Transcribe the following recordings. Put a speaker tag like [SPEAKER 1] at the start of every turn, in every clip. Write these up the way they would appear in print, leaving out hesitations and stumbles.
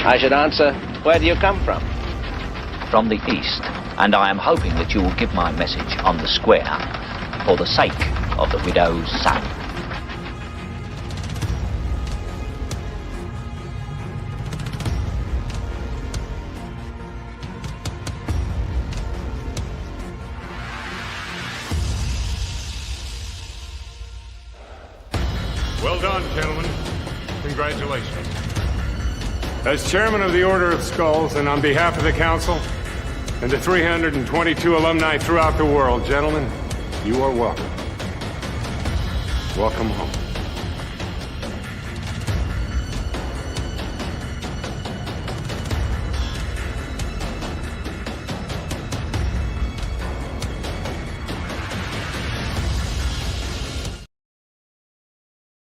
[SPEAKER 1] I should answer, where do you come from?
[SPEAKER 2] From the east, and I am hoping that you will give my message on the square for the sake of the widow's son.
[SPEAKER 3] Well done, gentlemen. Congratulations. As chairman of the Order of Skulls, and on behalf of the council and the 322 alumni throughout the world, gentlemen, you are welcome. Welcome home.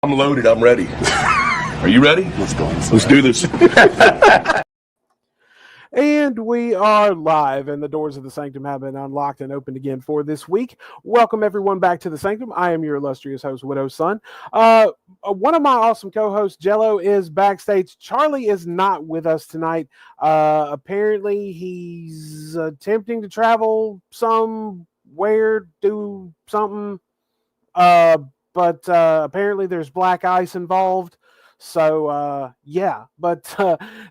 [SPEAKER 4] I'm loaded. I'm ready. Are you ready?
[SPEAKER 5] Let's go.
[SPEAKER 4] Let's do this.
[SPEAKER 6] And we are live, and the doors of the Sanctum have been unlocked and opened again for this week. Welcome, everyone, back to the Sanctum. I am your illustrious host, Widow's Son. One of my awesome co-hosts, Jello, is backstage. Charlie is not with us tonight. Apparently, he's attempting to travel somewhere, do something. But apparently there's black ice involved. So, yeah, but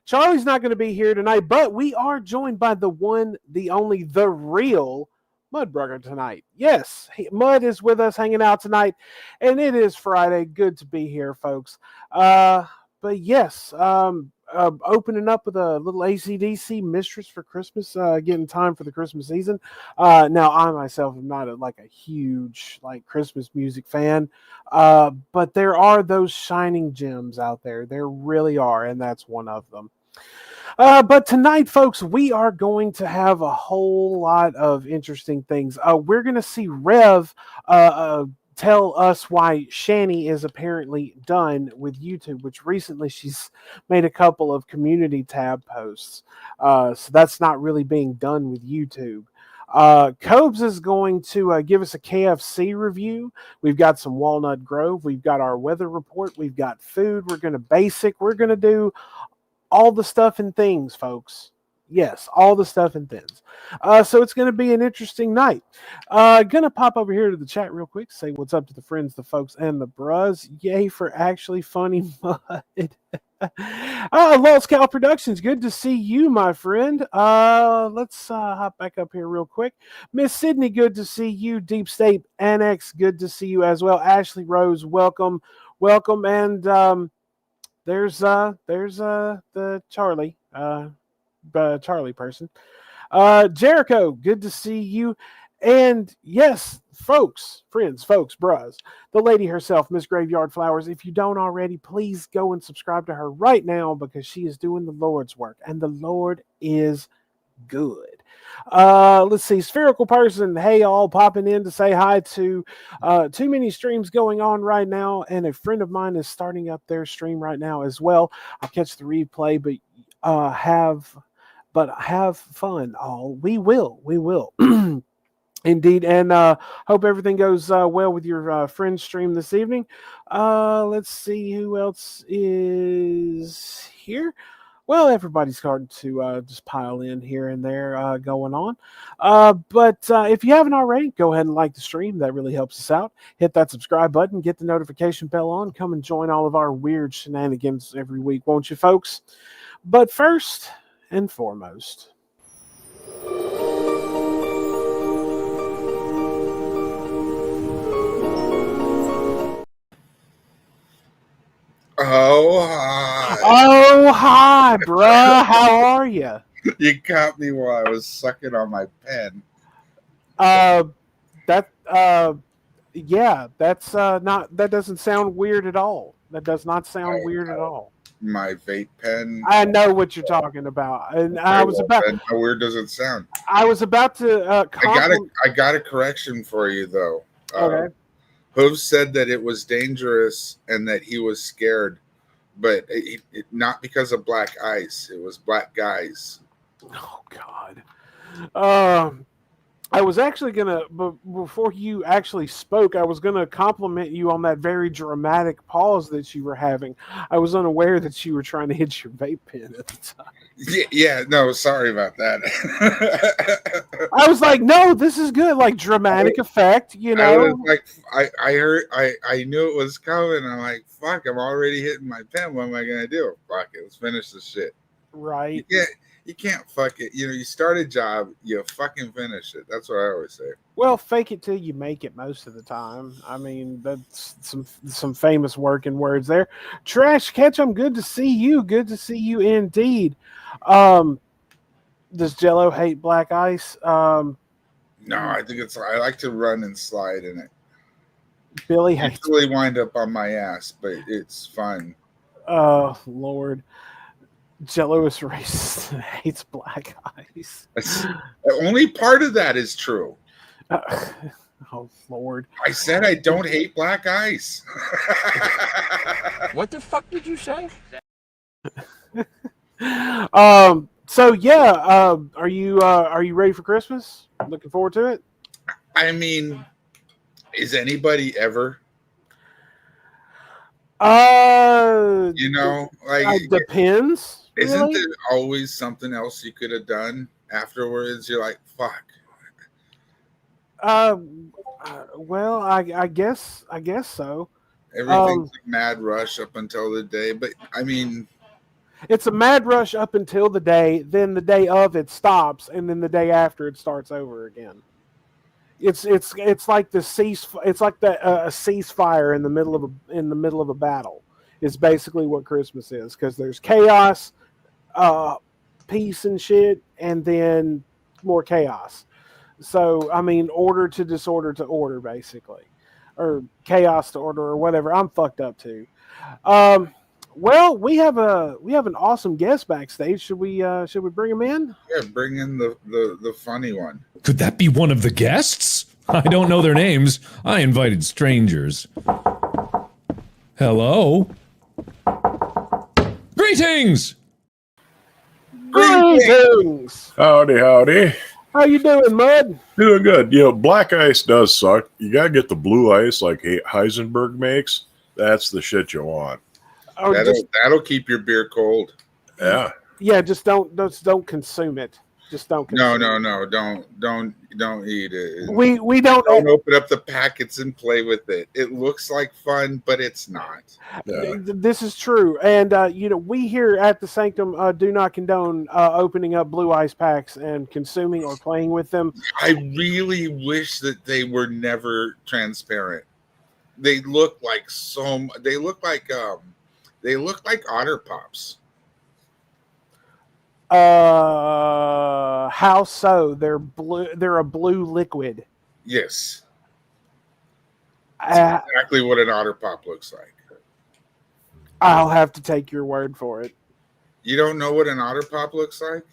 [SPEAKER 6] Charlie's not going to be here tonight, but we are joined by the one, the only, the real Mudbrugger tonight. Yes, Mud is with us hanging out tonight, and it is Friday. Good to be here, folks. But yes, opening up with a little AC/DC Mistress for Christmas, getting time for the Christmas season. Now, I myself am not a huge Christmas music fan, but there are those shining gems out there. There really are, and that's one of them. But tonight, folks, we are going to have a whole lot of interesting things. We're going to see Rev tell us why Shanny is apparently done with YouTube, which recently she's made a couple of community tab posts. So that's not really being done with YouTube. Cobes is going to give us a KFC review. We've got some Walnut Grove. We've got our weather report. We've got food. We're going to basic. We're going to do all the stuff and things, folks. Yes, all the stuff and things. So it's going to be an interesting night. Going to pop over here to the chat real quick, say what's up to the friends, the folks, and the Bruhs. Yay for actually funny Mud. Lost Cow Productions, good to see you, my friend. Let's hop back up here real quick. Miss Sydney, good to see you. Deep State Annex, good to see you as well. Ashley Rose, welcome. And there's the Charlie. Charlie person. Jericho, good to see you. And yes, folks, friends, folks, Bruhs, the lady herself, Miss Graveyard Flowers. If you don't already, please go and subscribe to her right now, because she is doing the Lord's work, and the Lord is good. Let's see, Spherical Person, hey all, popping in to say hi to too many streams going on right now, and a friend of mine is starting up their stream right now as well. I'll catch the replay, but have fun all. We will. Indeed, and hope everything goes well with your friend's stream this evening. Let's see who else is here. Well, everybody's starting to just pile in here and there going on. But if you haven't already, go ahead and like the stream. That really helps us out. Hit that subscribe button. Get the notification bell on. Come and join all of our weird shenanigans every week, won't you, folks? But first and foremost,
[SPEAKER 5] Oh, hi.
[SPEAKER 6] Oh, hi, bruh. How are you?
[SPEAKER 5] You caught me while I was sucking on my pen.
[SPEAKER 6] Yeah, that's not, that doesn't sound weird at all. That does not sound weird at all.
[SPEAKER 5] My vape pen.
[SPEAKER 6] I know what you're talking about, and I was about.
[SPEAKER 5] How weird does it sound?
[SPEAKER 6] I was about to.
[SPEAKER 5] I got a correction for you though.
[SPEAKER 6] Okay.
[SPEAKER 5] Hooves said that it was dangerous and that he was scared, but not because of black ice. It was black guys.
[SPEAKER 6] Oh God. I was actually gonna, but before you actually spoke, I was gonna compliment you on that very dramatic pause that you were having. I was unaware that you were trying to hit your vape pen at the time.
[SPEAKER 5] Yeah, no, sorry about that.
[SPEAKER 6] I was like, no, this is good, like dramatic effect, you know.
[SPEAKER 5] I was like, I heard, I knew it was coming. I'm like, fuck, I'm already hitting my pen. What am I gonna do? Fuck it, let's finish this shit.
[SPEAKER 6] Right.
[SPEAKER 5] You can't fuck it. You start a job, you fucking finish it. That's what I always say.
[SPEAKER 6] Well, fake it till you make it most of the time. I mean, that's some famous working words there. Trash Ketchum, good to see you. Good to see you indeed. Does Jello hate black ice?
[SPEAKER 5] No, I think I like to run and slide in it.
[SPEAKER 6] Billy hates.
[SPEAKER 5] Usually wind up on my ass, but it's fun.
[SPEAKER 6] Oh Lord. Jello is racist and hates black ice.
[SPEAKER 5] Only part of that is true.
[SPEAKER 6] Oh Lord!
[SPEAKER 5] I said I don't hate black ice.
[SPEAKER 2] What the fuck did you say?
[SPEAKER 6] So yeah, are you ready for Christmas? Looking forward to it.
[SPEAKER 5] I mean, is anybody ever?
[SPEAKER 6] Like
[SPEAKER 5] Like
[SPEAKER 6] depends.
[SPEAKER 5] Isn't
[SPEAKER 6] Really?
[SPEAKER 5] there always something else you could have done afterwards? You're like, fuck.
[SPEAKER 6] Well, I guess so.
[SPEAKER 5] Everything's a mad rush up until the day, but I mean,
[SPEAKER 6] it's a mad rush up until the day. Then the day of it stops, and then the day after it starts over again. It's like a ceasefire in the middle of a battle. It's basically what Christmas is, because there's chaos, peace and shit, and then more chaos. So I mean, order to disorder to order, basically, or chaos to order, or whatever. I'm fucked up too. Well, we have an awesome guest backstage. Should we bring him in?
[SPEAKER 5] yeah, bring in the funny one.
[SPEAKER 7] Could that be one of the guests? I don't know their names. I invited strangers. Hello? Greetings!
[SPEAKER 6] Greetings!
[SPEAKER 8] Howdy.
[SPEAKER 6] How you doing, Mud?
[SPEAKER 8] Doing good. Black ice does suck. You gotta get the blue ice like Heisenberg makes. That's the shit you want.
[SPEAKER 6] Or
[SPEAKER 5] That'll keep your beer cold.
[SPEAKER 8] Yeah.
[SPEAKER 6] Yeah, just don't consume it. Just don't consume
[SPEAKER 5] No. Don't eat it.
[SPEAKER 6] We don't
[SPEAKER 5] open up the packets and play with it. It looks like fun, but it's not.
[SPEAKER 8] Yeah.
[SPEAKER 6] This is true. And we here at the Sanctum do not condone opening up blue ice packs and consuming or playing with them.
[SPEAKER 5] I really wish that they were never transparent. They look like they look like Otter Pops.
[SPEAKER 6] How so? They're blue. They're a blue liquid.
[SPEAKER 5] Yes. That's exactly what an Otter Pop looks like.
[SPEAKER 6] I'll have to take your word for it.
[SPEAKER 5] You don't know what an Otter Pop looks like?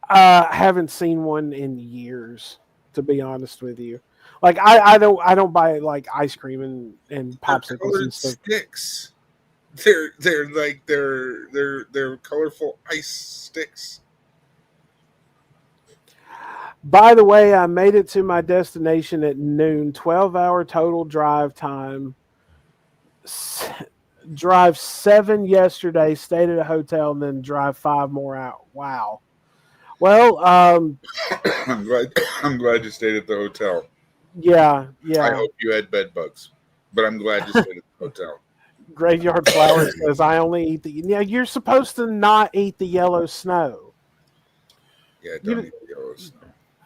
[SPEAKER 6] I haven't seen one in years, to be honest with you. Like I don't buy like ice cream and popsicles and stuff.
[SPEAKER 5] Sticks. They're colorful ice sticks.
[SPEAKER 6] By the way, I made it to my destination at noon. 12-hour total drive time. Drive 7 yesterday. Stayed at a hotel, and then drive 5 more out. Wow. Well,
[SPEAKER 5] I'm glad you stayed at the hotel.
[SPEAKER 6] Yeah.
[SPEAKER 5] I hope you had bed bugs, but I'm glad you stayed at the hotel.
[SPEAKER 6] Graveyard Flowers says I only eat the. Yeah, you're supposed to not eat the yellow snow.
[SPEAKER 5] Yeah, don't eat the yellow snow.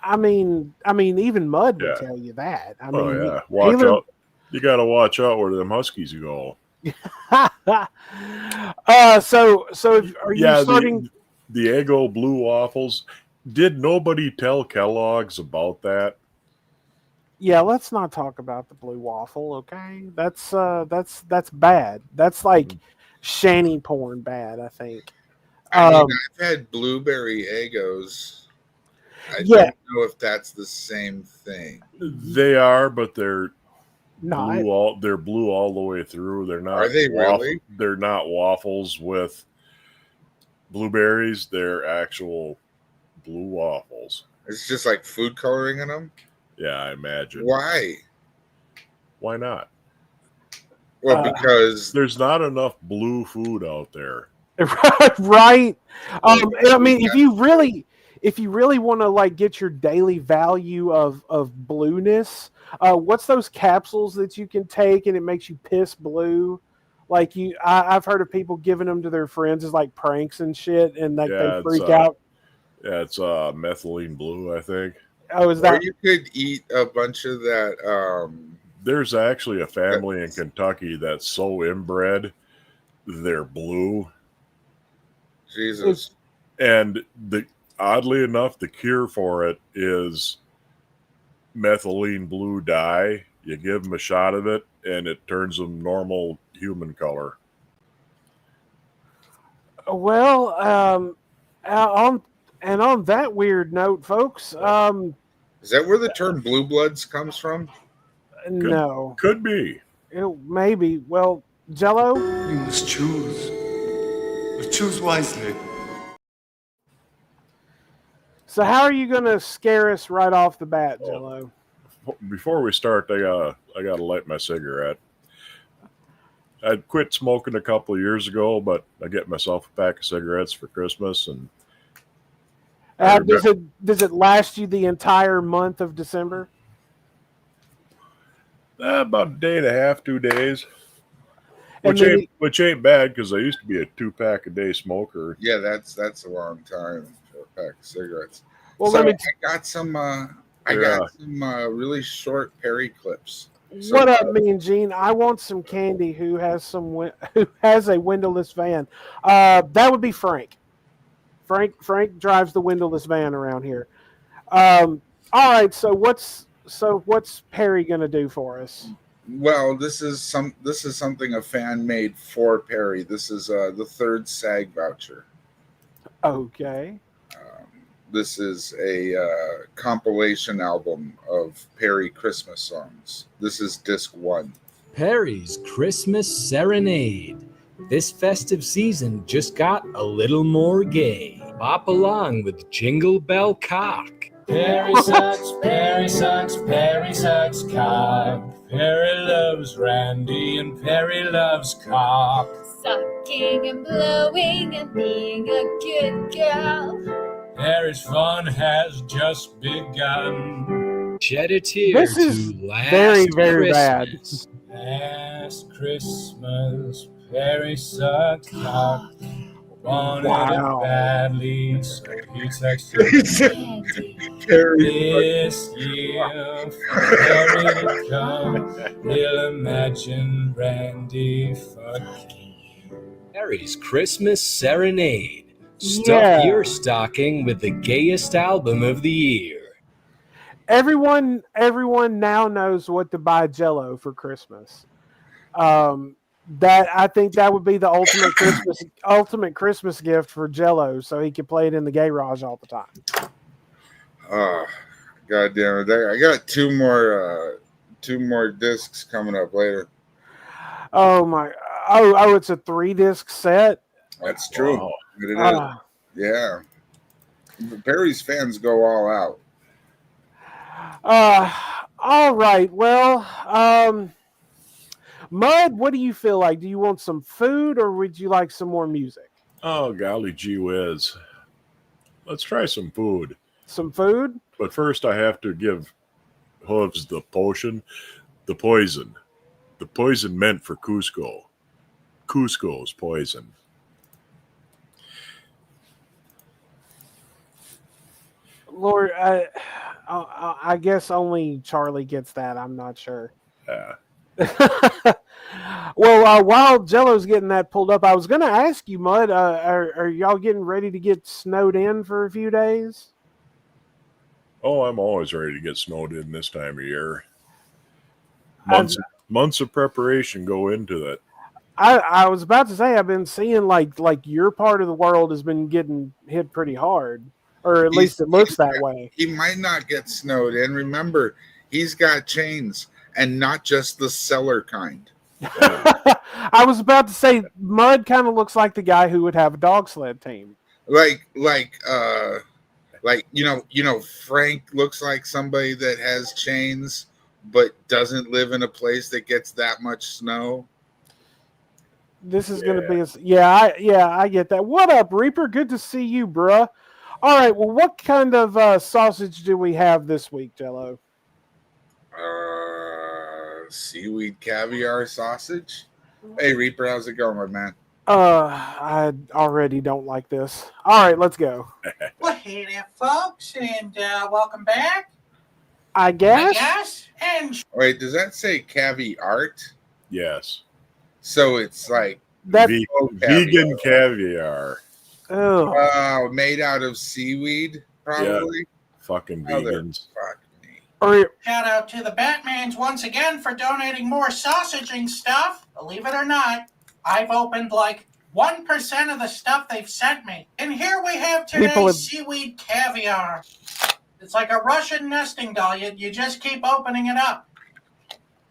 [SPEAKER 6] I mean, even Mud would tell you that. I mean,
[SPEAKER 8] watch out! You got to watch out where them huskies go.
[SPEAKER 6] So are you starting
[SPEAKER 8] the Eggo blue waffles? Did nobody tell Kellogg's about that?
[SPEAKER 6] Yeah, let's not talk about the blue waffle, okay? That's bad. That's like Shanny porn bad, I think.
[SPEAKER 5] I've had blueberry Eggos. I don't know if that's the same thing.
[SPEAKER 8] They are, but they're
[SPEAKER 6] not.
[SPEAKER 8] They're blue all the way through. They're not.
[SPEAKER 5] Are they really?
[SPEAKER 8] They're not waffles with blueberries. They're actual blue waffles.
[SPEAKER 5] It's just like food coloring in them.
[SPEAKER 8] Yeah, I imagine.
[SPEAKER 5] Why?
[SPEAKER 8] Why not?
[SPEAKER 5] Well, because
[SPEAKER 8] There's not enough blue food out there.
[SPEAKER 6] Right. I mean, if you really want to like get your daily value of blueness, what's those capsules that you can take and it makes you piss blue? Like I've heard of people giving them to their friends as like pranks and shit, and like they freak out.
[SPEAKER 8] Yeah, it's methylene blue, I think.
[SPEAKER 6] Oh, is that?
[SPEAKER 5] Or you could eat a bunch of that.
[SPEAKER 8] There's actually a family in Kentucky that's so inbred, they're blue.
[SPEAKER 5] Jesus.
[SPEAKER 8] And oddly enough, the cure for it is methylene blue dye. You give them a shot of it, and it turns them normal human color.
[SPEAKER 6] Well, on that weird note, folks,
[SPEAKER 5] Is that where the term blue bloods comes from?
[SPEAKER 6] no,
[SPEAKER 8] Could be.
[SPEAKER 6] Maybe. Well, Jello.
[SPEAKER 9] You must choose. But choose wisely.
[SPEAKER 6] So, how are you going to scare us right off the bat, Jello?
[SPEAKER 8] Before we start, I gotta light my cigarette. I quit smoking a couple of years ago, but I get myself a pack of cigarettes for Christmas, and
[SPEAKER 6] does it last you the entire month of December?
[SPEAKER 8] about a day and a half, 2 days,
[SPEAKER 6] And
[SPEAKER 8] which ain't bad because I used to be a 2-pack a day smoker.
[SPEAKER 5] Yeah, that's a long time for a pack of cigarettes.
[SPEAKER 6] Well,
[SPEAKER 5] so
[SPEAKER 6] let me
[SPEAKER 5] I got some. I got some really short Perry clips. So,
[SPEAKER 6] what up, Mean Gene? I want some candy. Who has a windowless van? That would be Frank. Frank drives the windowless van around here. All right. So what's Perry gonna do for us?
[SPEAKER 5] Well, this is something a fan made for Perry. This is the third SAG voucher.
[SPEAKER 6] Okay.
[SPEAKER 5] This is a compilation album of Perry Christmas songs. This is disc 1.
[SPEAKER 10] Perry's Christmas Serenade. This festive season just got a little more gay. Bop along with Jingle Bell Cock. Perry sucks, Perry sucks, Perry sucks cock. Perry loves Randy and Perry loves cock.
[SPEAKER 11] Sucking and blowing and being a good girl.
[SPEAKER 10] Perry's fun has just begun. Shed a tear
[SPEAKER 6] This is
[SPEAKER 10] to last
[SPEAKER 6] very, very bad.
[SPEAKER 10] Christmas. Last Christmas, Perry sucked cock. Wanted it badly, so he texted me. This year, for Perry to come, he'll imagine Randy fucking. Perry's Christmas Serenade. Stuff your stocking with the gayest album of the year.
[SPEAKER 6] Everyone now knows what to buy Jello for Christmas. That I think that would be the ultimate Christmas gift for Jello, so he can play it in the garage all the time.
[SPEAKER 5] God damn it! I got two more discs coming up later.
[SPEAKER 6] Oh my! Oh! It's a 3-disc set.
[SPEAKER 5] That's true.
[SPEAKER 8] Wow.
[SPEAKER 5] It is. Yeah. Perry's fans go all out.
[SPEAKER 6] All right. Well, Mud, what do you feel like? Do you want some food or would you like some more music?
[SPEAKER 8] Oh, golly gee whiz. Let's try some food.
[SPEAKER 6] Some food?
[SPEAKER 8] But first I have to give Hooves the potion, the poison. The poison meant for Cusco. Cusco's poison.
[SPEAKER 6] Lord, I guess only Charlie gets that. I'm not sure.
[SPEAKER 8] Yeah.
[SPEAKER 6] Well, while Jello's getting that pulled up, I was going to ask you, Mud, are y'all getting ready to get snowed in for a few days?
[SPEAKER 8] Oh, I'm always ready to get snowed in this time of year. Months of preparation go into that.
[SPEAKER 6] I was about to say I've been seeing like your part of the world has been getting hit pretty hard, or at least it looks that way.
[SPEAKER 5] He might not get snowed in. Remember, he's got chains. and not just the seller kind.
[SPEAKER 6] I was about to say Mud kind of looks like the guy who would have a dog sled team.
[SPEAKER 5] Like Frank looks like somebody that has chains but doesn't live in a place that gets that much snow.
[SPEAKER 6] This is going to be I get that. What up, Reaper? Good to see you, bruh. All right, well, what kind of sausage do we have this week, Jello?
[SPEAKER 5] Seaweed caviar sausage. Hey, Reaper, how's it going, my man?
[SPEAKER 6] I already don't like this. All right, let's go.
[SPEAKER 12] Well, hey there, folks, and welcome back.
[SPEAKER 6] I guess.
[SPEAKER 12] And
[SPEAKER 5] wait, does that say caviar?
[SPEAKER 8] Yes.
[SPEAKER 5] So it's like
[SPEAKER 8] vegan caviar.
[SPEAKER 6] Oh,
[SPEAKER 5] made out of seaweed, probably.
[SPEAKER 8] Yeah. Fucking vegans.
[SPEAKER 12] Shout out to the Batmans once again for donating more sausaging stuff. Believe it or not, I've opened like 1% of the stuff they've sent me. And here we have today's seaweed caviar. It's like a Russian nesting doll. You just keep opening it up.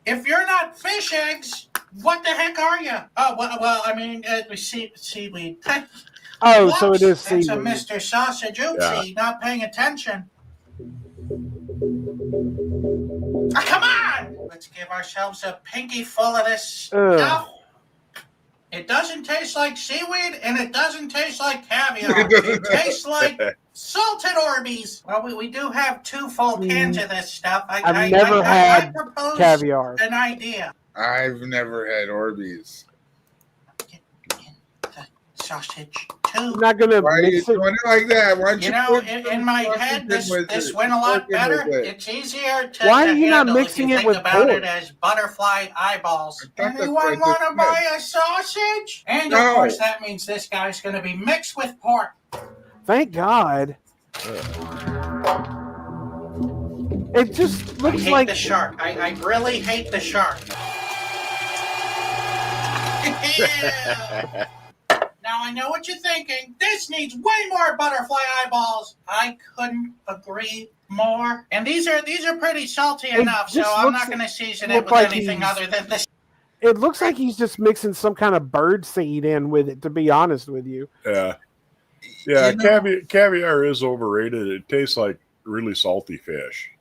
[SPEAKER 12] If you're not fish eggs, what the heck are you? Oh, well I mean, seaweed.
[SPEAKER 6] Oh, whoops, so it is seaweed.
[SPEAKER 12] It's a Mr. Sausage Oopsie, not paying attention. Come on! Let's give ourselves a pinky full of this stuff. It doesn't taste like seaweed, and it doesn't taste like caviar. It tastes like salted Orbeez. Well, we do have 2 full cans of this stuff.
[SPEAKER 6] I've never had caviar.
[SPEAKER 12] An idea.
[SPEAKER 5] I've never had Orbeez.
[SPEAKER 12] Get the sausage too.
[SPEAKER 6] I'm not gonna.
[SPEAKER 5] Why are you doing it like that? Why don't
[SPEAKER 12] in my head, this went a lot better. It's easier to.
[SPEAKER 6] Why are you not
[SPEAKER 12] handle
[SPEAKER 6] mixing
[SPEAKER 12] if you
[SPEAKER 6] it
[SPEAKER 12] think
[SPEAKER 6] with
[SPEAKER 12] about
[SPEAKER 6] pork?
[SPEAKER 12] it as butterfly eyeballs. Anyone
[SPEAKER 5] what I
[SPEAKER 12] want to
[SPEAKER 5] just
[SPEAKER 12] buy a sausage? And of course, that means this guy's going to be mixed with pork.
[SPEAKER 6] Thank God. It just looks
[SPEAKER 12] I hate
[SPEAKER 6] like
[SPEAKER 12] the shark. I really hate the shark. Now I know what you're thinking. This needs way more butterfly eyeballs. I couldn't agree more. And these are pretty salty enough, so I'm not going to season it with anything other than this.
[SPEAKER 6] It looks like he's just mixing some kind of bird seed in with it, to be honest with you.
[SPEAKER 8] Yeah. Yeah, caviar is overrated. It tastes like really salty fish.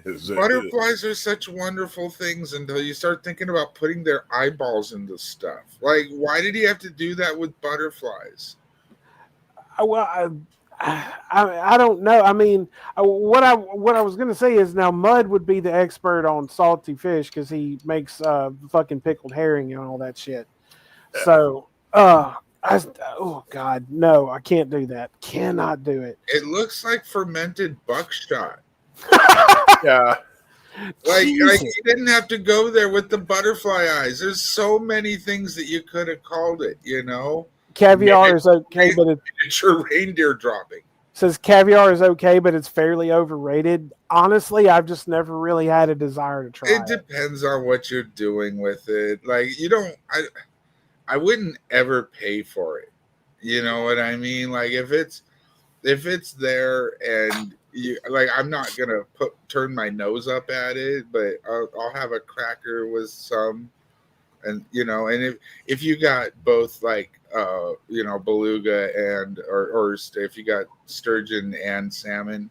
[SPEAKER 5] Butterflies are such wonderful things until you start thinking about putting their eyeballs into stuff. Like, why did he have to do that with butterflies?
[SPEAKER 6] Well, I don't know. I mean, what I was going to say is now Mud would be the expert on salty fish because he makes fucking pickled herring and all that shit. So, oh God, no, I can't do that. Cannot do it.
[SPEAKER 5] It looks like fermented buckshot.
[SPEAKER 8] Yeah.
[SPEAKER 5] Like you didn't have to go there with the butterfly eyes. There's so many things that you could have called it, you know?
[SPEAKER 6] Caviar is okay, but
[SPEAKER 5] it's your reindeer dropping.
[SPEAKER 6] Says caviar is okay, but it's fairly overrated. Honestly, I've just never really had a desire to try it.
[SPEAKER 5] It depends on what you're doing with it. Like, you don't I wouldn't ever pay for it. You know what I mean? Like if it's there and I'm not gonna turn my nose up at it, but I'll have a cracker with some, and and if you got both beluga and or if you got sturgeon and salmon.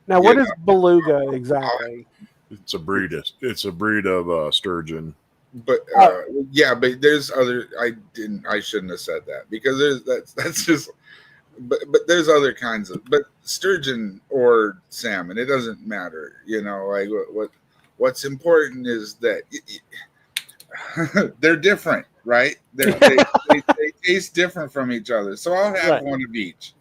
[SPEAKER 6] Now, what is beluga exactly?
[SPEAKER 8] It's a breed of sturgeon.
[SPEAKER 5] But but there's other. I shouldn't have said that because that's just. But there's other kinds of sturgeon or salmon, it doesn't matter, like what's important is that they're different, right? They taste different from each other, so I'll have one of each,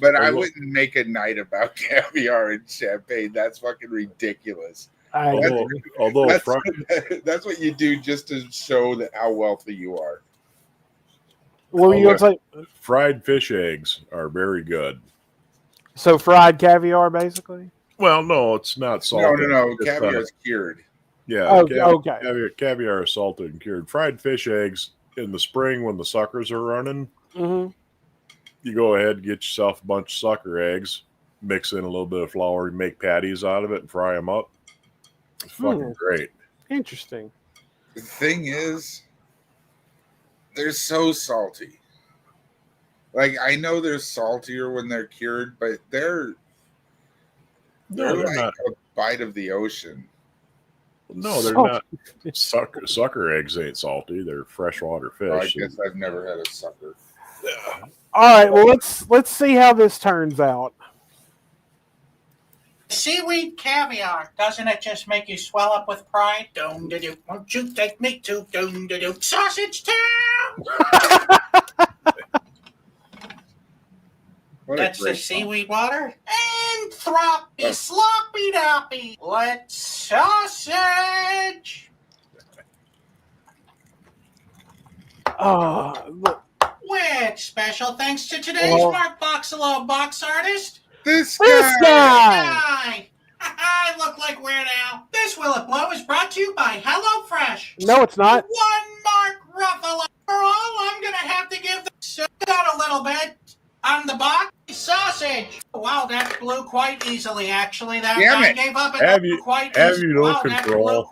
[SPEAKER 5] but I wouldn't make a night about caviar and champagne. That's fucking ridiculous.
[SPEAKER 8] Although
[SPEAKER 5] that's what you do just to show that how wealthy you are.
[SPEAKER 6] What were you going to say?
[SPEAKER 8] Fried fish eggs are very good.
[SPEAKER 6] So fried caviar, basically?
[SPEAKER 8] Well, no, it's not salted.
[SPEAKER 5] No. Caviar is cured.
[SPEAKER 8] Yeah.
[SPEAKER 6] Okay.
[SPEAKER 8] Caviar is salted and cured. Fried fish eggs in the spring when the suckers are running.
[SPEAKER 6] Mm-hmm.
[SPEAKER 8] You go ahead and get yourself a bunch of sucker eggs, mix in a little bit of flour, make patties out of it, and fry them up. It's fucking great.
[SPEAKER 6] Interesting.
[SPEAKER 5] The thing is, they're so salty. Like, I know they're saltier when they're cured, but they're
[SPEAKER 8] they're
[SPEAKER 5] like
[SPEAKER 8] not.
[SPEAKER 5] a bite of the ocean.
[SPEAKER 8] No, they're not. Sucker eggs ain't salty. They're freshwater fish.
[SPEAKER 5] Oh, I guess I've never had a sucker.
[SPEAKER 6] All right, well let's see how this turns out.
[SPEAKER 12] Seaweed caviar. Doesn't it just make you swell up with pride? Doom-da-doo. Won't you take me to doom-da-doo Sausage Town? That's the seaweed water. Anthropy, sloppy doppy. Let's sausage.
[SPEAKER 6] Oh,
[SPEAKER 12] With special thanks to today's Mark Boxalo box artist.
[SPEAKER 5] This
[SPEAKER 12] guy. I look like Weird Al. This Will It Blow is brought to you by HelloFresh.
[SPEAKER 6] No, it's not.
[SPEAKER 12] One Mark Ruffalo. For all I'm going to have to give the out a little bit on the box sausage. Wow, that blew quite easily, actually. That I gave up quite easily.
[SPEAKER 8] Have you no control?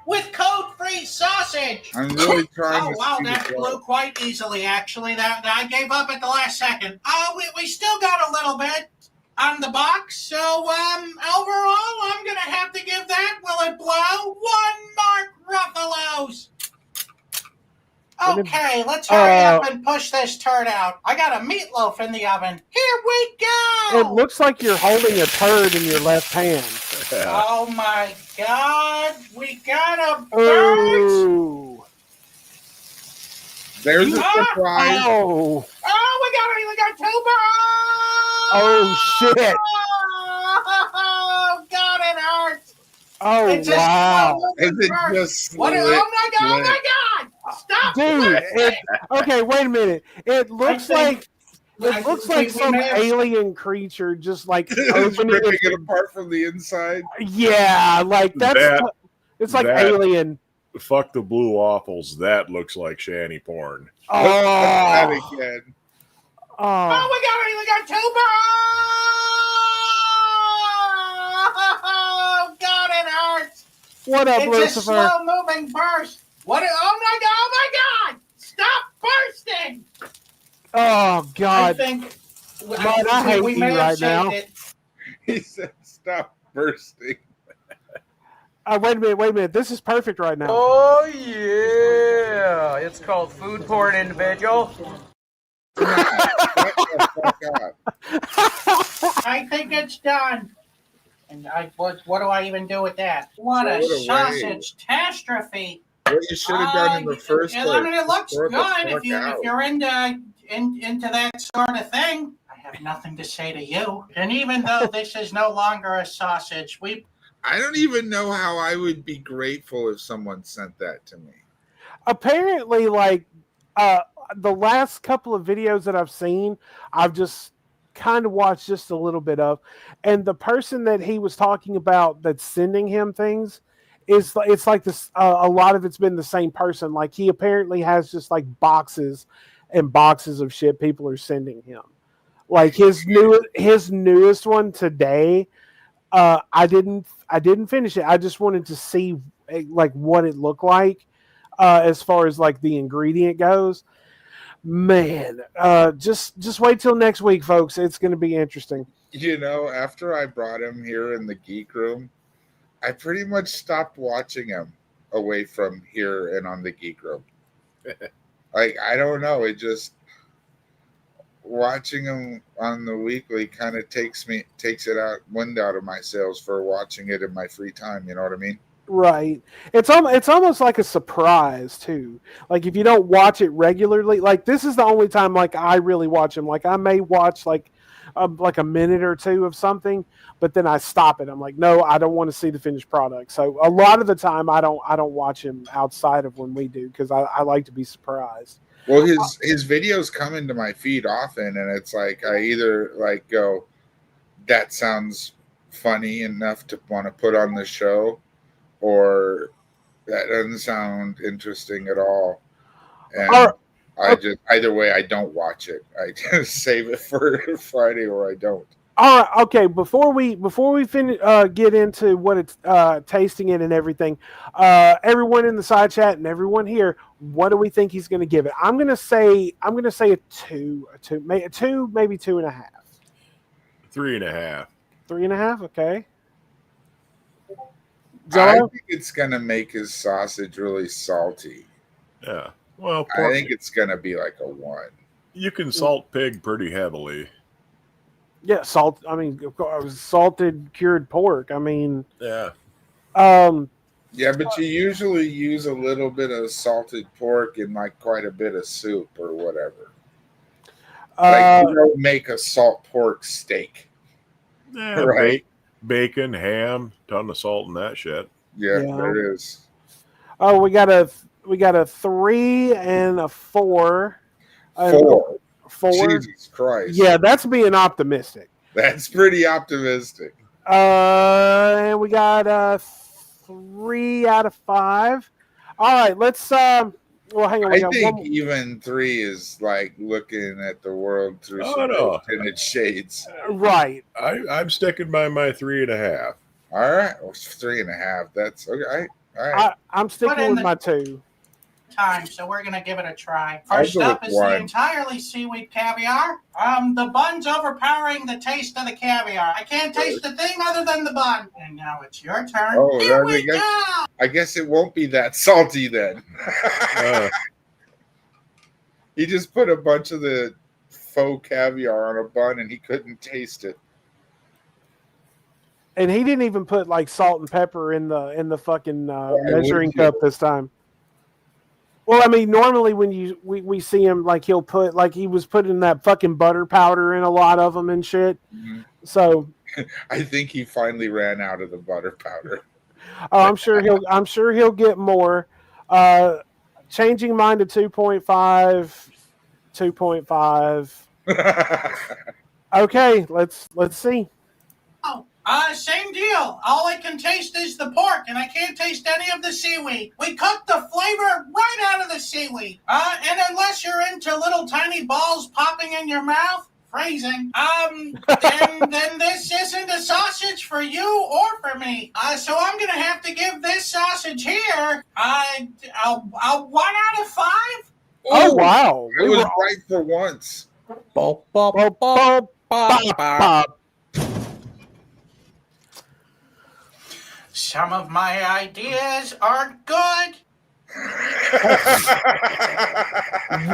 [SPEAKER 12] With code-free sausage.
[SPEAKER 5] I'm really trying to
[SPEAKER 12] wow, that blew quite easily, actually. That I gave up at the last second. We still got a little bit on the box, so overall, I'm going to have to give that Will It Blow 1 Mark Ruffalos. Okay, let's hurry up and push this turd out. I got a meatloaf in the oven. Here we go!
[SPEAKER 6] It looks like you're holding a turd in your left hand.
[SPEAKER 12] Oh my God! We got a bird!
[SPEAKER 6] Ooh.
[SPEAKER 5] There's a surprise.
[SPEAKER 6] Oh,
[SPEAKER 12] we got 2 birds!
[SPEAKER 6] oh shit!
[SPEAKER 12] Oh God, it hurts!
[SPEAKER 6] Oh
[SPEAKER 12] It's
[SPEAKER 6] wow!
[SPEAKER 5] Is it just
[SPEAKER 12] What?
[SPEAKER 5] slit?
[SPEAKER 12] Oh my God! Stop!
[SPEAKER 6] Dude, okay, wait a minute. It looks like some alien creature just like opening
[SPEAKER 5] ripping it apart from the inside.
[SPEAKER 6] Yeah, like it's like alien.
[SPEAKER 8] Fuck the blue waffles. That looks like Shanny porn.
[SPEAKER 6] Oh,
[SPEAKER 5] that again.
[SPEAKER 12] We got 2 birds! Oh God, it hurts!
[SPEAKER 6] What up, Lucifer?
[SPEAKER 12] It's a slow-moving burst. What? Oh my God! Stop bursting!
[SPEAKER 6] Oh God!
[SPEAKER 12] I think
[SPEAKER 6] I hate
[SPEAKER 12] we
[SPEAKER 6] you
[SPEAKER 12] may have
[SPEAKER 6] right
[SPEAKER 12] saved
[SPEAKER 6] now.
[SPEAKER 12] it.
[SPEAKER 5] He said, "Stop bursting."
[SPEAKER 6] Wait a minute. This is perfect right now.
[SPEAKER 13] Oh yeah! It's called Food Porn Individual.
[SPEAKER 12] I think it's done. And what do I even do with that? What a sausage catastrophe!
[SPEAKER 5] What you should have done in the first place.
[SPEAKER 12] I mean, it looks
[SPEAKER 5] Throw
[SPEAKER 12] good
[SPEAKER 5] the
[SPEAKER 12] if you're into that sort of thing. I have nothing to say to you. And even though this is no longer a sausage,
[SPEAKER 5] I don't even know how I would be grateful if someone sent that to me.
[SPEAKER 6] Apparently, like the last couple of videos that I've seen, I've just kind of watched just a little bit of, and the person that he was talking about that's sending him things it's like this. A lot of it's been the same person. Like he apparently has just like boxes and boxes of shit people are sending him. Like his newest one today. I didn't finish it. I just wanted to see like what it looked like as far as like the ingredient goes. Man, just wait till next week, folks. It's going to be interesting.
[SPEAKER 5] You know, after I brought him here in the geek room, I pretty much stopped watching him away from here and on the geek room. Like, I don't know. It just watching him on the weekly kind of takes wind out of my sails for watching it in my free time. You know what I mean?
[SPEAKER 6] Right. It's almost like a surprise too. Like if you don't watch it regularly, like this is the only time like I really watch him. Like I may watch like a minute or two of something, but then I stop it. I'm like, no, I don't want to see the finished product. So a lot of the time I don't watch him outside of when we do because I like to be surprised.
[SPEAKER 5] Well, his videos come into my feed often, and it's like I either like go, that sounds funny enough to want to put on the show, or that doesn't sound interesting at all. And I just either way I don't watch it. I just save it for Friday or I don't.
[SPEAKER 6] All right, okay. Before we finish, get into what it's tasting it and everything, everyone in the side chat and everyone here, what do we think he's going to give it? I'm going to say a two, maybe 2.5.
[SPEAKER 8] 3.5.
[SPEAKER 6] 3.5. Okay.
[SPEAKER 5] I
[SPEAKER 6] Jello?
[SPEAKER 5] think it's gonna make his sausage really salty.
[SPEAKER 8] Yeah. Well,
[SPEAKER 5] I think it's gonna be like a 1.
[SPEAKER 8] You can salt pig pretty heavily.
[SPEAKER 6] Yeah, salt. I mean, of course, salted cured pork. I mean,
[SPEAKER 8] Yeah.
[SPEAKER 5] Yeah, but you usually use a little bit of salted pork in like quite a bit of soup or whatever. Like you don't make a salt pork steak.
[SPEAKER 8] Yeah,
[SPEAKER 5] right.
[SPEAKER 8] Bacon, ham, ton of salt in that shit.
[SPEAKER 5] Yeah, there is.
[SPEAKER 6] Oh, we got a 3 and a 4.
[SPEAKER 5] 4.
[SPEAKER 6] 4.
[SPEAKER 5] Jesus Christ.
[SPEAKER 6] Yeah, that's being optimistic.
[SPEAKER 5] That's pretty optimistic.
[SPEAKER 6] And we got a 3 out of 5. All right, let's well, hang on.
[SPEAKER 5] I think even 3 is like looking at the world through some tinted shades.
[SPEAKER 6] Right.
[SPEAKER 8] I'm sticking by my 3.5.
[SPEAKER 5] All right, 3.5. That's okay. All right.
[SPEAKER 6] I'm sticking with my 2.
[SPEAKER 12] Time, so we're gonna give it a try.
[SPEAKER 5] I'll
[SPEAKER 12] First
[SPEAKER 5] go
[SPEAKER 12] up
[SPEAKER 5] with
[SPEAKER 12] is
[SPEAKER 5] 1.
[SPEAKER 12] the entirely seaweed caviar. The bun's overpowering the taste of the caviar. I can't taste a thing other than the bun. And now it's your turn.
[SPEAKER 5] Oh,
[SPEAKER 12] Here we go.
[SPEAKER 5] I guess it won't be that salty then. He just put a bunch of the faux caviar on a bun and he couldn't taste it.
[SPEAKER 6] And he didn't even put like salt and pepper in the fucking measuring cup this time. Well, I mean, normally when we see him, like he'll put, like he was putting that fucking butter powder in a lot of them and shit.
[SPEAKER 5] Mm-hmm.
[SPEAKER 6] So
[SPEAKER 5] I think he finally ran out of the butter powder.
[SPEAKER 6] Oh, I'm sure he'll get more. Changing mine to 2.5. 2.5. Okay, let's see.
[SPEAKER 12] Same deal. All I can taste is the pork, and I can't taste any of the seaweed. We cooked the flavor right out of the seaweed. And unless you're into little tiny balls popping in your mouth, freezing, then this isn't a sausage for you or for me. So I'm gonna have to give this sausage here a 1 out of 5.
[SPEAKER 6] Oh wow!
[SPEAKER 5] It was right for once.
[SPEAKER 12] Some of my ideas aren't good.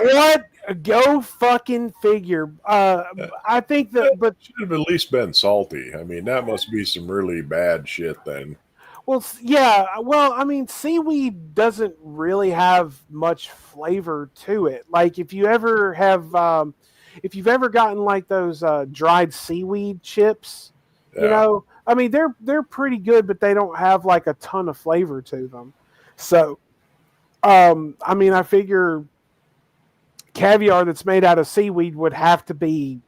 [SPEAKER 6] What? Go fucking figure. I think that, but
[SPEAKER 8] should have at least been salty. I mean, that must be some really bad shit then.
[SPEAKER 6] Well, yeah. Well, I mean, seaweed doesn't really have much flavor to it. Like if you ever have, if you've ever gotten like those dried seaweed chips, you know, I mean, they're pretty good, but they don't have like a ton of flavor to them. So, I mean, I figure caviar that's made out of seaweed would have to be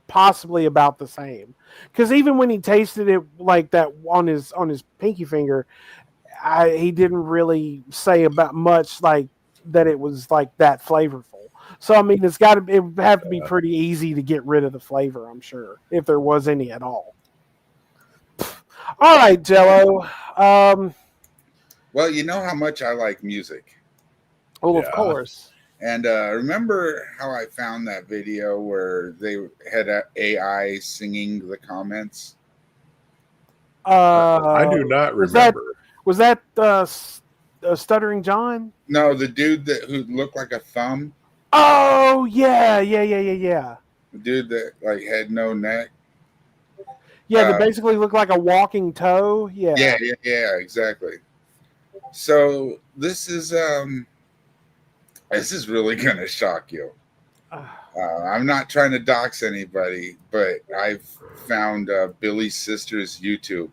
[SPEAKER 6] possibly about the same. Because even when he tasted it like that on his pinky finger, he didn't really say about much like that it was like that flavorful. So I mean, it would have to be pretty easy to get rid of the flavor, I'm sure, if there was any at all. All right, Jello.
[SPEAKER 5] Well, you know how much I like music.
[SPEAKER 6] Oh, of course.
[SPEAKER 5] And remember how I found that video where they had AI singing the comments?
[SPEAKER 8] I do not remember.
[SPEAKER 6] Was that Stuttering John?
[SPEAKER 5] No, the dude who looked like a thumb.
[SPEAKER 6] Oh yeah.
[SPEAKER 5] The dude that like had no neck.
[SPEAKER 6] Yeah, that basically looked like a walking toe. Yeah.
[SPEAKER 5] Yeah, exactly. So this is really gonna shock you. I'm not trying to dox anybody, but I've found Billy's sister's YouTube.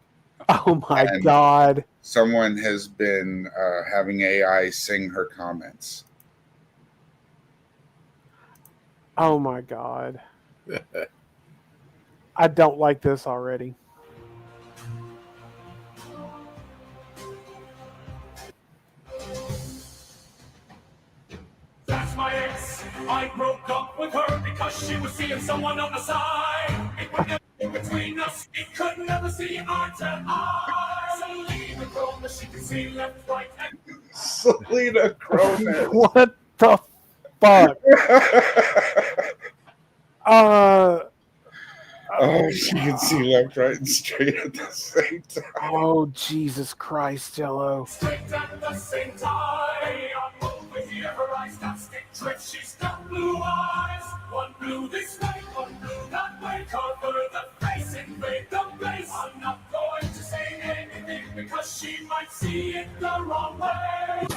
[SPEAKER 6] Oh my God!
[SPEAKER 5] Someone has been having AI sing her comments.
[SPEAKER 6] Oh my God! I don't like this already.
[SPEAKER 14] That's my ex. I broke up with her because she was seeing someone on the side. between us. It could never see eye to eye. Selena Gomez, she can see left, right, and
[SPEAKER 5] Selena Gomez.
[SPEAKER 6] What the fuck?
[SPEAKER 5] Oh, she can see left, right, and straight at the same time.
[SPEAKER 6] Oh, Jesus Christ, Jello.
[SPEAKER 14] straight at the same time. Over here, her eyes got stick tricks. She's got blue eyes. One blue this way, one blue that way. Cover the face, invade the place. I'm not going to say anything because she might see it the wrong way.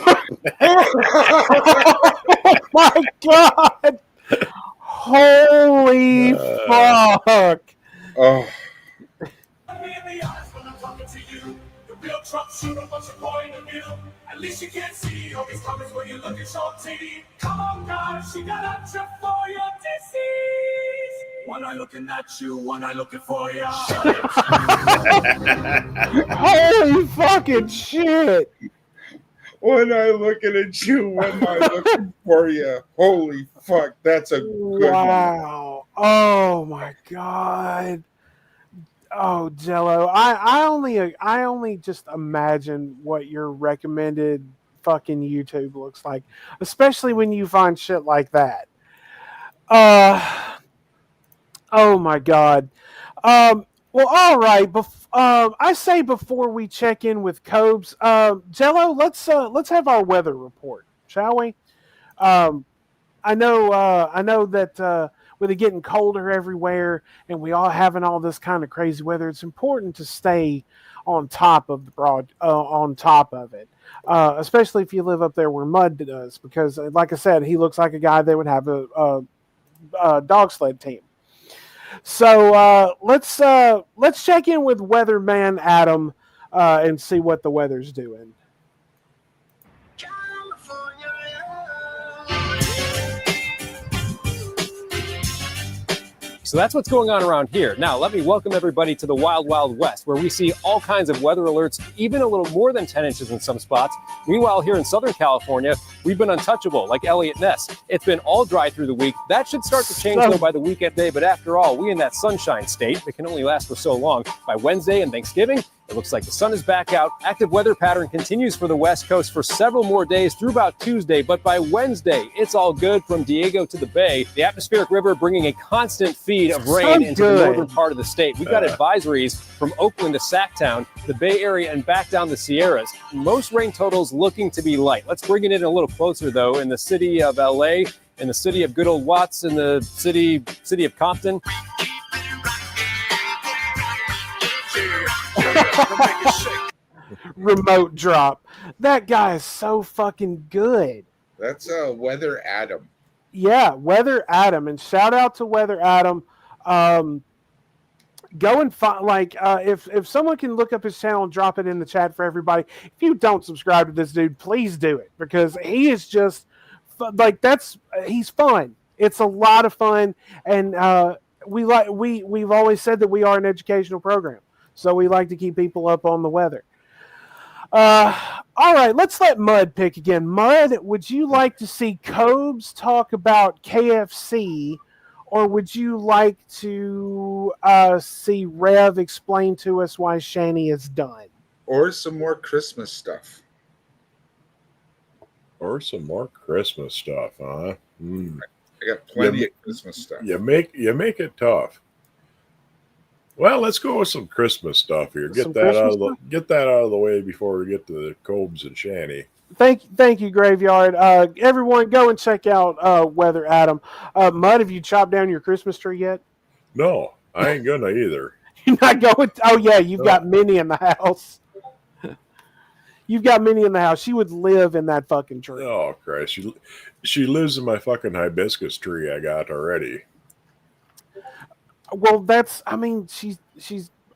[SPEAKER 6] Oh my God! Holy fuck!
[SPEAKER 5] Oh.
[SPEAKER 14] Me in the eyes when I'm talking to you. The real Trump shooter, what's your point of view? At least you can't see all these comments when you look at your TV. Come on, guys, she got a trip for your disease. One eye looking at you, one eye looking for you.
[SPEAKER 6] Holy fucking shit!
[SPEAKER 5] One eye looking at you, one eye looking for you. Holy fuck, that's a good one.
[SPEAKER 6] Wow! Oh my God! Oh, Jello, I only just imagine what your recommended fucking YouTube looks like, especially when you find shit like that. Oh my God. Well, all right. I say before we check in with Cobes, Jello, let's have our weather report, shall we? I know that with it getting colder everywhere and we all having all this kind of crazy weather, it's important to stay on top of it, especially if you live up there where Mud does, because, like I said, he looks like a guy that would have a dog sled team. So let's check in with Weatherman Adam and see what the weather's doing.
[SPEAKER 15] So that's what's going on around here. Now, let me welcome everybody to the Wild Wild West, where we see all kinds of weather alerts, even a little more than 10 inches in some spots. Meanwhile, here in Southern California, we've been untouchable, like Elliot Ness. It's been all dry through the week. That should start to change, though, by the weekend day. But after all, we in that sunshine state, it can only last for so long. By Wednesday and Thanksgiving, it looks like the sun is back out. Active weather pattern continues for the West Coast for several more days through about Tuesday. But by Wednesday, it's all good from Diego to the Bay. The atmospheric river bringing a constant feed of rain into the northern part of the state. We've got advisories from Oakland to Sacktown, the Bay Area, and back down the Sierras. Most rain totals looking to be light. Let's bring it in a little closer, though, in the city of LA, in the city of good old Watts, in the city of Compton.
[SPEAKER 6] Remote drop. That guy is so fucking good.
[SPEAKER 5] That's Weather Adam.
[SPEAKER 6] Yeah, Weather Adam, and shout out to Weather Adam. Go and find, if someone can look up his channel and drop it in the chat for everybody. If you don't subscribe to this dude, please do it, because he is just he's fun. It's a lot of fun, and we've always said that we are an educational program, so we like to keep people up on the weather. All right, let's let Mud pick again. Mud, would you like to see Cobes talk about KFC, or would you like to see Rev explain to us why Shanny is done?
[SPEAKER 5] Or some more Christmas stuff.
[SPEAKER 8] Or some more Christmas stuff, huh?
[SPEAKER 5] I got plenty of Christmas stuff.
[SPEAKER 8] You make it tough. Well, let's go with some Christmas stuff here. Get that out of the way before we get to the Cobes and Shanny.
[SPEAKER 6] Thank you, Graveyard. Everyone, go and check out Weather Adam. Mud, have you chopped down your Christmas tree yet?
[SPEAKER 8] No, I ain't gonna either.
[SPEAKER 6] You're not going. Oh yeah, you've got Minnie in the house. You've got Minnie in the house. She would live in that fucking tree.
[SPEAKER 8] Oh Christ, she lives in my fucking hibiscus tree I got already.
[SPEAKER 6] Well, she's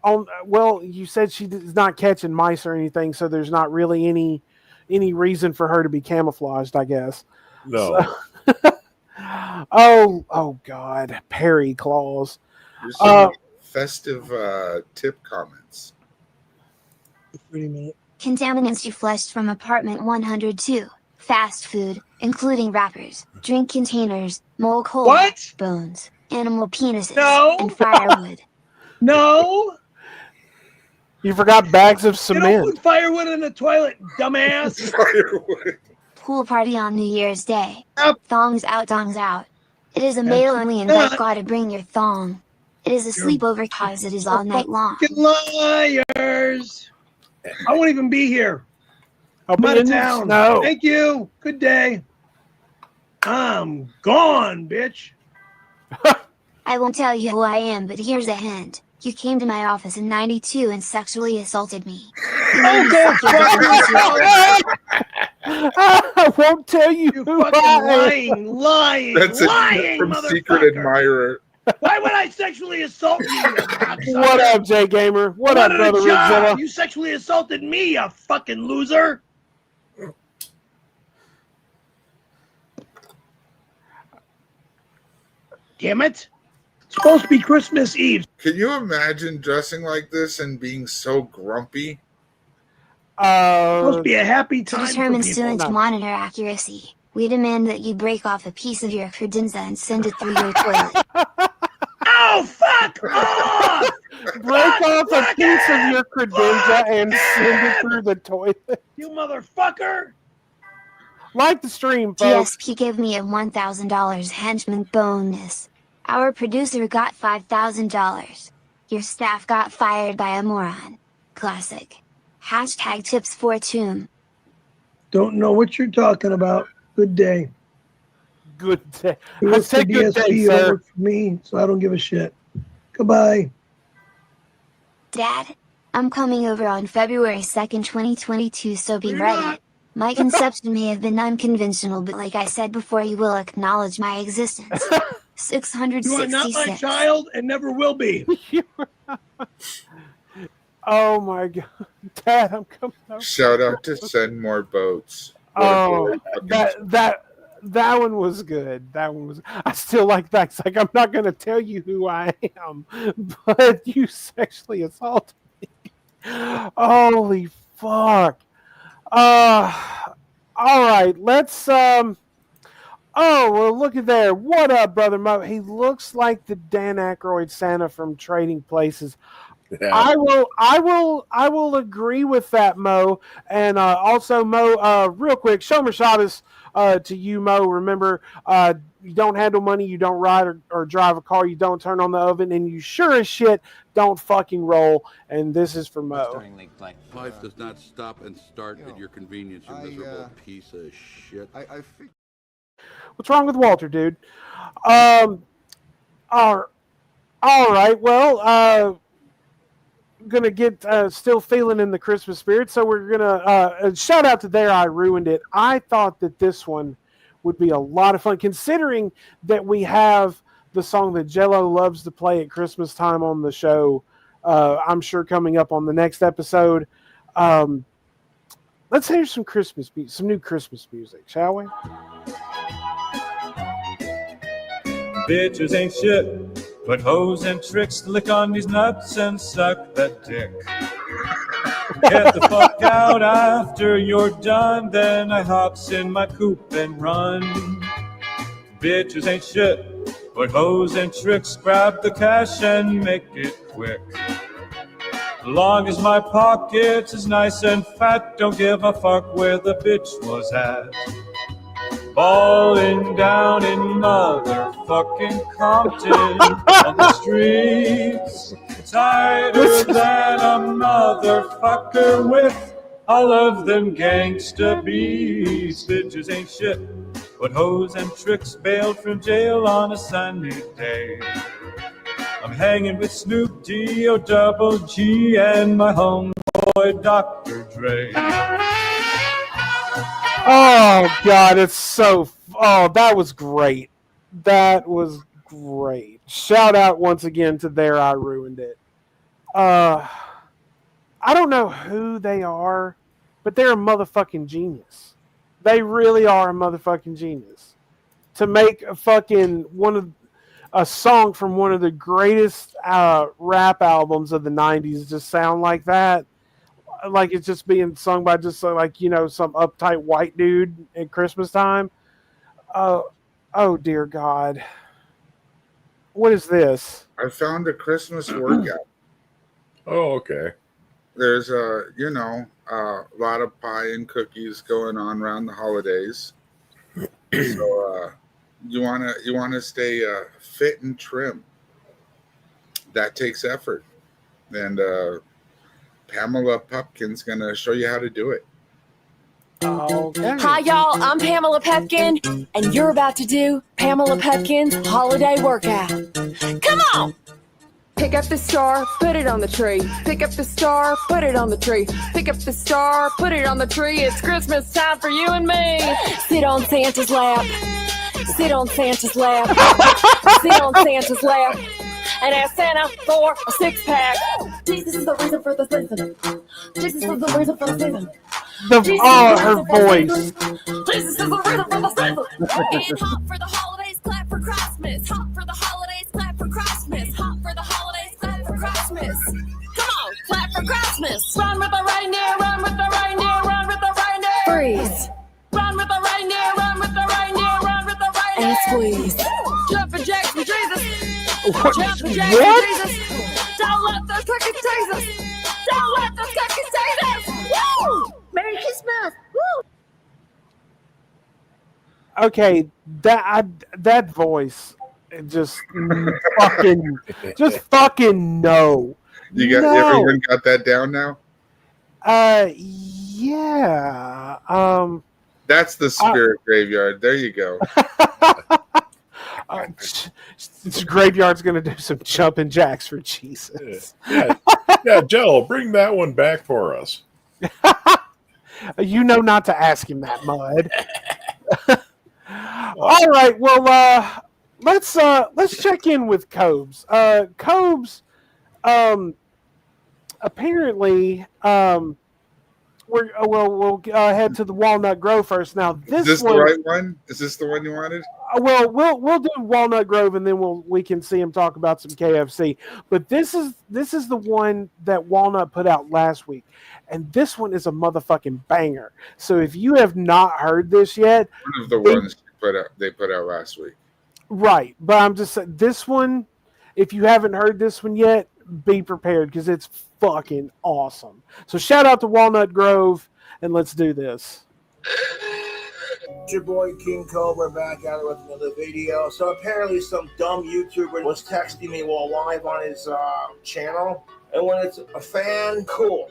[SPEAKER 6] on. Well, you said she's not catching mice or anything, so there's not really any reason for her to be camouflaged, I guess.
[SPEAKER 8] No.
[SPEAKER 6] So, oh God, Perry claws.
[SPEAKER 5] There's some festive tip comments.
[SPEAKER 16] Contaminants you flushed from apartment 102. Fast food, including wrappers, drink containers, mole coal, bones, animal penises, and firewood.
[SPEAKER 17] No.
[SPEAKER 6] You forgot bags of
[SPEAKER 17] You
[SPEAKER 6] cement.
[SPEAKER 17] don't put firewood in the toilet, dumbass.
[SPEAKER 5] Firewood.
[SPEAKER 16] Pool party on New Year's Day.
[SPEAKER 17] Yep.
[SPEAKER 16] Thongs out, dongs out. It is a male-only invite.
[SPEAKER 17] not.
[SPEAKER 16] Gotta bring your thong. It is a sleepover cause it is all night long.
[SPEAKER 17] Fucking liars. I won't even be here. I'm out of town.
[SPEAKER 6] No.
[SPEAKER 17] Thank you. Good day. I'm gone, bitch.
[SPEAKER 16] I won't tell you who I am, but here's a hint. You came to my office in '92 and sexually assaulted me.
[SPEAKER 17] Oh, go fuck yourself.
[SPEAKER 6] I won't tell you
[SPEAKER 17] You
[SPEAKER 6] who
[SPEAKER 17] fucking
[SPEAKER 6] I am.
[SPEAKER 17] lying,
[SPEAKER 5] That's
[SPEAKER 17] lying,
[SPEAKER 5] from
[SPEAKER 17] motherfucker.
[SPEAKER 5] Secret Admirer.
[SPEAKER 17] Why would I sexually assault you, you cocksucker?
[SPEAKER 6] What up, Jay Gamer? What up,
[SPEAKER 17] Wanted
[SPEAKER 6] brother
[SPEAKER 17] a job.
[SPEAKER 6] Ritzilla?
[SPEAKER 17] You sexually assaulted me, you fucking loser. Damn it. It's supposed to be Christmas Eve.
[SPEAKER 5] Can you imagine dressing like this and being so grumpy?
[SPEAKER 17] It's supposed to be a happy
[SPEAKER 16] To
[SPEAKER 17] time
[SPEAKER 16] determine
[SPEAKER 17] for people.
[SPEAKER 16] student to monitor accuracy, we demand that you break off a piece of your credenza and send it through your toilet.
[SPEAKER 17] Oh, fuck off!
[SPEAKER 6] Break off a piece of your credenza and send it through the toilet.
[SPEAKER 17] You motherfucker!
[SPEAKER 6] Like the stream, folks.
[SPEAKER 16] GSP gave me a $1,000 henchman bonus. Our producer got $5,000. Your staff got fired by a moron. Classic. Hashtag tips for Tomb.
[SPEAKER 17] Don't know what you're talking about. Good day.
[SPEAKER 6] Good day.
[SPEAKER 17] You
[SPEAKER 6] I
[SPEAKER 17] work for
[SPEAKER 6] said good day,
[SPEAKER 17] DSP, you
[SPEAKER 6] sir.
[SPEAKER 17] don't work for me, so I don't give a shit. Goodbye.
[SPEAKER 16] Dad, I'm coming over on February 2nd, 2022, so be
[SPEAKER 17] You're
[SPEAKER 16] ready.
[SPEAKER 17] not.
[SPEAKER 16] My conception may have been unconventional, but like I said before, you will acknowledge my existence.
[SPEAKER 17] You are not
[SPEAKER 16] 666.
[SPEAKER 17] my child and never will be.
[SPEAKER 6] Oh my god, Dad, I'm coming over.
[SPEAKER 5] Shout out to Send More Boats.
[SPEAKER 6] Oh, that one was good. That one was. I still like that. It's like I'm not going to tell you who I am, but you sexually assaulted me. Holy fuck. All right, let's oh, well, look at there. What up, brother Mo? He looks like the Dan Aykroyd Santa from Trading Places.
[SPEAKER 8] Yeah.
[SPEAKER 6] I will agree with that, Mo. And also, Mo, real quick, Shomer Shabbos to you, Mo. Remember, you don't handle money, you don't ride or drive a car, you don't turn on the oven, and you sure as shit don't fucking roll. And this is for Mo.
[SPEAKER 18] Life does not stop and start at your convenience, you miserable piece of shit.
[SPEAKER 6] What's wrong with Walter, dude? All right. Well, gonna get still feeling in the Christmas spirit, so we're gonna shout out to There I Ruined It. I thought that this one would be a lot of fun, considering that we have the song that Jello loves to play at Christmas time on the show. I'm sure coming up on the next episode. Let's hear some new Christmas music, shall we?
[SPEAKER 19] Bitches ain't shit, but hoes and tricks. Lick on these nuts and suck that dick. Get the fuck out after you're done, then I hops in my coupe and run. Bitches ain't shit, but hoes and tricks. Grab the cash and make it quick. Long as my pockets is nice and fat, don't give a fuck where the bitch was at. Balling down in motherfucking Compton on the streets, tighter than a motherfucker with all of them gangsta beats. Bitches ain't shit, but hoes and tricks bailed from jail on a sunny day. I'm hanging with Snoop D-O double G and my homeboy Dr. Dre.
[SPEAKER 6] Oh God, it's so. Oh, that was great. That was great. Shout out once again to There I Ruined It. I don't know who they are, but they're a motherfucking genius. They really are a motherfucking genius. To make a fucking a song from one of the greatest rap albums of the '90s just sound like that. Like it's just being sung by just like, you know, some uptight white dude at Christmas time. Oh dear God. What is this?
[SPEAKER 5] I found a Christmas workout.
[SPEAKER 8] Oh, okay.
[SPEAKER 5] There's a lot of pie and cookies going on around the holidays. So you wanna stay fit and trim. That takes effort, and Pamela Pupkin's gonna show you how to do it.
[SPEAKER 6] Okay.
[SPEAKER 20] Hi, y'all. I'm Pamela Pepkin, and you're about to do Pamela Pepkin's holiday workout. Come on! Pick up the star, put it on the tree. Pick up the star, put it on the tree. Pick up the star, put it on the tree. It's Christmas time for you and me. Sit on Santa's lap. Sit on Santa's lap. Sit on Santa's lap. And ask Santa for a six-pack. Jesus is the reason for the season. Jesus is the reason for the season.
[SPEAKER 6] Her voice.
[SPEAKER 20] Jesus is the reason for the season. And hop for the holidays, clap for Christmas. Hop for the holidays, clap for Christmas. Hop for the holidays, clap for Christmas. Come on, clap for Christmas. Run with the reindeer, run with the reindeer, run with the reindeer. Freeze. Run with the reindeer, run with the reindeer, run with the reindeer. And squeeze. Jumping jacks for Jesus. Jumping jacks for Jesus. Don't let those cookies tease us. Don't let those cookies tease us. Woo! Merry Christmas. Woo!
[SPEAKER 6] Okay, that voice, just fucking no.
[SPEAKER 5] Everyone got that down now?
[SPEAKER 6] Yeah.
[SPEAKER 5] That's the spirit graveyard. There you go.
[SPEAKER 6] Graveyard's gonna do some jumping jacks for Jesus.
[SPEAKER 8] Yeah, Jello, bring that one back for us.
[SPEAKER 6] You know not to ask him that, Mud. All right, well, let's check in with Cobes. Cobes, apparently, we'll head to the Walnut Grove first. Now,
[SPEAKER 5] is this the right one? Is this the one you wanted?
[SPEAKER 6] Well, we'll do Walnut Grove, and then we can see him talk about some KFC. But this is the one that Walnut put out last week, and this one is a motherfucking banger. So if you have not heard this yet,
[SPEAKER 5] one of the ones they put out last week,
[SPEAKER 6] right? But I'm just saying this one. If you haven't heard this one yet, be prepared because it's fucking awesome. So shout out to Walnut Grove, and let's do this.
[SPEAKER 21] It's your boy King Cobra back at it with another video. So apparently some dumb YouTuber was texting me while live on his channel. And when it's a fan, cool.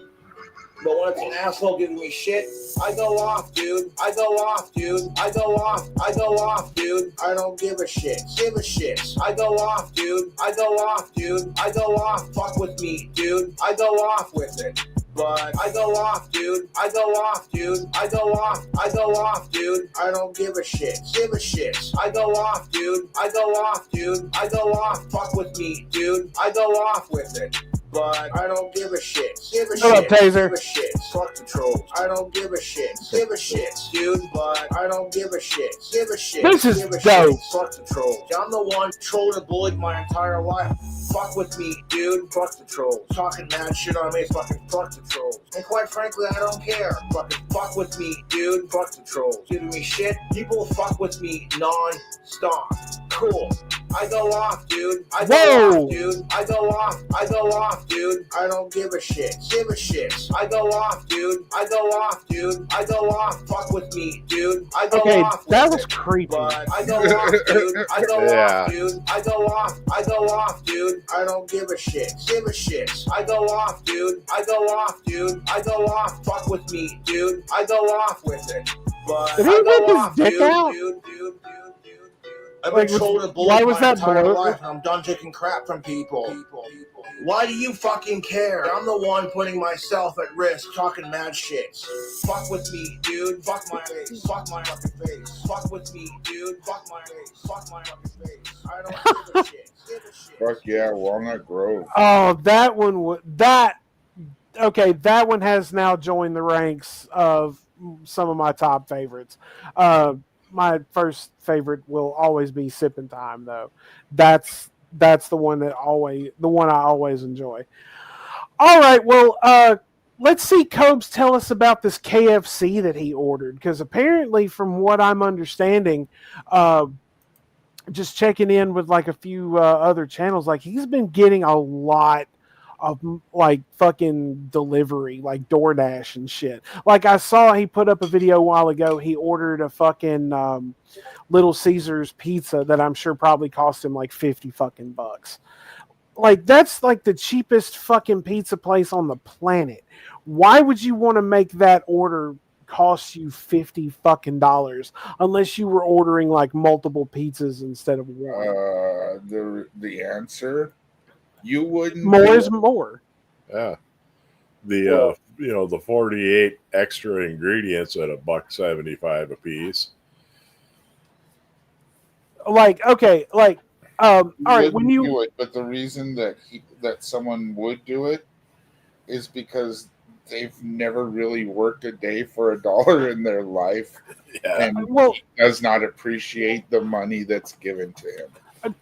[SPEAKER 21] But when it's an asshole giving me shit, I go off, dude. I go off, dude. I go off. I go off, dude. I don't give a shit. Give a shit. I go off, dude. I go off, dude. I go off. Fuck with me, dude. I go off with it. But I go off, dude. I go off, dude. I go off. I go off, dude. I don't give a shit. Give a shit. I go off, dude. I go off, dude. I go off. Fuck with me, dude. I go off with it. But I don't give a shit. Give a shit.
[SPEAKER 6] Up, Taser.
[SPEAKER 21] Give a shit. Fuck the trolls. I don't give a shit. Give a shit, dude. But I don't give a shit. Give a shit.
[SPEAKER 6] This is
[SPEAKER 21] give a
[SPEAKER 6] dope.
[SPEAKER 21] Shit. Fuck the trolls. I'm the one trolled and bullied my entire life. Fuck with me, dude. Fuck the trolls. Talking mad shit on me. Fucking fuck the trolls. And quite frankly, I don't care. Fucking fuck with me, dude. Fuck the trolls. Giving me shit. People fuck with me non-stop. Cool. I go off, dude. I go off, dude. I go off. I go off, dude. I don't give a shit. Give a shit. I go off, dude. I go off, dude. I go off. Fuck with me, dude. I go off.
[SPEAKER 6] That was creepy.
[SPEAKER 21] But I go off, dude. I go off, dude. I go off. I go off, dude. I don't give a shit. Give a shit. I go off, dude. I go off, dude. I go off. Fuck with me, dude. I go off with it. But
[SPEAKER 6] Did he
[SPEAKER 21] I
[SPEAKER 6] rip
[SPEAKER 21] go
[SPEAKER 6] his
[SPEAKER 21] off,
[SPEAKER 6] dick
[SPEAKER 21] dude,
[SPEAKER 6] out?
[SPEAKER 21] dude. I've been trolled and
[SPEAKER 6] why
[SPEAKER 21] bullied
[SPEAKER 6] was
[SPEAKER 21] my
[SPEAKER 6] that
[SPEAKER 21] entire
[SPEAKER 6] blurry?
[SPEAKER 21] life, and I'm done taking crap from people. Why do you fucking care? I'm the one putting myself at risk, talking mad shit. Fuck with me, dude. Fuck my face. Fuck my fucking face. Fuck with me, dude. Fuck my face. Fuck my fucking face. I don't give a shit. Give a shit.
[SPEAKER 5] Fuck yeah, Walnut Grove.
[SPEAKER 6] Oh, that one okay, that one has now joined the ranks of some of my top favorites. My first favorite will always be Sipping Time, though. That's the one I always enjoy. All right, well, let's see Cobes tell us about this KFC that he ordered, because apparently, from what I'm understanding, just checking in with like a few other channels, like he's been getting a lot of like fucking delivery, like DoorDash and shit. Like I saw he put up a video a while ago. He ordered a fucking Little Caesars pizza that I'm sure probably cost him like 50 fucking bucks. Like that's like the cheapest fucking pizza place on the planet. Why would you want to make that order cost you $50 fucking unless you were ordering like multiple pizzas instead of one?
[SPEAKER 5] The answer, you wouldn't.
[SPEAKER 6] More is more.
[SPEAKER 8] Yeah. The the 48 extra ingredients at $1.75 a piece.
[SPEAKER 6] Like okay, like all right, when you
[SPEAKER 5] do it, but the reason that someone would do it is because they've never really worked a day for $1 in their life, and he does not appreciate the money that's given to him.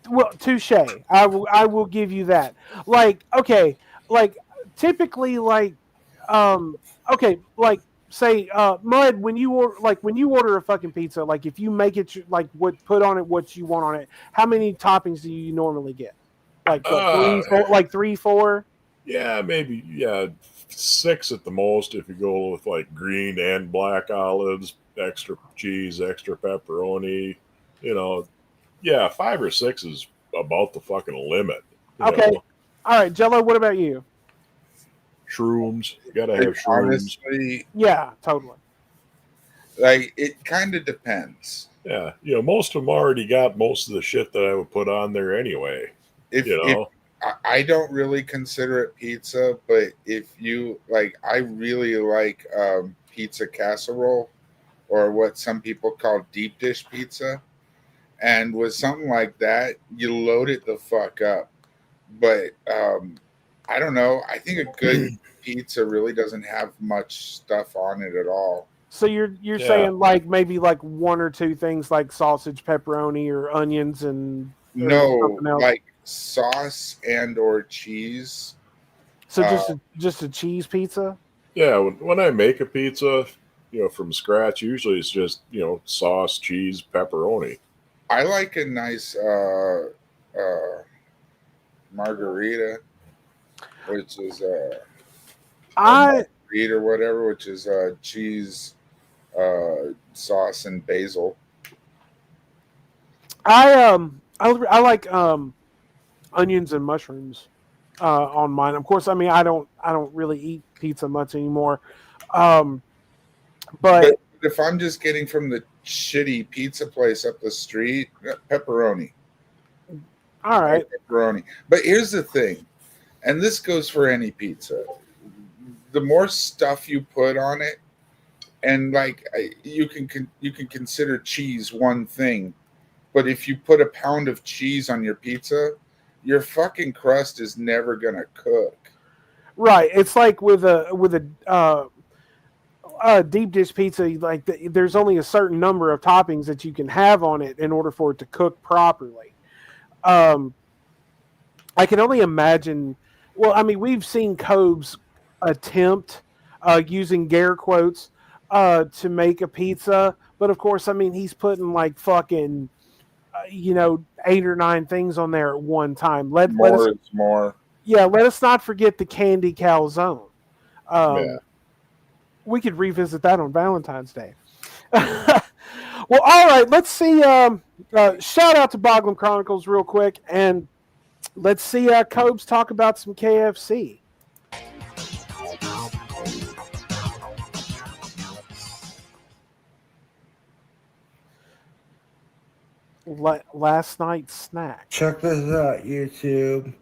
[SPEAKER 6] Well, touche. I will give you that. Like, okay, like typically, like, okay, like say, Mud, when you order a fucking pizza, like if you make it like put on it what you want on it, how many toppings do you normally get? Like what, 3, 4?
[SPEAKER 8] Yeah, maybe 6 at the most if you go with like green and black olives, extra cheese, extra pepperoni. 5 or 6 is about the fucking limit.
[SPEAKER 6] Okay. All right, Jello, what about you?
[SPEAKER 8] Shrooms. You gotta have shrooms.
[SPEAKER 5] Honestly,
[SPEAKER 6] yeah, totally.
[SPEAKER 5] Like, it kind of depends.
[SPEAKER 8] Yeah. Most of them already got most of the shit that I would put on there anyway.
[SPEAKER 5] If I don't really consider it pizza, but if you like, I really like pizza casserole, or what some people call deep dish pizza. And with something like that, you load it the fuck up. But I don't know. I think a good pizza really doesn't have much stuff on it at all.
[SPEAKER 6] So you're saying like maybe like 1 or 2 things like sausage, pepperoni, or onions, and
[SPEAKER 5] no, like sauce and or cheese.
[SPEAKER 6] So just a cheese pizza?
[SPEAKER 8] Yeah, when I make a pizza, from scratch, usually it's just sauce, cheese, pepperoni.
[SPEAKER 5] I like a nice margarita, which is margarita or whatever, which is cheese, sauce, and basil.
[SPEAKER 6] I like onions and mushrooms on mine. Of course, I mean I don't really eat pizza much anymore. But
[SPEAKER 5] if I'm just getting from the shitty pizza place up the street, pepperoni.
[SPEAKER 6] All right.
[SPEAKER 5] Pepperoni. But here's the thing, and this goes for any pizza. The more stuff you put on it, and like you can consider cheese one thing, but if you put a pound of cheese on your pizza, your fucking crust is never gonna cook.
[SPEAKER 6] Right. It's like with a deep dish pizza, like there's only a certain number of toppings that you can have on it in order for it to cook properly. I can only imagine. Well, I mean, we've seen Cobes attempt using scare quotes to make a pizza, but of course, I mean, he's putting like fucking 8 or 9 things on there at one time.
[SPEAKER 5] More is more.
[SPEAKER 6] Yeah, let us not forget the candy calzone. We could revisit that on Valentine's Day. Well, all right, let's see. Shout out to Boglum Chronicles real quick, and let's see Cobes talk about some KFC. Last night's snack.
[SPEAKER 21] Check this out, YouTube.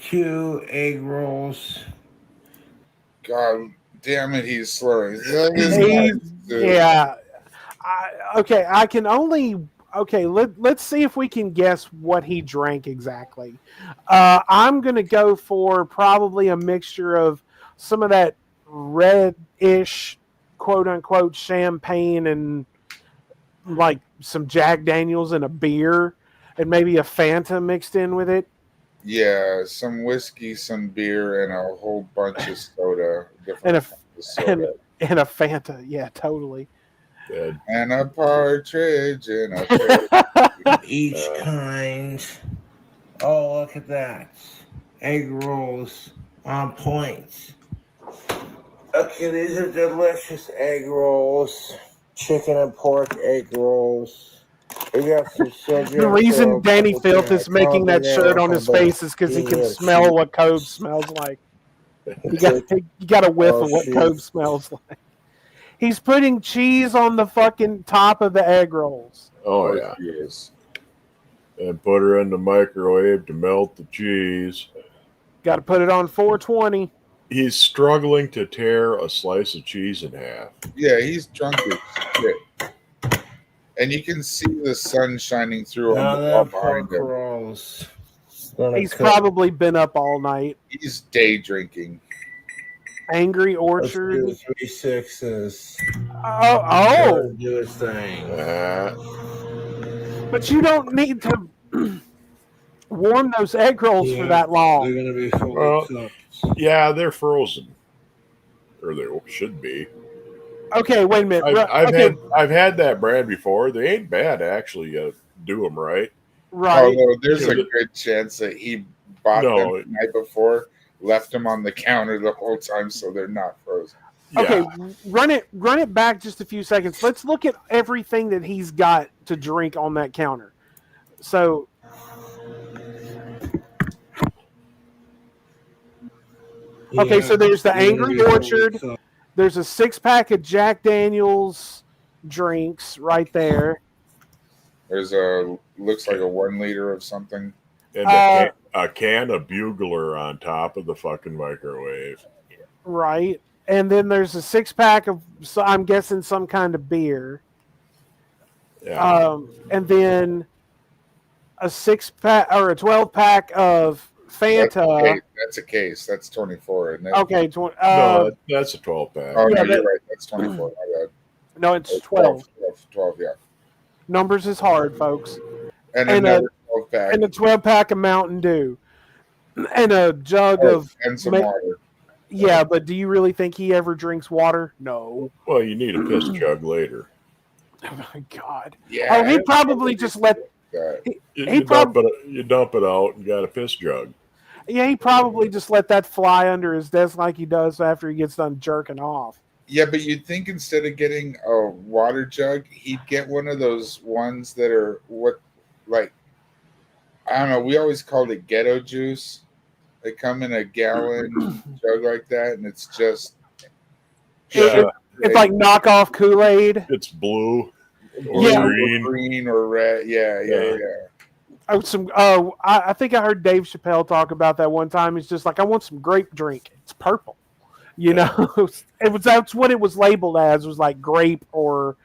[SPEAKER 21] 2 egg rolls.
[SPEAKER 5] God damn it, he's slurring.
[SPEAKER 6] Yeah. I can only. Okay, let's see if we can guess what he drank exactly. I'm going to go for probably a mixture of some of that red-ish, quote-unquote, champagne and like some Jack Daniels and a beer and maybe a Fanta mixed in with it.
[SPEAKER 5] Yeah, some whiskey, some beer, and a whole bunch of soda.
[SPEAKER 6] And a Fanta. Yeah, totally.
[SPEAKER 8] Dead.
[SPEAKER 5] And a partridge in a pear.
[SPEAKER 21] Each kind. Oh, look at that. Egg rolls on point. Okay, these are delicious egg rolls. Chicken and pork egg rolls. We got some sugar.
[SPEAKER 6] The reason Danny Filth is making that shirt on his face is because he can smell what Cobes smells like. You got a whiff of what Cobes smells like. He's putting cheese on the fucking top of the egg rolls.
[SPEAKER 8] Oh, yeah.
[SPEAKER 5] Yes.
[SPEAKER 8] And put her in the microwave to melt the cheese.
[SPEAKER 6] Got to put it on 420.
[SPEAKER 8] He's struggling to tear a slice of cheese in half.
[SPEAKER 5] Yeah, he's drunk as shit. And you can see the sun shining through on the wall behind him.
[SPEAKER 21] Rolls.
[SPEAKER 6] He's probably been up all night.
[SPEAKER 5] He's day drinking.
[SPEAKER 6] Angry Orchard.
[SPEAKER 21] 3 6s.
[SPEAKER 6] Oh.
[SPEAKER 21] Do his thing.
[SPEAKER 6] But you don't need to warm those egg rolls for that long.
[SPEAKER 21] They're going to be fully cooked.
[SPEAKER 8] Yeah, they're frozen. Or they should be.
[SPEAKER 6] Okay, wait a minute.
[SPEAKER 8] I've had that brand before. They ain't bad, actually. You do them right.
[SPEAKER 6] Right.
[SPEAKER 5] Although there's a good chance that he bought them the night before, left them on the counter the whole time, so they're not frozen.
[SPEAKER 6] Okay, run it back just a few seconds. Let's look at everything that he's got to drink on that counter. So okay, so there's the Angry Orchard. There's a 6-pack of Jack Daniels drinks right there.
[SPEAKER 5] There's looks like a 1 liter of something.
[SPEAKER 8] And a can of Bugler on top of the fucking microwave.
[SPEAKER 6] Right. And then there's a 6-pack of, I'm guessing, some kind of beer.
[SPEAKER 8] Yeah.
[SPEAKER 6] And then a 6-pack or a 12-pack of Fanta.
[SPEAKER 5] That's a case. That's 24, isn't it?
[SPEAKER 6] Okay.
[SPEAKER 8] No, that's a 12-pack.
[SPEAKER 5] Oh, no, you're right. That's 24. My bad.
[SPEAKER 6] No, it's 12.
[SPEAKER 5] 12, yeah.
[SPEAKER 6] Numbers is hard, folks.
[SPEAKER 5] And another 12-pack.
[SPEAKER 6] And a 12-pack of Mountain Dew. And a jug of...
[SPEAKER 5] And some water.
[SPEAKER 6] Yeah, but do you really think he ever drinks water? No.
[SPEAKER 8] Well, you need a piss jug later.
[SPEAKER 6] Oh, my God.
[SPEAKER 5] Yeah.
[SPEAKER 6] Oh, he probably just let...
[SPEAKER 8] You dump it out and got a piss jug.
[SPEAKER 6] Yeah, he probably just let that fly under his desk like he does after he gets done jerking off.
[SPEAKER 5] Yeah, but you'd think instead of getting a water jug, he'd get one of those ones that are I don't know. We always called it ghetto juice. They come in a gallon jug like that, and it's just
[SPEAKER 6] it's like knockoff Kool-Aid.
[SPEAKER 8] It's blue
[SPEAKER 5] or green or red. Yeah.
[SPEAKER 6] I think I heard Dave Chappelle talk about that one time. He's just like, I want some grape drink. It's purple. You know, that's what it was labeled as. It was like grape or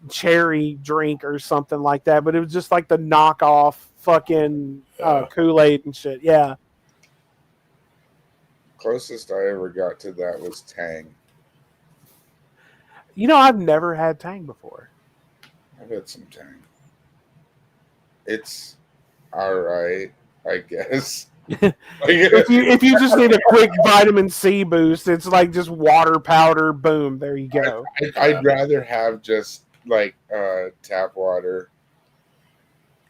[SPEAKER 6] cherry drink or something like that. But it was just like the knockoff fucking Kool-Aid and shit. Yeah.
[SPEAKER 5] Closest I ever got to that was Tang.
[SPEAKER 6] You know, I've never had Tang before.
[SPEAKER 5] I've had some Tang. It's all right, I guess.
[SPEAKER 6] if you just need a quick vitamin C boost, it's like just water powder. Boom, there you go.
[SPEAKER 5] I'd rather have just like tap water,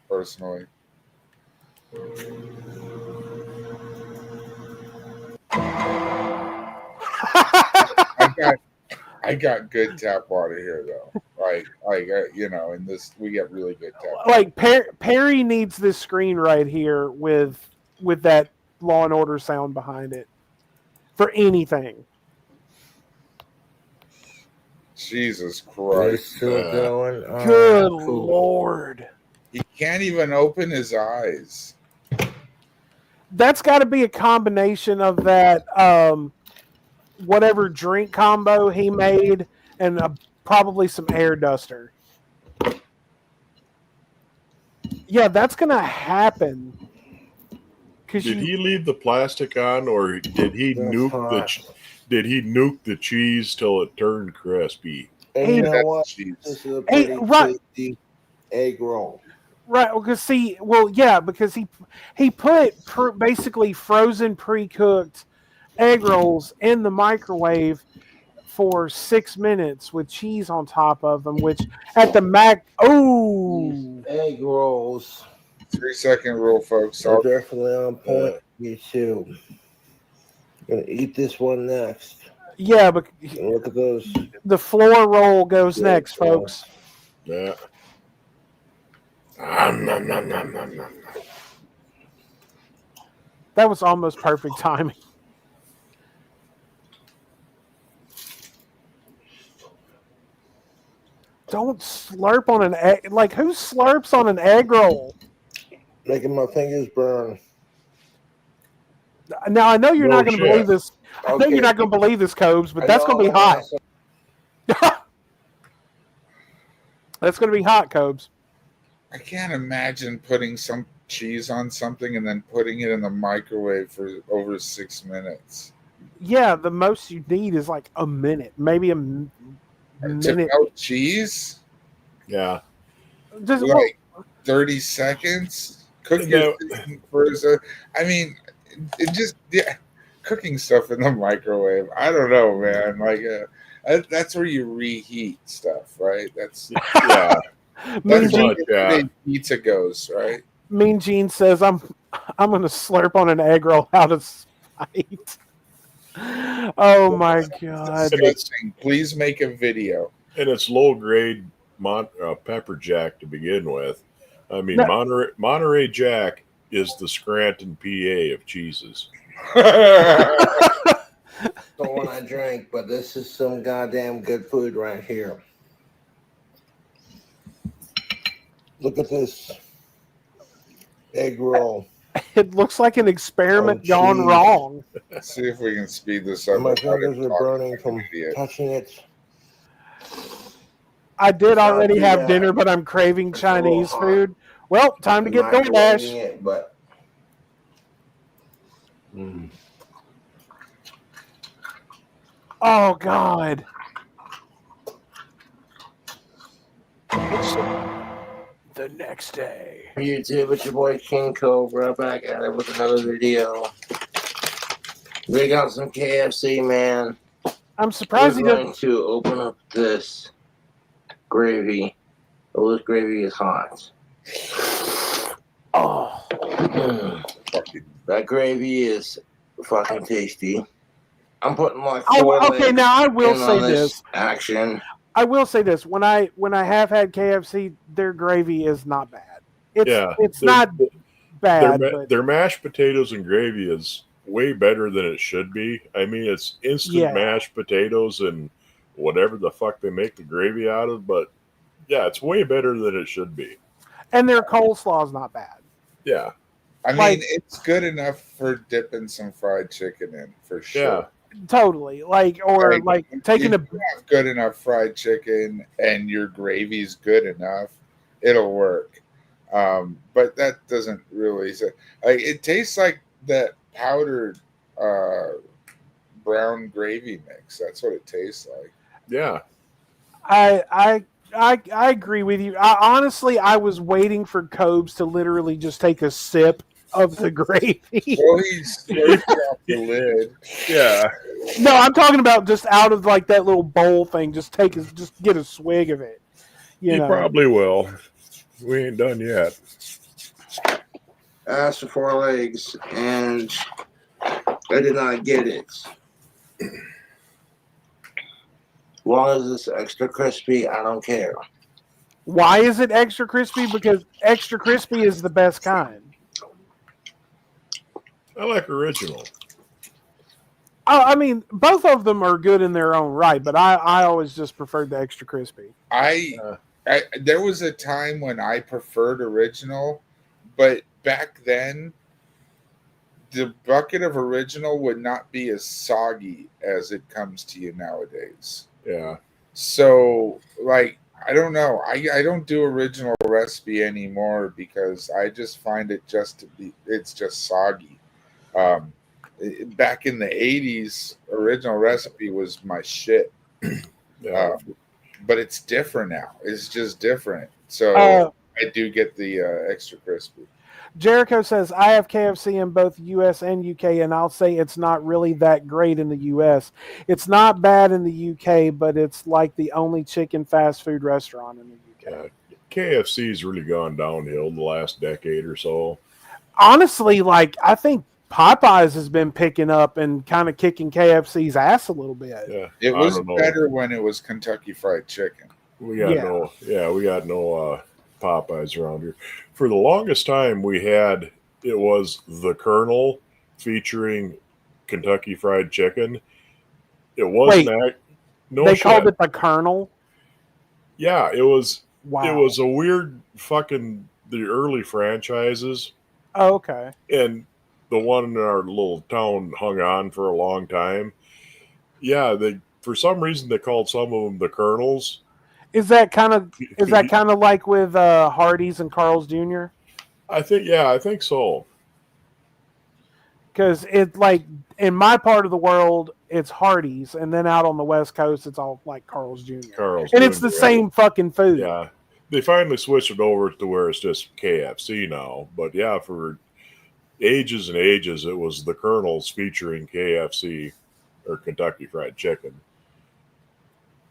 [SPEAKER 5] personally. I got good tap water here though. In this we get really good tap water.
[SPEAKER 6] Like Perry needs this screen right here with that Law and Order sound behind it for anything.
[SPEAKER 5] Jesus Christ!
[SPEAKER 21] Still going.
[SPEAKER 6] Good Lord!
[SPEAKER 5] He can't even open his eyes.
[SPEAKER 6] That's got to be a combination of that whatever drink combo he made and probably some air duster. Yeah, that's gonna happen.
[SPEAKER 8] Did he leave the plastic on, or did he nuke the cheese till it turned crispy?
[SPEAKER 21] And you know what? This is a pretty tasty egg roll.
[SPEAKER 6] Right, because because he put basically frozen, pre-cooked egg rolls in the microwave for 6 minutes with cheese on top of them, which at the Mac,
[SPEAKER 21] Egg rolls.
[SPEAKER 5] 3-second rule, folks.
[SPEAKER 21] They're definitely on point. Me too. Gonna eat this one next.
[SPEAKER 6] Yeah, but
[SPEAKER 21] look at those.
[SPEAKER 6] The floor roll goes next, folks.
[SPEAKER 8] Yeah.
[SPEAKER 6] That was almost perfect timing. Don't slurp on an egg. Like, who slurps on an egg roll?
[SPEAKER 21] Making my fingers burn.
[SPEAKER 6] Now, I know you're
[SPEAKER 21] No
[SPEAKER 6] not going to
[SPEAKER 21] shit.
[SPEAKER 6] believe this. I know you're not going to believe this, Cobes, but that's going to be hot. That's going to be hot, Cobes.
[SPEAKER 5] I can't imagine putting some cheese on something and then putting it in the microwave for over 6 minutes.
[SPEAKER 6] Yeah, the most you need is like a minute, maybe a minute.
[SPEAKER 5] To melt cheese?
[SPEAKER 8] Yeah.
[SPEAKER 6] Just,
[SPEAKER 5] like 30 seconds? Cook your thing first. I mean, it just, cooking stuff in the microwave. I don't know, man. Like, that's where you reheat stuff, right? That's, yeah. That's where pizza goes, right?
[SPEAKER 6] Mean Gene says, I'm going to slurp on an egg roll out of spite. Oh my God!
[SPEAKER 5] Please make a video.
[SPEAKER 8] And it's low grade pepper jack to begin with. I mean, Monterey Jack is the Scranton, PA of cheeses.
[SPEAKER 21] The one I drank, but this is some goddamn good food right here. Look at this egg roll.
[SPEAKER 6] It looks like an experiment gone wrong.
[SPEAKER 5] Let's see if we can speed this up.
[SPEAKER 21] My fingers are burning from touching it.
[SPEAKER 6] I did already have dinner, but I'm craving Chinese food. Well, time to get DoorDash.
[SPEAKER 21] But
[SPEAKER 6] oh God! The next day.
[SPEAKER 21] YouTube, it's your boy King Cobra back at it with another video. We got some KFC, man.
[SPEAKER 6] I'm surprised
[SPEAKER 21] We're going to open up this gravy. Oh, this gravy is hot.
[SPEAKER 6] Oh,
[SPEAKER 21] that gravy is fucking tasty. I'm putting like
[SPEAKER 6] okay. Now I will say this.
[SPEAKER 21] Action.
[SPEAKER 6] I will say this: when I have had KFC, their gravy is not bad. It's not bad.
[SPEAKER 8] Their mashed potatoes and gravy is way better than it should be. I mean, it's instant mashed potatoes and whatever the fuck they make the gravy out of, but yeah, it's way better than it should be.
[SPEAKER 6] And their coleslaw is not bad.
[SPEAKER 8] Yeah,
[SPEAKER 5] I mean, it's good enough for dipping some fried chicken in, for sure.
[SPEAKER 8] Yeah.
[SPEAKER 6] Totally, taking
[SPEAKER 5] if you have good enough fried chicken and your gravy's good enough, it'll work. But that doesn't really it tastes like that powdered brown gravy mix. That's what it tastes like.
[SPEAKER 8] Yeah,
[SPEAKER 6] I agree with you. Honestly, I was waiting for Cobes to literally just take a sip of the gravy.
[SPEAKER 5] Well, he's off the lid.
[SPEAKER 8] Yeah.
[SPEAKER 6] No, I'm talking about just out of like that little bowl thing. Just get a swig of it.
[SPEAKER 8] You probably will. We ain't done yet.
[SPEAKER 21] I asked for 4 legs, and I did not get it. As long as it's extra crispy, I don't care.
[SPEAKER 6] Why is it extra crispy? Because extra crispy is the best kind.
[SPEAKER 8] I like original.
[SPEAKER 6] Oh, I mean, both of them are good in their own right, but I always just preferred the extra crispy.
[SPEAKER 5] There was a time when I preferred original, but back then, the bucket of original would not be as soggy as it comes to you nowadays.
[SPEAKER 8] Yeah.
[SPEAKER 5] So, I don't know. I don't do original recipe anymore because I just find it it's just soggy. Back in the 80s, original recipe was my shit. But it's different now. It's just different. So I do get the extra crispy.
[SPEAKER 6] Jericho says, I have KFC in both US and UK, and I'll say it's not really that great in the US. It's not bad in the UK, but it's like the only chicken fast food restaurant in the UK.
[SPEAKER 8] KFC's really gone downhill the last decade or so.
[SPEAKER 6] Honestly, like, I think Popeyes has been picking up and kind of kicking KFC's ass a little bit.
[SPEAKER 8] Yeah,
[SPEAKER 5] It was better when it was Kentucky Fried Chicken.
[SPEAKER 8] We got no Popeyes around here. For the longest time, it was the Colonel featuring Kentucky Fried Chicken. It wasn't
[SPEAKER 6] they called it the Colonel?
[SPEAKER 8] Yeah, it was.
[SPEAKER 6] Wow.
[SPEAKER 8] It was a weird fucking the early franchises.
[SPEAKER 6] Oh, okay.
[SPEAKER 8] And the one in our little town hung on for a long time. Yeah, for some reason they called some of them the Colonels.
[SPEAKER 6] Is that kind of like with Hardee's and Carl's Jr.?
[SPEAKER 8] I think so.
[SPEAKER 6] Because it, like, in my part of the world, it's Hardee's, and then out on the West Coast, it's all like Carl's Jr. And it's the same fucking food.
[SPEAKER 8] Yeah, they finally switched it over to where it's just KFC now. But yeah, for ages and ages, it was the Colonels featuring KFC or Kentucky Fried Chicken.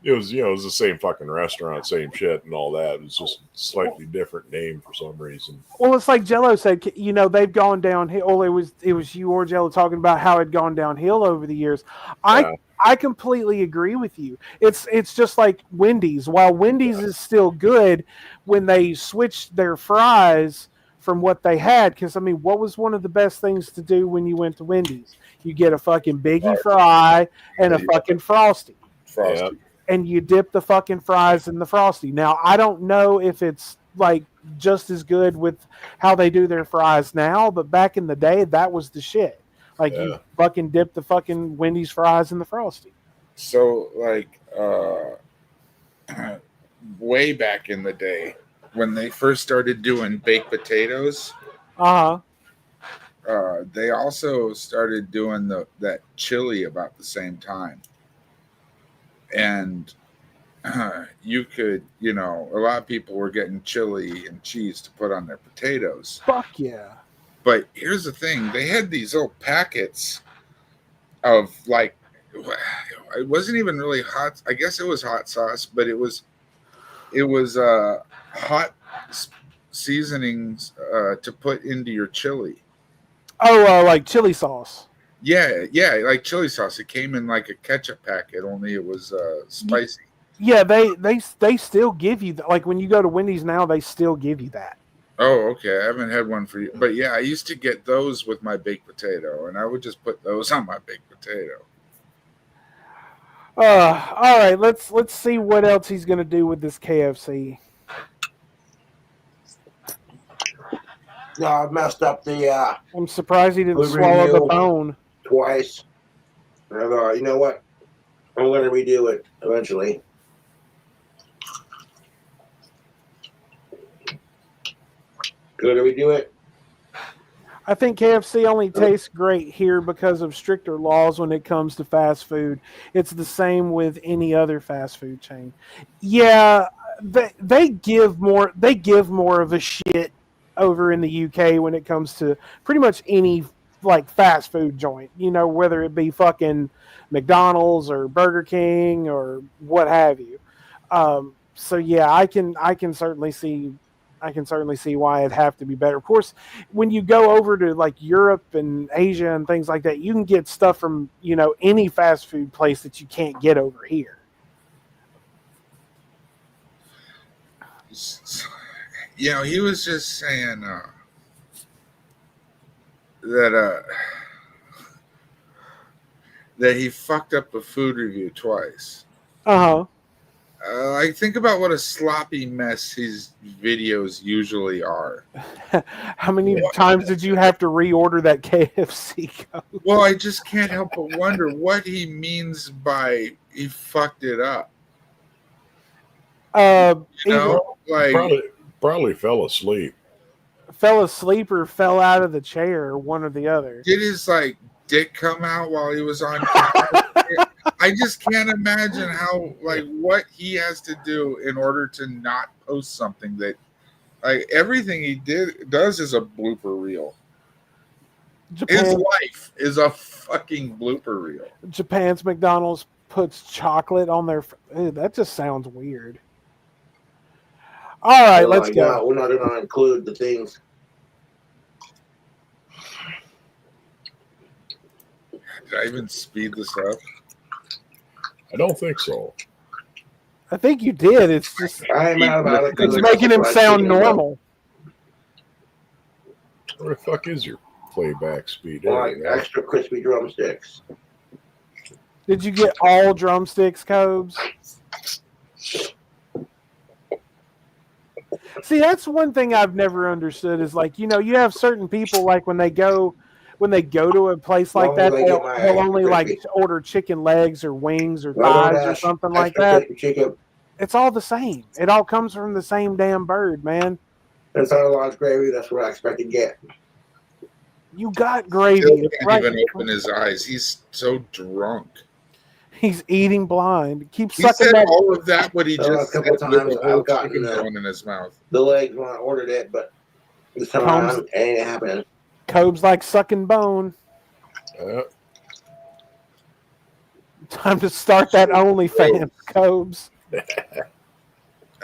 [SPEAKER 8] It was the same fucking restaurant, same shit and all that. It was just a slightly different name for some reason.
[SPEAKER 6] Well, it's like Jello said, they've gone downhill. Well, it was you or Jello talking about how it had gone downhill over the years. I completely agree with you. It's just like Wendy's. While Wendy's is still good, when they switched their fries from what they had, because I mean, what was one of the best things to do when you went to Wendy's? You get a fucking Biggie fry and a fucking Frosty.
[SPEAKER 5] Frosty.
[SPEAKER 6] And you dip the fucking fries in the Frosty. Now, I don't know if it's like just as good with how they do their fries now, but back in the day, that was the shit. Like, you fucking dip the fucking Wendy's fries in the Frosty.
[SPEAKER 5] So, like, way back in the day, when they first started doing baked potatoes, they also started doing that chili about the same time. And you could, a lot of people were getting chili and cheese to put on their potatoes.
[SPEAKER 6] Fuck yeah.
[SPEAKER 5] But here's the thing. They had these little packets of, like, it wasn't even really hot. I guess it was hot sauce, but it was hot seasonings to put into your chili.
[SPEAKER 6] Oh, like chili sauce.
[SPEAKER 5] Yeah, like chili sauce. It came in like a ketchup packet, only it was spicy.
[SPEAKER 6] Yeah, they still give you that. Like, when you go to Wendy's now, they still give you that.
[SPEAKER 5] Oh, okay. I haven't had one for you. But yeah, I used to get those with my baked potato, and I would just put those on my baked potato.
[SPEAKER 6] All right, let's see what else he's going to do with this KFC.
[SPEAKER 21] No, I messed up the.
[SPEAKER 6] I'm surprised he didn't swallow the bone
[SPEAKER 21] twice. And I thought, you know what? I'm going to redo it eventually. Going to redo it.
[SPEAKER 6] I think KFC only tastes great here because of stricter laws when it comes to fast food. It's the same with any other fast food chain. Yeah, they give more of a shit over in the UK when it comes to pretty much any like fast food joint, whether it be fucking McDonald's or Burger King or what have you. So yeah, I can certainly see why it'd have to be better. Of course, when you go over to like Europe and Asia and things like that, you can get stuff from, any fast food place that you can't get over here.
[SPEAKER 5] He was just saying that he fucked up a food review twice. I think about what a sloppy mess his videos usually are.
[SPEAKER 6] How many times did you have to reorder that KFC code?
[SPEAKER 5] Well, I just can't help but wonder what he means by he fucked it up.
[SPEAKER 8] Probably fell asleep.
[SPEAKER 6] Fell asleep or fell out of the chair, one or the other.
[SPEAKER 5] Did his dick come out while he was on camera? I just can't imagine how what he has to do in order to not post something that Like everything he does is a blooper reel.
[SPEAKER 6] Japan,
[SPEAKER 5] His life is a fucking blooper reel.
[SPEAKER 6] Japan's McDonald's puts chocolate on their. Ew, that just sounds weird. All right, let's go.
[SPEAKER 21] No, we're not going to include the things.
[SPEAKER 5] Did I even speed this up?
[SPEAKER 8] I don't think so.
[SPEAKER 6] I think you did. It's just
[SPEAKER 21] I am out about it.
[SPEAKER 6] it's making him sound normal.
[SPEAKER 8] Where the fuck is your playback speed?
[SPEAKER 21] Like extra crispy drumsticks.
[SPEAKER 6] Did you get all drumsticks, Cobes? See, that's one thing I've never understood is like, you know, you have certain people like when they go to a place like that, they'll only like order chicken legs or wings or thighs or something like that. It's all the same. It all comes from the same damn bird, man.
[SPEAKER 21] That's not a large gravy. That's what I expect to get.
[SPEAKER 6] You got gravy.
[SPEAKER 5] He can't even open his eyes. He's so drunk.
[SPEAKER 6] He's eating blind. Keep
[SPEAKER 5] He
[SPEAKER 6] sucking
[SPEAKER 5] said
[SPEAKER 6] that.
[SPEAKER 5] all of that. What he
[SPEAKER 21] A
[SPEAKER 5] just
[SPEAKER 21] couple
[SPEAKER 5] said with
[SPEAKER 21] times
[SPEAKER 5] the whole
[SPEAKER 21] I've gotten
[SPEAKER 5] chicken bone in his mouth.
[SPEAKER 21] the legs when I ordered it, but this time around it ain't happening.
[SPEAKER 6] Cobes like sucking bone. Time to start that OnlyFans, Cobes.
[SPEAKER 5] That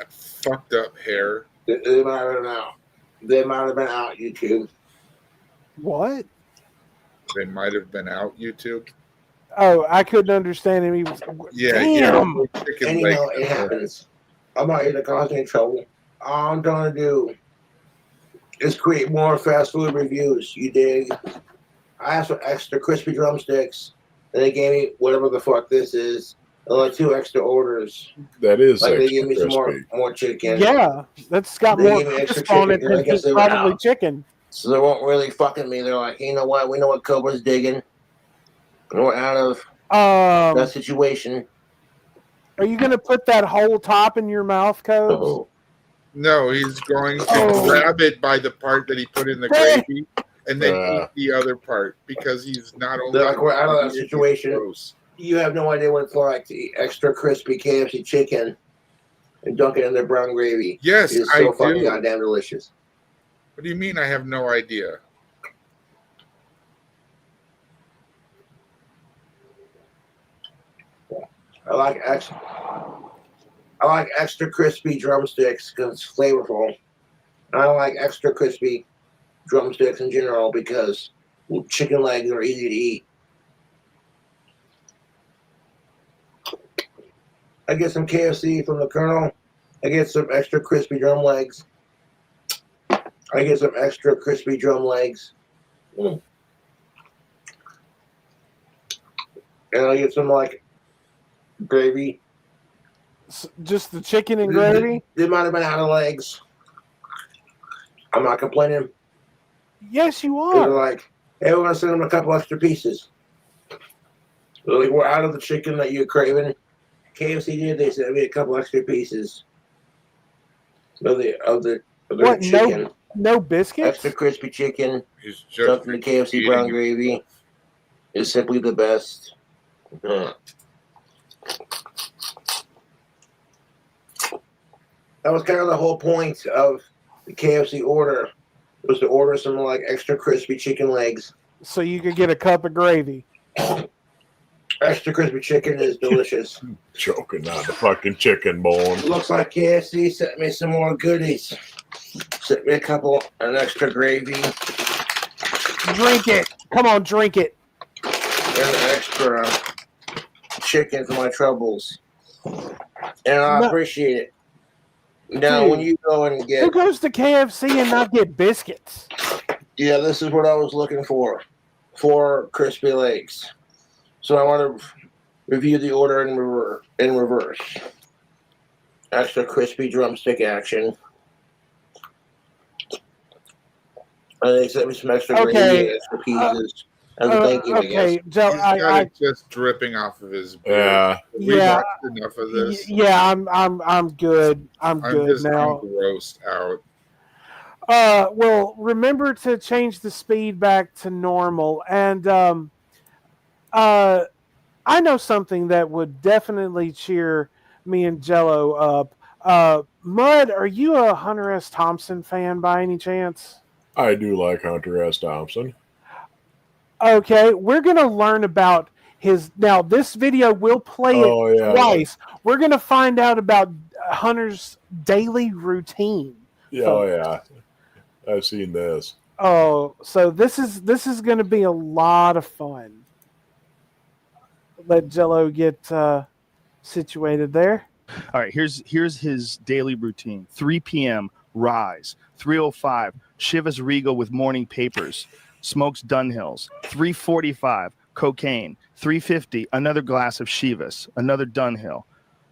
[SPEAKER 5] fucked up hair.
[SPEAKER 21] They might have been out. They might have been out, YouTube.
[SPEAKER 6] What?
[SPEAKER 5] They might have been out, YouTube.
[SPEAKER 6] Oh, I couldn't understand him. He was damn.
[SPEAKER 21] And you know, it happens. I'm not here to cause any trouble. All I'm trying to do is create more fast food reviews. You dig? I asked for extra crispy drumsticks, and they gave me whatever the fuck this is. And like 2 extra orders.
[SPEAKER 8] That is
[SPEAKER 21] like they
[SPEAKER 8] extra
[SPEAKER 21] gave me some
[SPEAKER 8] crispy.
[SPEAKER 21] more chicken.
[SPEAKER 6] Yeah, that's got
[SPEAKER 21] They
[SPEAKER 6] more
[SPEAKER 21] gave me extra
[SPEAKER 6] crisp on it
[SPEAKER 21] chicken, 'cause I
[SPEAKER 6] than
[SPEAKER 21] guess
[SPEAKER 6] just
[SPEAKER 21] they were
[SPEAKER 6] probably
[SPEAKER 21] out.
[SPEAKER 6] chicken.
[SPEAKER 21] So they weren't really fucking me. They're like, you know what? We know what Cobra's digging. We're out of that situation.
[SPEAKER 6] Are you going to put that whole top in your mouth, Cobes?
[SPEAKER 5] No, he's going to grab it by the part that he put in the gravy and then eat the other part because he's not only.
[SPEAKER 21] They're like, we're out of that situation. You have no idea what it's like to eat extra crispy KFC chicken and dunk it in their brown gravy.
[SPEAKER 5] Yes,
[SPEAKER 21] it's
[SPEAKER 5] I
[SPEAKER 21] so fucking
[SPEAKER 5] do.
[SPEAKER 21] goddamn delicious.
[SPEAKER 5] What do you mean? I have no idea.
[SPEAKER 21] I like extra crispy drumsticks because it's flavorful. And I like extra crispy drumsticks in general because chicken legs are easy to eat. I get some KFC from the Colonel. I get some extra crispy drum legs. I get some extra crispy drum legs. And I get some like gravy.
[SPEAKER 6] Just the chicken and gravy?
[SPEAKER 21] They might have been out of legs. I'm not complaining.
[SPEAKER 6] Yes, you
[SPEAKER 21] They're
[SPEAKER 6] are.
[SPEAKER 21] like, hey, we're gonna send them a couple extra pieces. They're like, we're out of the chicken that you're craving. KFC did. They sent me a couple extra pieces of the
[SPEAKER 6] What?
[SPEAKER 21] chicken.
[SPEAKER 6] No biscuits?
[SPEAKER 21] Extra crispy chicken.
[SPEAKER 5] He's just
[SPEAKER 21] Stuffed in the KFC brown gravy is simply the best. That was kind of the whole point of the KFC order, was to order some like extra crispy chicken legs.
[SPEAKER 6] So you could get a cup of gravy.
[SPEAKER 21] Extra crispy chicken is delicious.
[SPEAKER 8] Choking on the fucking chicken bone.
[SPEAKER 21] Looks like KFC sent me some more goodies. Sent me a couple, an extra gravy.
[SPEAKER 6] Drink it. Come on, drink it.
[SPEAKER 21] And an extra chicken for my troubles. And I appreciate it. Now,
[SPEAKER 6] Dude,
[SPEAKER 21] when you go and
[SPEAKER 6] who
[SPEAKER 21] get...
[SPEAKER 6] goes to KFC and not get biscuits?
[SPEAKER 21] Yeah, this is what I was looking for. 4 crispy legs. So I want to review the order in reverse. Extra crispy drumstick action. And they sent me some extra gravy and extra pieces. As a thank you, I guess.
[SPEAKER 6] Joe,
[SPEAKER 5] He's got it just dripping off of his beard.
[SPEAKER 8] Yeah.
[SPEAKER 5] We watched enough of this.
[SPEAKER 6] Yeah, I'm good. I'm good
[SPEAKER 5] just
[SPEAKER 6] now.
[SPEAKER 5] grossed out.
[SPEAKER 6] Well, remember to change the speed back to normal. And I know something that would definitely cheer me and Jello up. Mud, are you a Hunter S. Thompson fan by any chance?
[SPEAKER 8] I do like Hunter S. Thompson.
[SPEAKER 6] Okay, we're going to learn about his... Now, this video will play it twice. We're going to find out about Hunter's daily routine.
[SPEAKER 8] Yeah. I've seen this.
[SPEAKER 6] Oh, so this is going to be a lot of fun. Let Jello get situated there.
[SPEAKER 1] All right, here's his daily routine. 3 p.m. rise. 3:05 Chivas Regal with morning papers. Smokes Dunhills. 3:45 cocaine. 3:50 another glass of Chivas. Another Dunhill.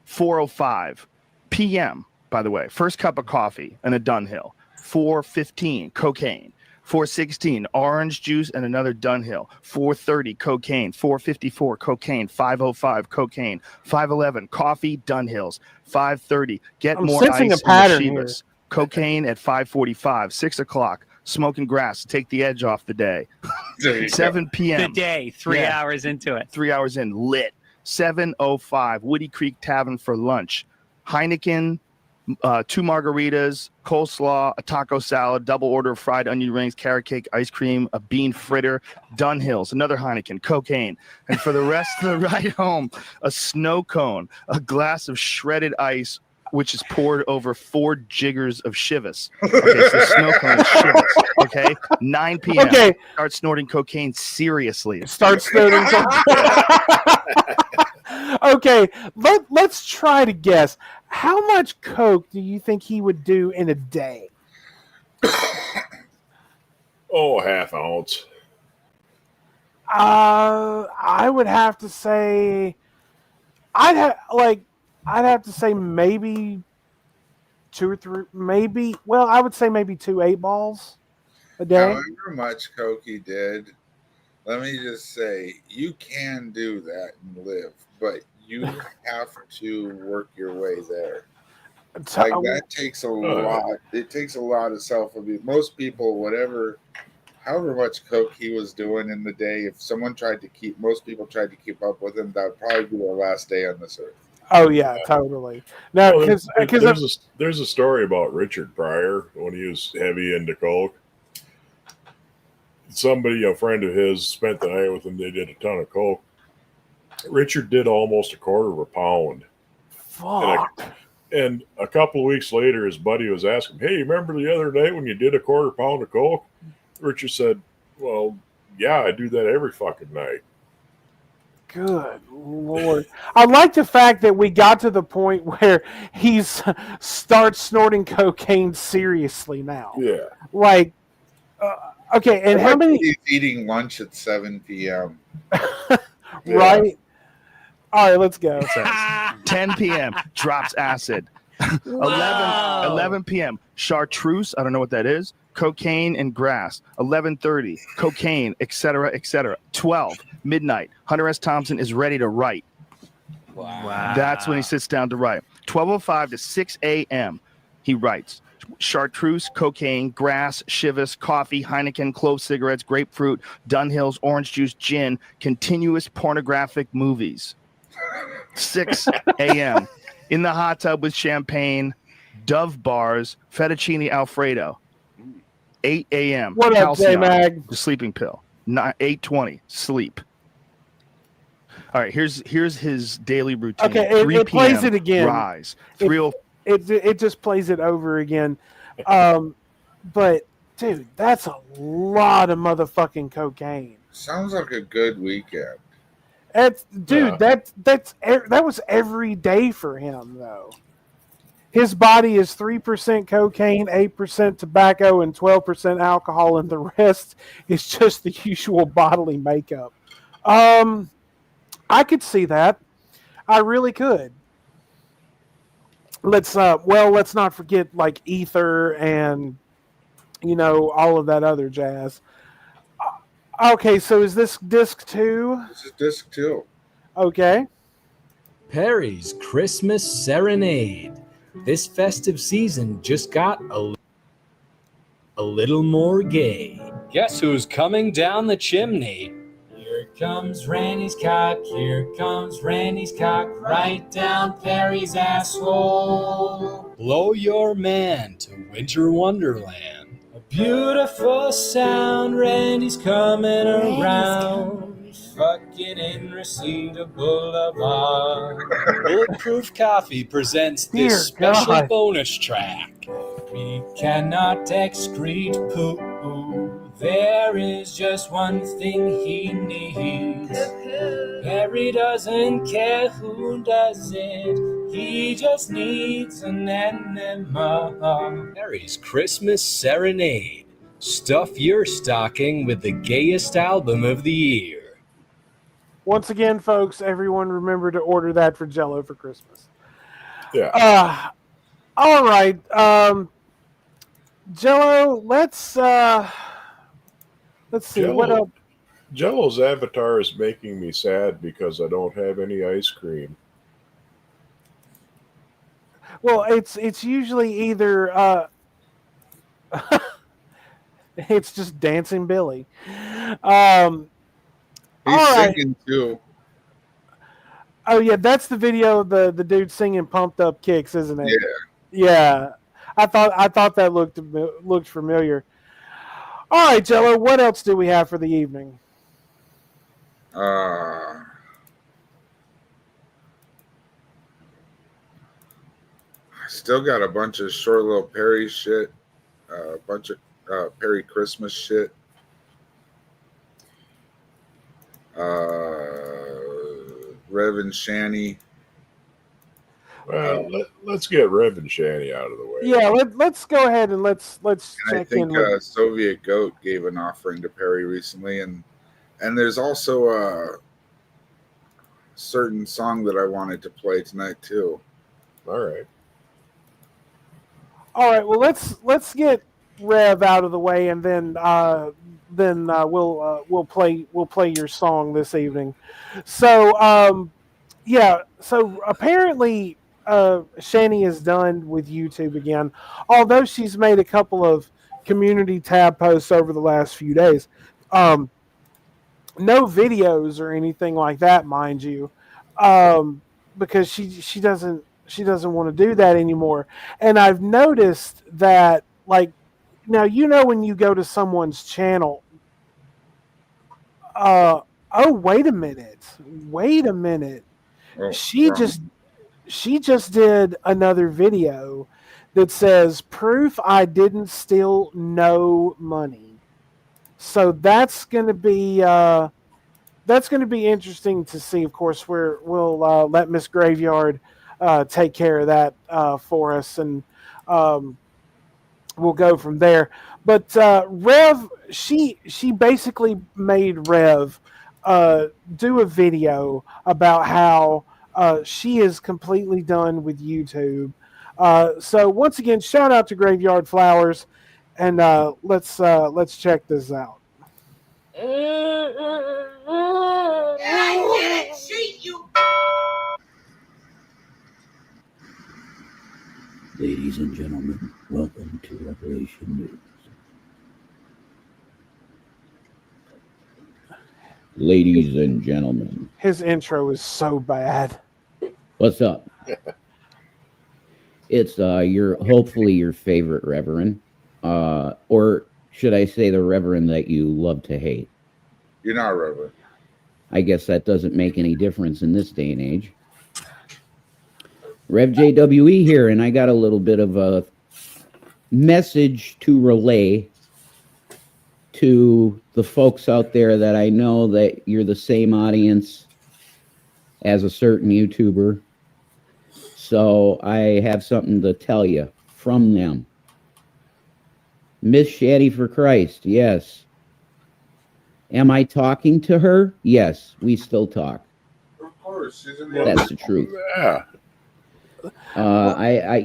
[SPEAKER 1] 4:05 p.m. By the way, first cup of coffee and a Dunhill. 4:15 cocaine. 4:16 orange juice and another Dunhill. 4:30 cocaine. 4:54 cocaine. 5:05 cocaine. 5:11 coffee Dunhills. 5:30 get
[SPEAKER 6] I'm
[SPEAKER 1] more
[SPEAKER 6] sensing
[SPEAKER 1] ice
[SPEAKER 6] a pattern
[SPEAKER 1] in the Chivas.
[SPEAKER 6] here.
[SPEAKER 1] Cocaine at 5:45. 6 o'clock smoking grass to take the edge off the day. 7 p.m.
[SPEAKER 22] The day, 3 hours into it.
[SPEAKER 1] 3 hours in, lit. 7:05 Woody Creek Tavern for lunch. Heineken, 2 margaritas, coleslaw, a taco salad, double order of fried onion rings, carrot cake, ice cream, a bean fritter, Dunhills, another Heineken, cocaine. And for the rest of the ride home, a snow cone, a glass of shredded ice, which is poured over 4 jiggers of Chivas. Okay, so snow cone is Chivas. Okay, 9 p.m.
[SPEAKER 6] Okay.
[SPEAKER 1] Start snorting cocaine seriously.
[SPEAKER 6] Start snorting cocaine. Okay, let's try to guess. How much coke do you think he would do in a day?
[SPEAKER 8] Oh, half ounce.
[SPEAKER 6] I would have to say, I'd have to say maybe 2 or 3, maybe. Well, I would say maybe 2 8-balls a day.
[SPEAKER 5] However much coke he did, let me just say, you can do that and live, but you have to work your way there. Like that takes a lot. It takes a lot of self-abuse. Most people, however much coke he was doing in the day, if most people tried to keep up with him, that would probably be their last day on this earth.
[SPEAKER 6] Oh yeah, totally. No, because
[SPEAKER 8] there's a story about Richard Pryor when he was heavy into coke. A friend of his, spent the night with him. They did a ton of coke. Richard did almost a quarter of a pound.
[SPEAKER 6] Fuck.
[SPEAKER 8] And a couple of weeks later, his buddy was asking, "Hey, remember the other night when you did a quarter pound of coke?" Richard said, "Well, yeah, I do that every fucking night."
[SPEAKER 6] Good Lord. I like the fact that we got to the point where he starts snorting cocaine seriously now.
[SPEAKER 8] Yeah.
[SPEAKER 6] Like, okay, and how many...
[SPEAKER 5] He's eating lunch at 7 p.m.
[SPEAKER 6] Right? All right, let's go.
[SPEAKER 1] 10 p.m. drops acid. 11 p.m. chartreuse, I don't know what that is. Cocaine and grass. 11:30 cocaine, etc., etc. 12 midnight. Hunter S. Thompson is ready to write.
[SPEAKER 22] Wow.
[SPEAKER 1] That's when he sits down to write. 12:05 to 6 a.m. he writes. Chartreuse, cocaine, grass, Chivas, coffee, Heineken, clove cigarettes, grapefruit, Dunhills, orange juice, gin, continuous pornographic movies. 6 a.m. in the hot tub with champagne, Dove bars, fettuccine Alfredo. 8 a.m.
[SPEAKER 6] What up, J-Mag?
[SPEAKER 1] The sleeping pill. 8:20 sleep. All right, here's his daily routine.
[SPEAKER 6] Okay,
[SPEAKER 1] 3
[SPEAKER 6] it plays
[SPEAKER 1] p.m.
[SPEAKER 6] it again.
[SPEAKER 1] Rise.
[SPEAKER 6] It just plays it over again. But dude, that's a lot of motherfucking cocaine.
[SPEAKER 5] Sounds like a good weekend.
[SPEAKER 6] That was every day for him though. His body is 3% cocaine, 8% tobacco, and 12% alcohol, and the rest is just the usual bodily makeup. I could see that. I really could. Let's not forget like ether and all of that other jazz. Okay, so is this disc 2?
[SPEAKER 5] This is disc 2.
[SPEAKER 6] Okay.
[SPEAKER 10] Perry's Christmas Serenade. This festive season just got a little more gay. Guess who's coming down the chimney? Your Comes Randy's cock, here comes Randy's cock, right down Perry's asshole. Blow your man to Winter Wonderland. A beautiful sound, Randy's coming around. Fucking in Reseda Boulevard. Bulletproof Coffee presents
[SPEAKER 6] Dear
[SPEAKER 10] this special
[SPEAKER 6] God.
[SPEAKER 10] bonus track. We cannot excrete poo. There is just one thing he needs. Perry doesn't care who does it. He just needs an enema. Perry's Christmas Serenade. Stuff your stocking with the gayest album of the year.
[SPEAKER 6] Once again, folks, everyone remember to order that for Jello for Christmas.
[SPEAKER 8] Yeah.
[SPEAKER 6] All right. Jello, let's see. What else?
[SPEAKER 8] Jello's avatar is making me sad because I don't have any ice cream.
[SPEAKER 6] Well, it's usually either it's just Dancing Billy.
[SPEAKER 5] He's
[SPEAKER 6] all right.
[SPEAKER 5] singing too.
[SPEAKER 6] Oh yeah, that's the video of the dude singing "Pumped Up Kicks," isn't it?
[SPEAKER 5] Yeah.
[SPEAKER 6] Yeah. I thought that looked familiar. All right, Jello, what else do we have for the evening?
[SPEAKER 5] I still got a bunch of short little Perry shit, a bunch of Perry Christmas shit. Rev and Shanny.
[SPEAKER 8] Well, let's get Rev and Shanny out of the way.
[SPEAKER 6] Yeah, let's go ahead and let's
[SPEAKER 5] And
[SPEAKER 6] check
[SPEAKER 5] I think
[SPEAKER 6] in. With...
[SPEAKER 5] Soviet Goat gave an offering to Perry recently, and there's also a certain song that I wanted to play tonight too.
[SPEAKER 8] All right.
[SPEAKER 6] All right. Well, let's get Rev out of the way, and then we'll play your song this evening. So yeah. So apparently, Shanny is done with YouTube again, although she's made a couple of community tab posts over the last few days. No videos or anything like that, mind you, because she doesn't want to do that anymore. And I've noticed that, like, now, when you go to someone's channel, oh, wait a minute.
[SPEAKER 5] Oh,
[SPEAKER 6] She just did another video that says proof I didn't steal no money. So that's going to be interesting to see. Of course, we'll let Miss Graveyard take care of that for us, and we'll go from there. But Rev, she basically made Rev do a video about how she is completely done with YouTube. So once again, shout out to Graveyard Flowers, and let's check this out.
[SPEAKER 12] I can't cheat you.
[SPEAKER 3] Ladies and gentlemen, welcome to Revelation News. Ladies and gentlemen.
[SPEAKER 6] His intro is so bad.
[SPEAKER 3] What's up? It's hopefully your favorite Reverend. Or should I say the Reverend that you love to hate?
[SPEAKER 5] You're not a Reverend.
[SPEAKER 3] I guess that doesn't make any difference in this day and age. Rev JWE here, and I got a little bit of a message to relay to the folks out there that I know that you're the same audience as a certain YouTuber. So I have something to tell you from them. Miss Shanny for Christ, yes. Am I talking to her? Yes, we still talk.
[SPEAKER 5] Of course, she's in
[SPEAKER 3] That's the truth.
[SPEAKER 8] Yeah.
[SPEAKER 3] I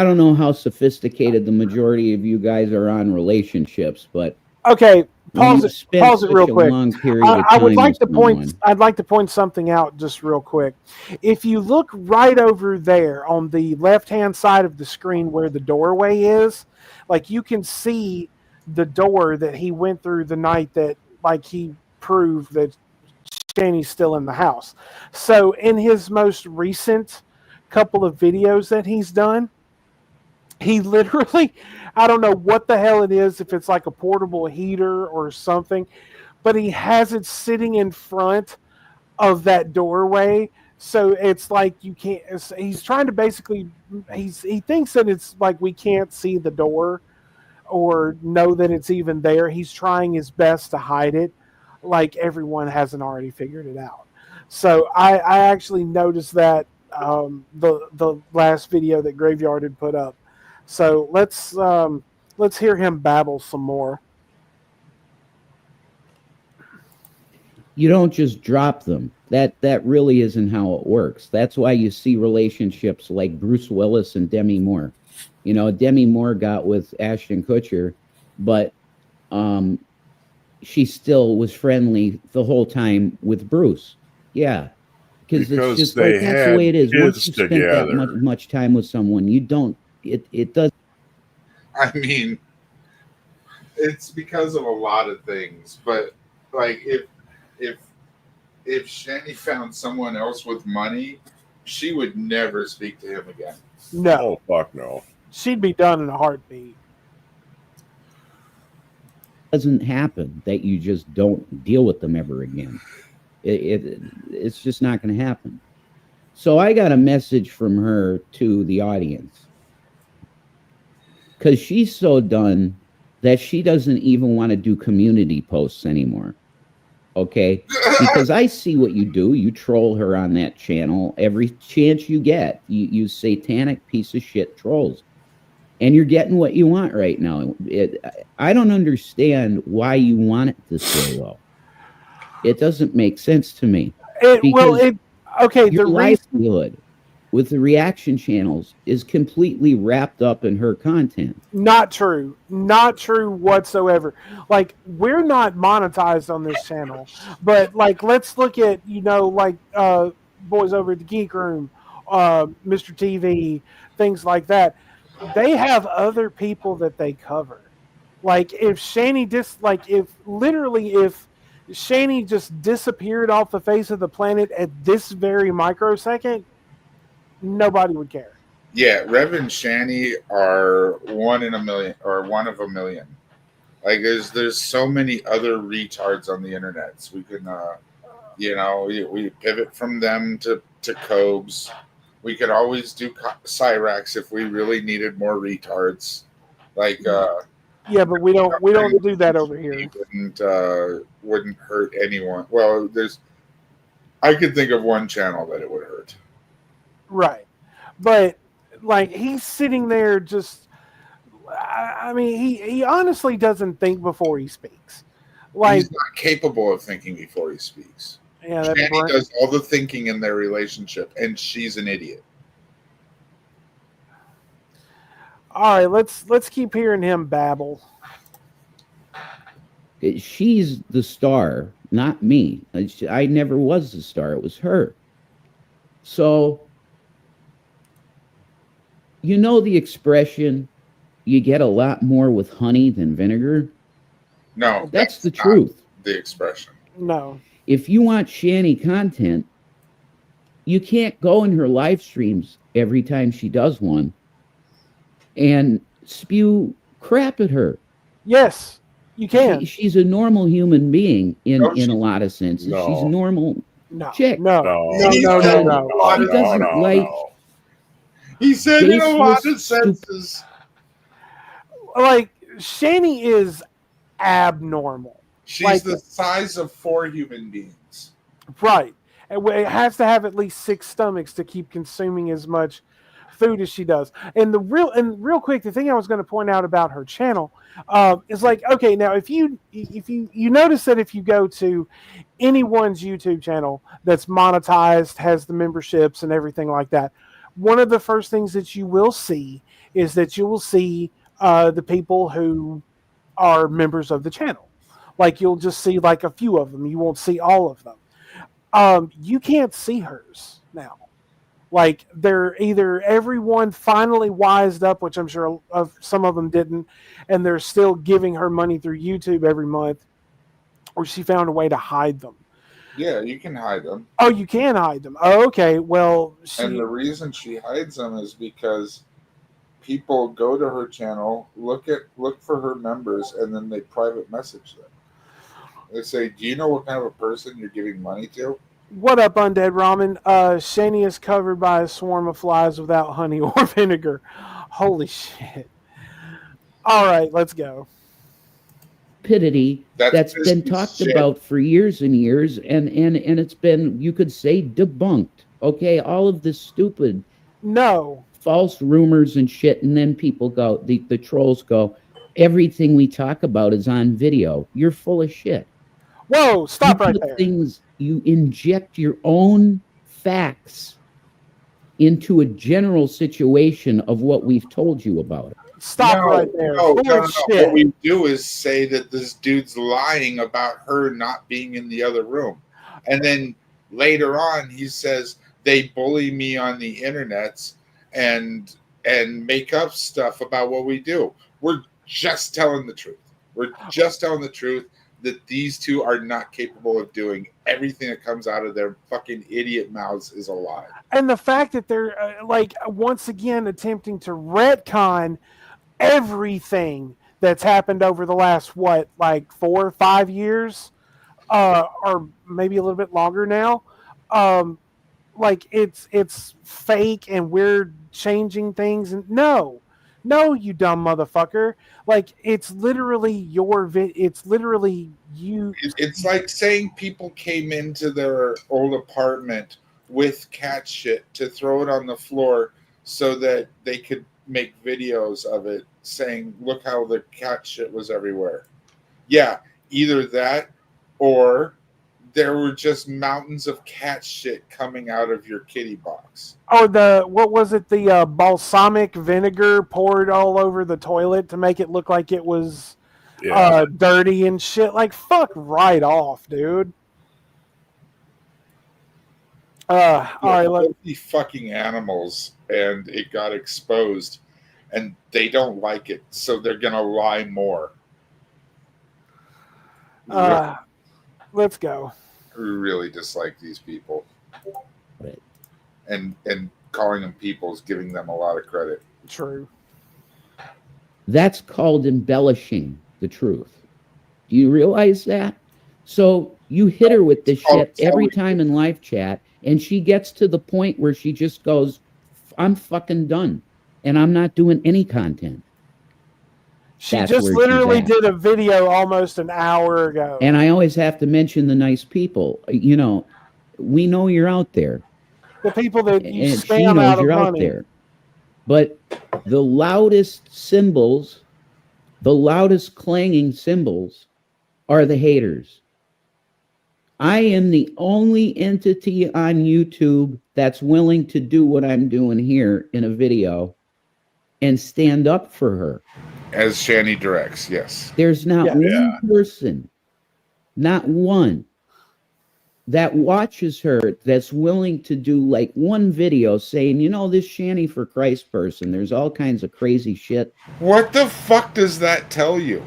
[SPEAKER 3] don't know how sophisticated the majority of you guys are on relationships, but
[SPEAKER 6] okay,
[SPEAKER 3] pause
[SPEAKER 6] it real quick.
[SPEAKER 3] I'd
[SPEAKER 6] like to point something out just real quick. If you look right over there on the left-hand side of the screen where the doorway is, like, you can see the door that he went through the night that, like, he prove that Shanny's still in the house. So in his most recent couple of videos that he's done, he literally, I don't know what the hell it is, if it's like a portable heater or something, but he has it sitting in front of that doorway. So it's like you can't, he's trying to basically, he thinks that it's like we can't see the door or know that it's even there. He's trying his best to hide it, like everyone hasn't already figured it out. So I actually noticed that the last video that Graveyard had put up. So let's hear him babble some more.
[SPEAKER 3] You don't just drop them. That really isn't how it works. That's why you see relationships like Bruce Willis and Demi Moore. You know, Demi Moore got with Ashton Kutcher, but she still was friendly the whole time with Bruce. Yeah. Because it's just like that's the way it is. Once you spent that much time with someone, you don't it does.
[SPEAKER 5] I mean, it's because of a lot of things, but like if Shanny found someone else with money, she would never speak to him again.
[SPEAKER 6] No.
[SPEAKER 8] Oh, fuck no.
[SPEAKER 6] She'd be done in a heartbeat.
[SPEAKER 3] Doesn't happen that you just don't deal with them ever again. It's just not going to happen. So I got a message from her to the audience, because she's so done that she doesn't even want to do community posts anymore. Okay? Because I see what you do. You troll her on that channel every chance you get. You satanic piece of shit trolls. And you're getting what you want right now. I don't understand why you want it this way, though. It doesn't make sense to me. Your livelihood with the reaction channels is completely wrapped up in her content.
[SPEAKER 6] Not true. Not true whatsoever. Like, we're not monetized on this channel, but like, let's look at, boys over at the Geek Room, Mr. TV, things like that. They have other people that they cover. Like, if Shanny if Shanny just disappeared off the face of the planet at this very microsecond, nobody would care.
[SPEAKER 5] Yeah, Rev and Shanny are one in a million, or one of a million. Like, there's so many other retards on the internet. So we can, we pivot from them to Cobes. We could always do Cyrax if we really needed more retards. Like,
[SPEAKER 6] yeah, but we don't do that over here.
[SPEAKER 5] Wouldn't hurt anyone. Well, I could think of one channel that it would hurt.
[SPEAKER 6] Right. But like, he's sitting there just, I mean, he honestly doesn't think before he speaks. Like,
[SPEAKER 5] he's not capable of thinking before he speaks.
[SPEAKER 6] Yeah,
[SPEAKER 5] Shanny does all the thinking in their relationship, and she's an idiot.
[SPEAKER 6] All right, let's keep hearing him babble.
[SPEAKER 3] She's the star, not me. I never was the star. It was her. So, you know the expression, you get a lot more with honey than vinegar?
[SPEAKER 5] No.
[SPEAKER 3] That's the truth.
[SPEAKER 5] The expression.
[SPEAKER 6] No.
[SPEAKER 3] If you want Shanny content, you can't go in her live streams every time she does one and spew crap at her.
[SPEAKER 6] Yes, you can.
[SPEAKER 3] She's a normal human being in a lot of senses.
[SPEAKER 8] No.
[SPEAKER 3] She's a normal chick.
[SPEAKER 6] No.
[SPEAKER 3] She doesn't like.
[SPEAKER 5] He said in a lot of senses.
[SPEAKER 6] Like, Shanny is abnormal.
[SPEAKER 5] She's the size of 4 human beings.
[SPEAKER 6] Right. And it has to have at least 6 stomachs to keep consuming as much food as she does. And real quick, the thing I was going to point out about her channel is like, okay, now if you notice that if you go to anyone's YouTube channel that's monetized, has the memberships and everything like that, one of the first things that you will see is that you will see the people who are members of the channel. Like, you'll just see like a few of them. You won't see all of them. You can't see hers now. Like, they're either everyone finally wised up, which I'm sure some of them didn't, and they're still giving her money through YouTube every month, or she found a way to hide them.
[SPEAKER 5] Yeah, you can hide them.
[SPEAKER 6] Oh, you can hide them. Oh, okay. Well,
[SPEAKER 5] And the reason she hides them is because people go to her channel, look for her members, and then they private message them. They say, "Do you know what kind of a person you're giving money to?"
[SPEAKER 6] What up, Undead Ramen? Shanny is covered by a swarm of flies without honey or vinegar. Holy shit. All right, let's go.
[SPEAKER 3] That's been talked about for years and years, and it's been, you could say, debunked. Okay, all of this stupid false rumors and shit, and then people go, the trolls go, everything we talk about is on video. You're full of shit.
[SPEAKER 6] Whoa, stop right there.
[SPEAKER 3] You inject your own facts into a general situation of what we've told you about it.
[SPEAKER 6] Stop right there.
[SPEAKER 5] No. What we do is say that this dude's lying about her not being in the other room. And then later on, he says, they bully me on the internets and make up stuff about what we do. We're just telling the truth. We're just telling the truth that these two are not capable of doing everything that comes out of their fucking idiot mouths is a lie.
[SPEAKER 6] And the fact that they're once again attempting to retcon everything that's happened over the last 4 or 5 years, or maybe a little bit longer now. It's fake and we're changing things. And no, you dumb motherfucker. It's literally it's literally you.
[SPEAKER 5] It's like saying people came into their old apartment with cat shit to throw it on the floor so that they could make videos of it saying, look how the cat shit was everywhere. Yeah, either that or there were just mountains of cat shit coming out of your kitty box.
[SPEAKER 6] Or what was it? The balsamic vinegar poured all over the toilet to make it look like it was dirty and shit. Fuck right off, dude. All right,
[SPEAKER 5] let's be fucking animals, and it got exposed, and they don't like it, so they're gonna lie more.
[SPEAKER 6] Let's go.
[SPEAKER 5] We really dislike these people, and calling them people is giving them a lot of credit.
[SPEAKER 6] True.
[SPEAKER 3] That's called embellishing the truth. Do you realize that? So you hit her with this shit every time in live chat, and she gets to the point where she just goes, I'm fucking done, and I'm not doing any content.
[SPEAKER 6] She just literally did a video almost an hour ago.
[SPEAKER 3] And I always have to mention the nice people. You know, we know you're out there.
[SPEAKER 6] The people that you
[SPEAKER 3] and
[SPEAKER 6] spam
[SPEAKER 3] she knows
[SPEAKER 6] out of
[SPEAKER 3] you're
[SPEAKER 6] money.
[SPEAKER 3] out there. But the loudest cymbals, the loudest clanging cymbals are the haters. I am the only entity on YouTube that's willing to do what I'm doing here in a video and stand up for her.
[SPEAKER 5] As Shanny directs, yes.
[SPEAKER 3] There's not one person, not one, that watches her that's willing to do one video saying, you know, this Shanny for Christ person, there's all kinds of crazy shit.
[SPEAKER 5] What the fuck does that tell you?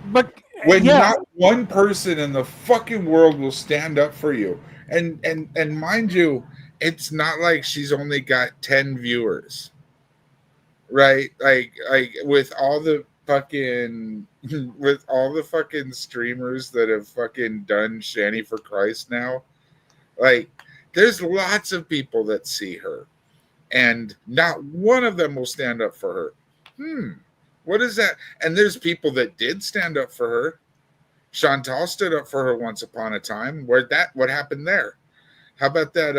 [SPEAKER 6] But
[SPEAKER 5] when not one person in the fucking world will stand up for you. And mind you, it's not like she's only got 10 viewers. Right? Like with all the fucking streamers that have fucking done Shanny for Christ now, there's lots of people that see her and not one of them will stand up for her. What is that? And there's people that did stand up for her. Chantal stood up for her once upon a time. What happened there? How about that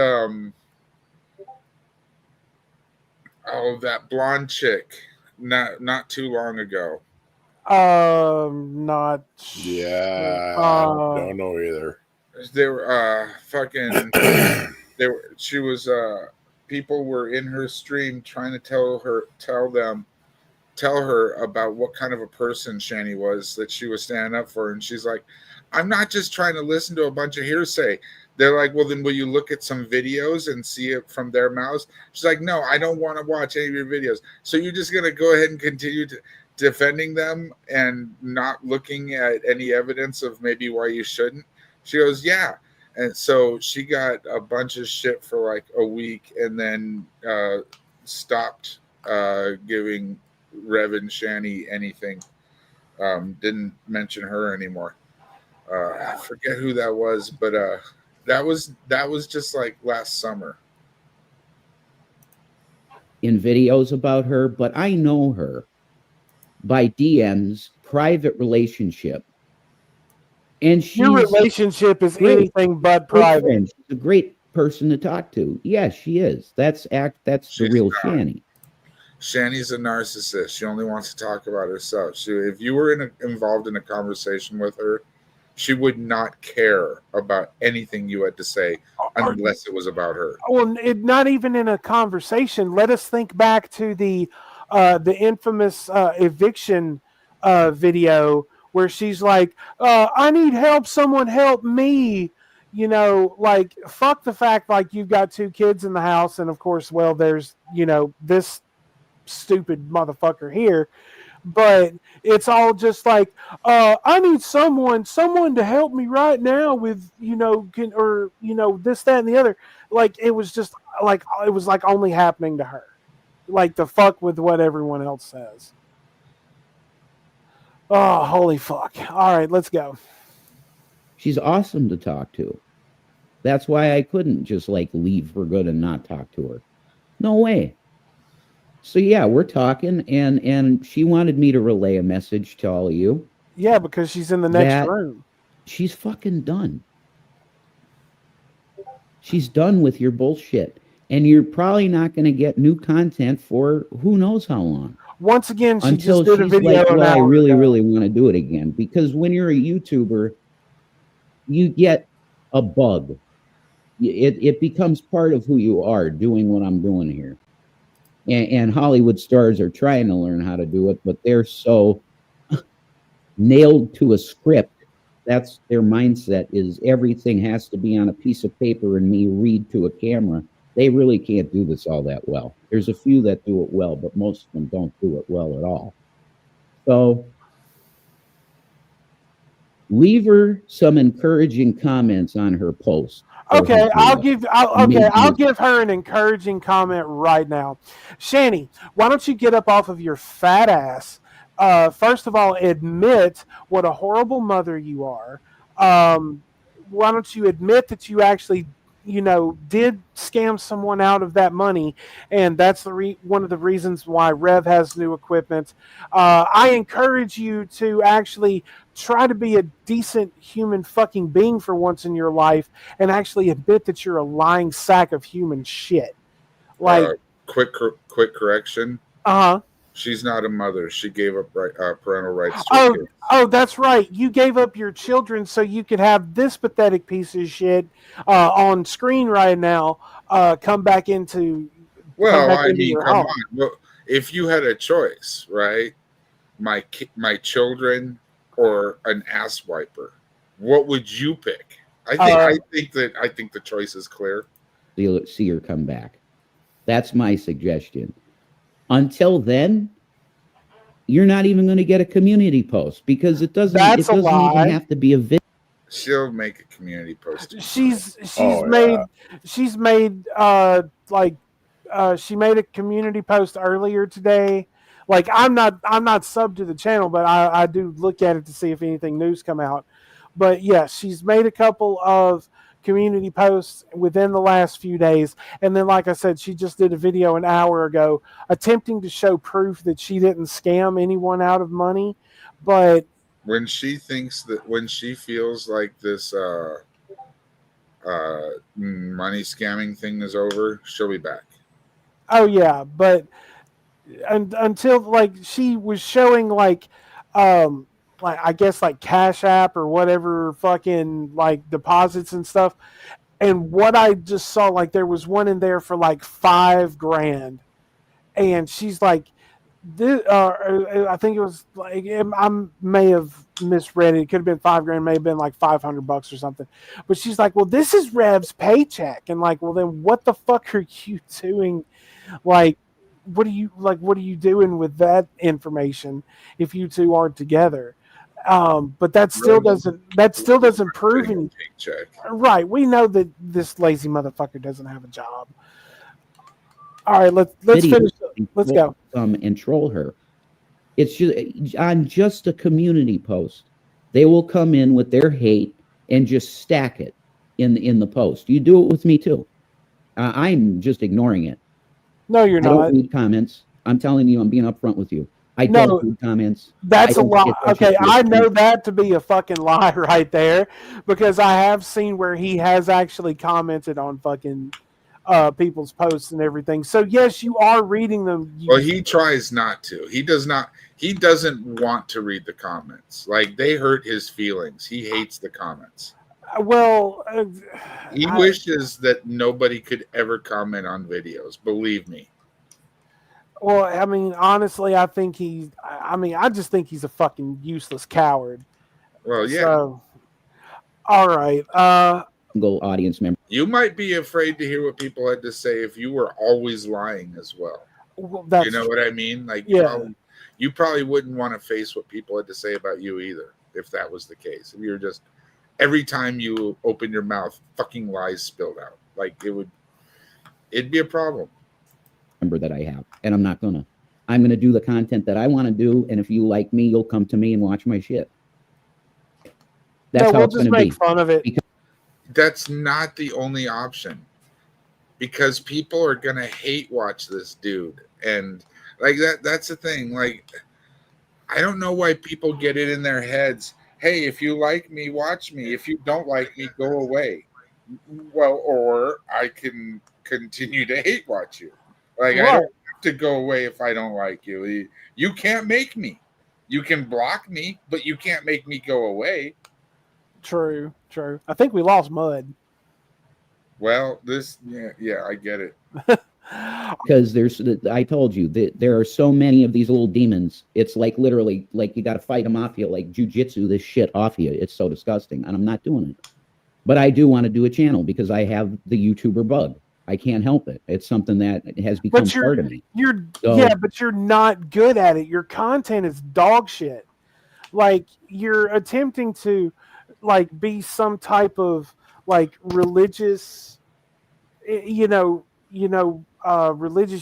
[SPEAKER 5] that blonde chick not too long ago?
[SPEAKER 6] Not.
[SPEAKER 8] Yeah, I don't know either.
[SPEAKER 5] They were fucking. She was. People were in her stream trying to tell her about what kind of a person Shanny was that she was standing up for, and she's like, "I'm not just trying to listen to a bunch of hearsay." They're like, well, then will you look at some videos and see it from their mouths? She's like, no, I don't want to watch any of your videos. So you're just going to go ahead and continue defending them and not looking at any evidence of maybe why you shouldn't. She goes, yeah. And so she got a bunch of shit for like a week and then stopped giving Rev and Shanny anything. Didn't mention her anymore. I forget who that was, but that was just like last summer.
[SPEAKER 3] In videos about her, but I know her by DMs, private relationship. And
[SPEAKER 6] Your relationship is anything but private.
[SPEAKER 3] Friend. She's a great person to talk to. Yes, she is. That's the real Shanny.
[SPEAKER 5] Shanny's a narcissist. She only wants to talk about herself. If you were involved in a conversation with her, she would not care about anything you had to say unless it was about her.
[SPEAKER 6] Well, not even in a conversation. Let us think back to the infamous eviction video where she's like, I need help. Someone help me. You know, like, fuck the fact, like, you've got 2 kids in the house. And, of course, well, there's, you know, this stupid motherfucker here. But it's all just like, I need someone to help me right now with, you know, this, that, and the other. Like, it was just like, it was like only happening to her. Like, to fuck with what everyone else says. Oh, holy fuck. All right, let's go.
[SPEAKER 3] She's awesome to talk to. That's why I couldn't just like leave for good and not talk to her. No way. So yeah, we're talking, and she wanted me to relay a message to all of you.
[SPEAKER 6] Yeah, because she's in the next room.
[SPEAKER 3] She's fucking done. She's done with your bullshit. And you're probably not going to get new content for who knows how long.
[SPEAKER 6] Once again, she
[SPEAKER 3] until
[SPEAKER 6] just did a
[SPEAKER 3] she's
[SPEAKER 6] video.
[SPEAKER 3] Like, well, I really want to do it again. Because when you're a YouTuber, you get a bug. It becomes part of who you are, doing what I'm doing here. And Hollywood stars are trying to learn how to do it, but they're so nailed to a script. That's their mindset, is everything has to be on a piece of paper and me read to a camera. They really can't do this all that well. There's a few that do it well, but most of them don't do it well at all. So leave her some encouraging comments on her post.
[SPEAKER 6] Okay, I'll give her an encouraging comment right now. Shanny, why don't you get up off of your fat ass? First of all, admit what a horrible mother you are. Why don't you admit that you actually, did scam someone out of that money, and that's one of the reasons why Rev has new equipment. I encourage you to actually try to be a decent human fucking being for once in your life, and actually admit that you're a lying sack of human shit. Like,
[SPEAKER 5] quick correction. She's not a mother. She gave up parental rights to her kids.
[SPEAKER 6] Oh, that's right. You gave up your children so you could have this pathetic piece of shit on screen right now come back into.
[SPEAKER 5] Well, I mean, come on. Well, if you had a choice, right? My children or an ass wiper, what would you pick? I think the choice is clear.
[SPEAKER 3] See her come back. That's my suggestion. Until then, you're not even going to get a community post because it doesn't even have to be a video.
[SPEAKER 5] She'll make a community post.
[SPEAKER 6] She made a community post earlier today. Like, I'm not subbed to the channel, but I do look at it to see if anything new's come out. But yeah, she's made a couple of community posts within the last few days, and then, like I said, she just did a video an hour ago attempting to show proof that she didn't scam anyone out of money. But
[SPEAKER 5] when she feels like this money scamming thing is over, she'll be back.
[SPEAKER 6] Oh yeah, but until, like, she was showing like I guess like Cash App or whatever fucking like deposits and stuff. And what I just saw, like, there was one in there for like $5,000, and she's like, this, I think it was like, I may have misread it. It could have been $5,000, may have been like $500 or something. But she's like, well, this is Rev's paycheck, and like, well, then what the fuck are you doing? Like, what are you doing with that information if you two aren't together? But that still doesn't prove anything.
[SPEAKER 5] Paycheck.
[SPEAKER 6] Right. We know that this lazy motherfucker doesn't have a job. All right, let's finish. Let's go.
[SPEAKER 3] And troll her. It's just on just a community post. They will come in with their hate and just stack it in the post. You do it with me too. I'm just ignoring it.
[SPEAKER 6] No, you're not.
[SPEAKER 3] I don't read comments. I'm telling you, I'm being upfront with you. I don't read comments.
[SPEAKER 6] That's a lie. Okay, I know that to be a fucking lie right there, because I have seen where he has actually commented on fucking people's posts and everything. So yes, you are reading them.
[SPEAKER 5] Well, he tries not to. He does not. He doesn't want to read the comments. Like, they hurt his feelings. He hates the comments.
[SPEAKER 6] Well,
[SPEAKER 5] he wishes that nobody could ever comment on videos. Believe me.
[SPEAKER 6] Well, I mean, honestly, I just think he's a fucking useless coward.
[SPEAKER 5] Well, yeah.
[SPEAKER 6] So, all right.
[SPEAKER 3] Go audience member.
[SPEAKER 5] You might be afraid to hear what people had to say if you were always lying as well.
[SPEAKER 6] That's
[SPEAKER 5] you know what I mean? Like,
[SPEAKER 6] yeah.
[SPEAKER 5] You probably wouldn't want to face what people had to say about you either, if that was the case. If you're just, every time you open your mouth, fucking lies spilled out. Like, it'd be a problem.
[SPEAKER 3] Remember that I have, and I'm going to do the content that I want to do. And if you like me, you'll come to me and watch my shit. That's how it's going to be.
[SPEAKER 6] We'll just make fun of it.
[SPEAKER 5] That's not the only option, because people are going to hate watch this dude. And like that's the thing. Like, I don't know why people get it in their heads. Hey, if you like me, watch me. If you don't like me, go away. Well, or I can continue to hate watch you. Like, I don't have to go away if I don't like you. You can't make me. You can block me, but you can't make me go away.
[SPEAKER 6] True. I think we lost Mud.
[SPEAKER 5] Well, yeah, I get it.
[SPEAKER 3] Because I told you that there are so many of these little demons. It's like literally, like you got to fight them off you, like jujitsu this shit off you. It's so disgusting, and I'm not doing it. But I do want to do a channel because I have the YouTuber bug. I can't help it. It's something that has become part of me.
[SPEAKER 6] But you're not good at it. Your content is dog shit. Like, you're attempting to like be some type of like religious, religious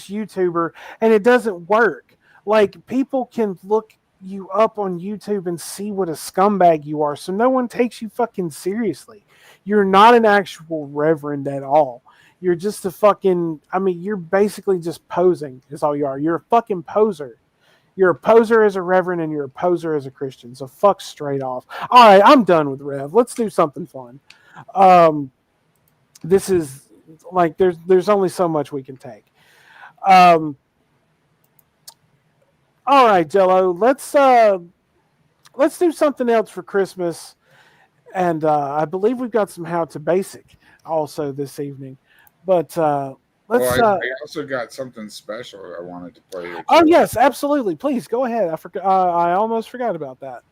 [SPEAKER 6] YouTuber, and it doesn't work. Like, people can look you up on YouTube and see what a scumbag you are, so no one takes you fucking seriously. You're not an actual reverend at all. You're just a fucking, you're basically just posing is all you are. You're a fucking poser. You're a poser as a reverend, and you're a poser as a Christian. So fuck straight off. All right, I'm done with Rev. Let's do something fun. This is like, there's only so much we can take. All right, Jello, let's do something else for Christmas. And I believe we've got some How to Basic also this evening. But I
[SPEAKER 5] also got something special I wanted to play.
[SPEAKER 6] Oh yes, absolutely. Please go ahead. I forgot. I almost forgot about that.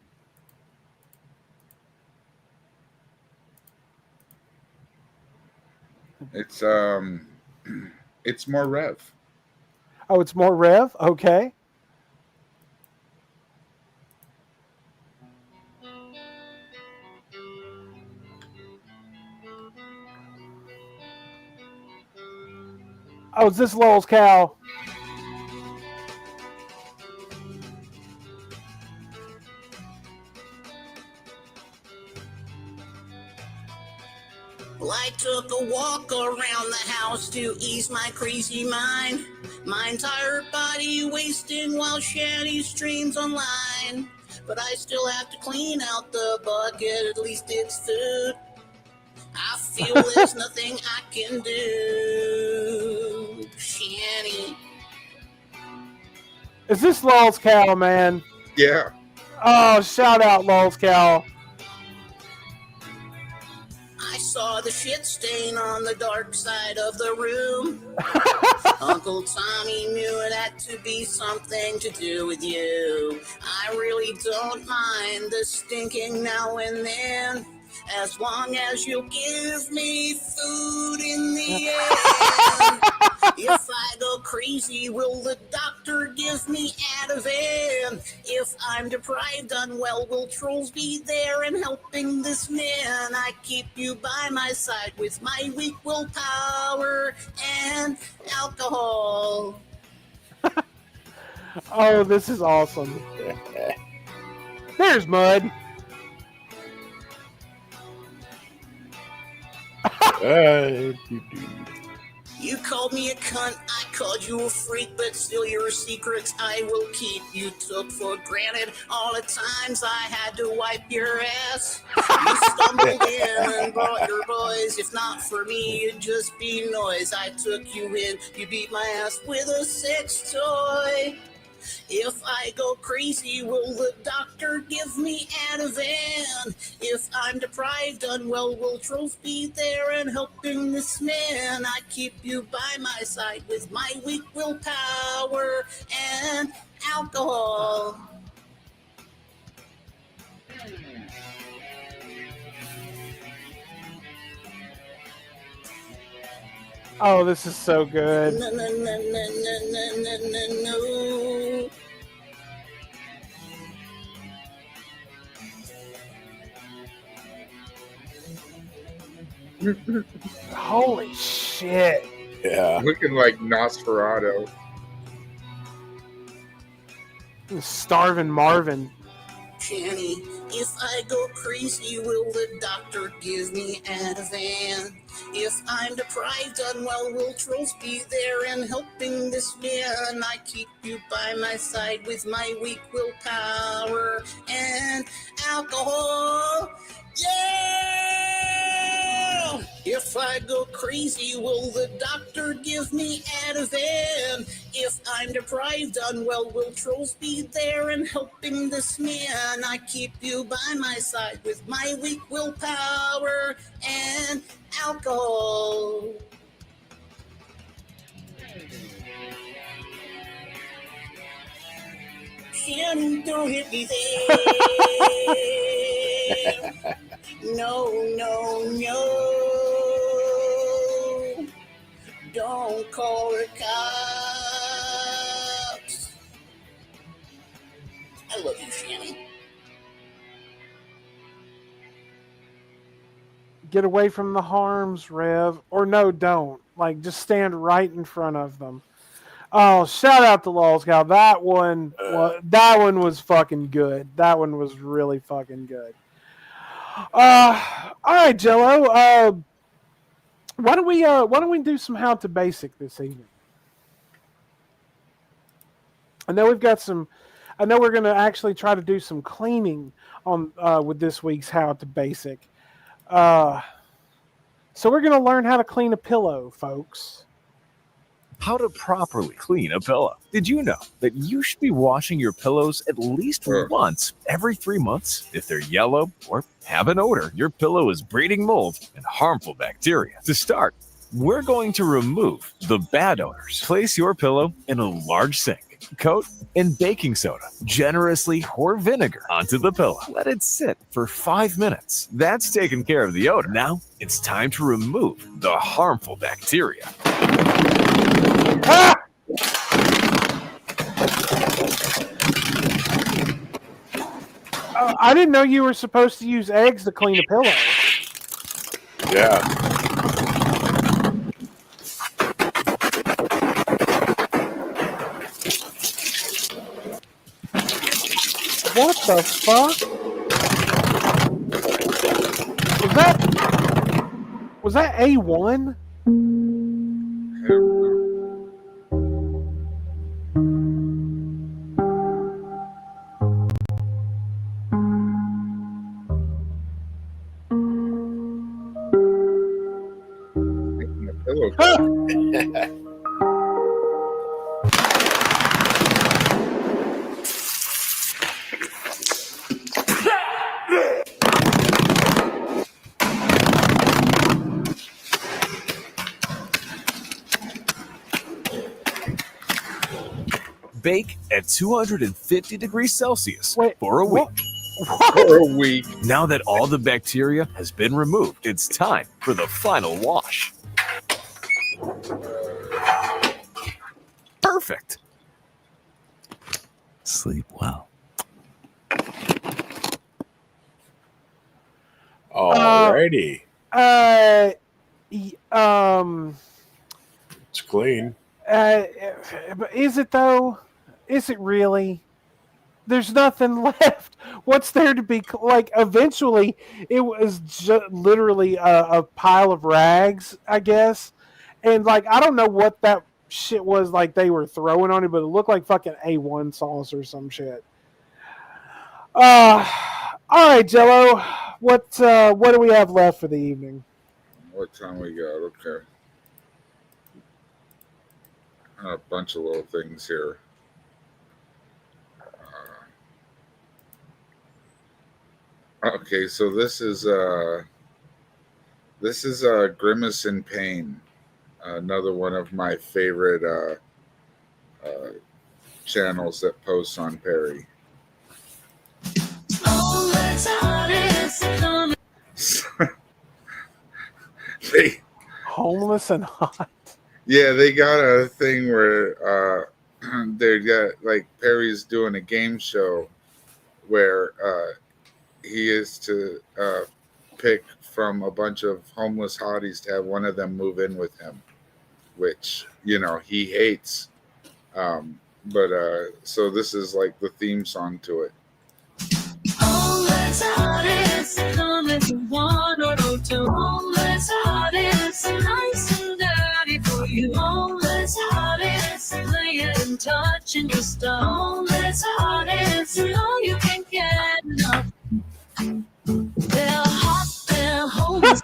[SPEAKER 5] It's more Rev.
[SPEAKER 6] Oh, it's more Rev. Okay. Oh, is this Lowell's cow?
[SPEAKER 2] Well, I took a walk around the house to ease my crazy mind. My entire body wasting while Shanny streams online. But I still have to clean out the bucket, at least it's food. I feel there's nothing I can do. Shanny.
[SPEAKER 6] Is this Lowell's cow, man?
[SPEAKER 5] Yeah.
[SPEAKER 6] Oh, shout out Lowell's cow.
[SPEAKER 2] I saw the shit stain on the dark side of the room. Uncle Tommy knew it had to be something to do with you. I really don't mind the stinking now and then, as long as you give me food in the end. If I go crazy, will the doctor give me Ativan? If I'm deprived, unwell, will trolls be there and helping this man? I keep you by my side with my weak willpower and alcohol.
[SPEAKER 6] Oh, this is awesome. There's Mud.
[SPEAKER 2] You called me a cunt, I called you a freak, but still your secrets I will keep. You took for granted all the times I had to wipe your ass. You stumbled in and brought your boys. If not for me, it'd just be noise. I took you in, you beat my ass with a sex toy. If I go crazy, will the doctor give me Ativan? If I'm deprived, unwell, will trolls be there and helping this man? I keep you by my side with my weak willpower and alcohol.
[SPEAKER 6] Oh, this is so good.
[SPEAKER 2] No, no, no, no, no, no, no, no.
[SPEAKER 6] Holy shit.
[SPEAKER 8] Yeah.
[SPEAKER 5] Looking like Nosferatu.
[SPEAKER 6] Starving Marvin.
[SPEAKER 2] Shanny, if I go crazy, will the doctor give me Ativan? If I'm deprived, unwell, will trolls be there and helping this man? I keep you by my side with my weak willpower and alcohol. Yeah! If I go crazy, will the doctor give me Ativan? If I'm deprived, unwell, will trolls be there and helping this man? I keep you by my side with my weak willpower and alcohol. Shannon, don't hit me there. No, no, no. Don't call the cops. I love you, Shanny.
[SPEAKER 6] Get away from the harms, Rev. Or no, don't. Like, just stand right in front of them. Oh, shout out to Lol Scout. That one was fucking good. That one was really fucking good. All right, Jello. Why don't we do some How to Basic this evening? I know we're going to actually try to do some cleaning on with this week's How to Basic. So we're going to learn how to clean a pillow, folks.
[SPEAKER 4] How to properly clean a pillow. Did you know that you should be washing your pillows at least once every 3 months? If they're yellow or have an odor, your pillow is breeding mold and harmful bacteria. To start, we're going to remove the bad odors. Place your pillow in a large sink. Coat in baking soda, generously pour vinegar onto the pillow. Let it sit for 5 minutes. That's taken care of the odor. Now it's time to remove the harmful bacteria.
[SPEAKER 6] I didn't know you were supposed to use eggs to clean a pillow.
[SPEAKER 8] Yeah.
[SPEAKER 6] What the fuck? Was that A1?
[SPEAKER 4] Bake at 250 degrees Celsius for a week.
[SPEAKER 5] For a week.
[SPEAKER 4] Now that all the bacteria has been removed, it's time for the final wash. perfect. Sleep well.
[SPEAKER 8] Alrighty. It's clean.
[SPEAKER 6] But is it though? Is it really? There's nothing left. What's there to be like? Eventually, it was literally a pile of rags, I guess. And like, I don't know what that shit was like they were throwing on it, but it looked like fucking A1 sauce or some shit. All right, Jello. What do we have left for the evening?
[SPEAKER 5] What time we got? Okay. A bunch of little things here. Okay, so this is Grimace in Pain, another one of my favorite channels that posts on Perry.
[SPEAKER 6] Homeless and hot.
[SPEAKER 5] Yeah, they got a thing where they got like Perry's doing a game show where he is to pick from a bunch of homeless hotties to have one of them move in with him, which, you know, he hates. But so this is like the theme song to it.
[SPEAKER 20] Homeless hotties, coming to 102. Homeless hotties, nice and dirty for you. Homeless hotties, playing, touching your stuff. Homeless hotties, you know you can't get enough. They're hot, they're homeless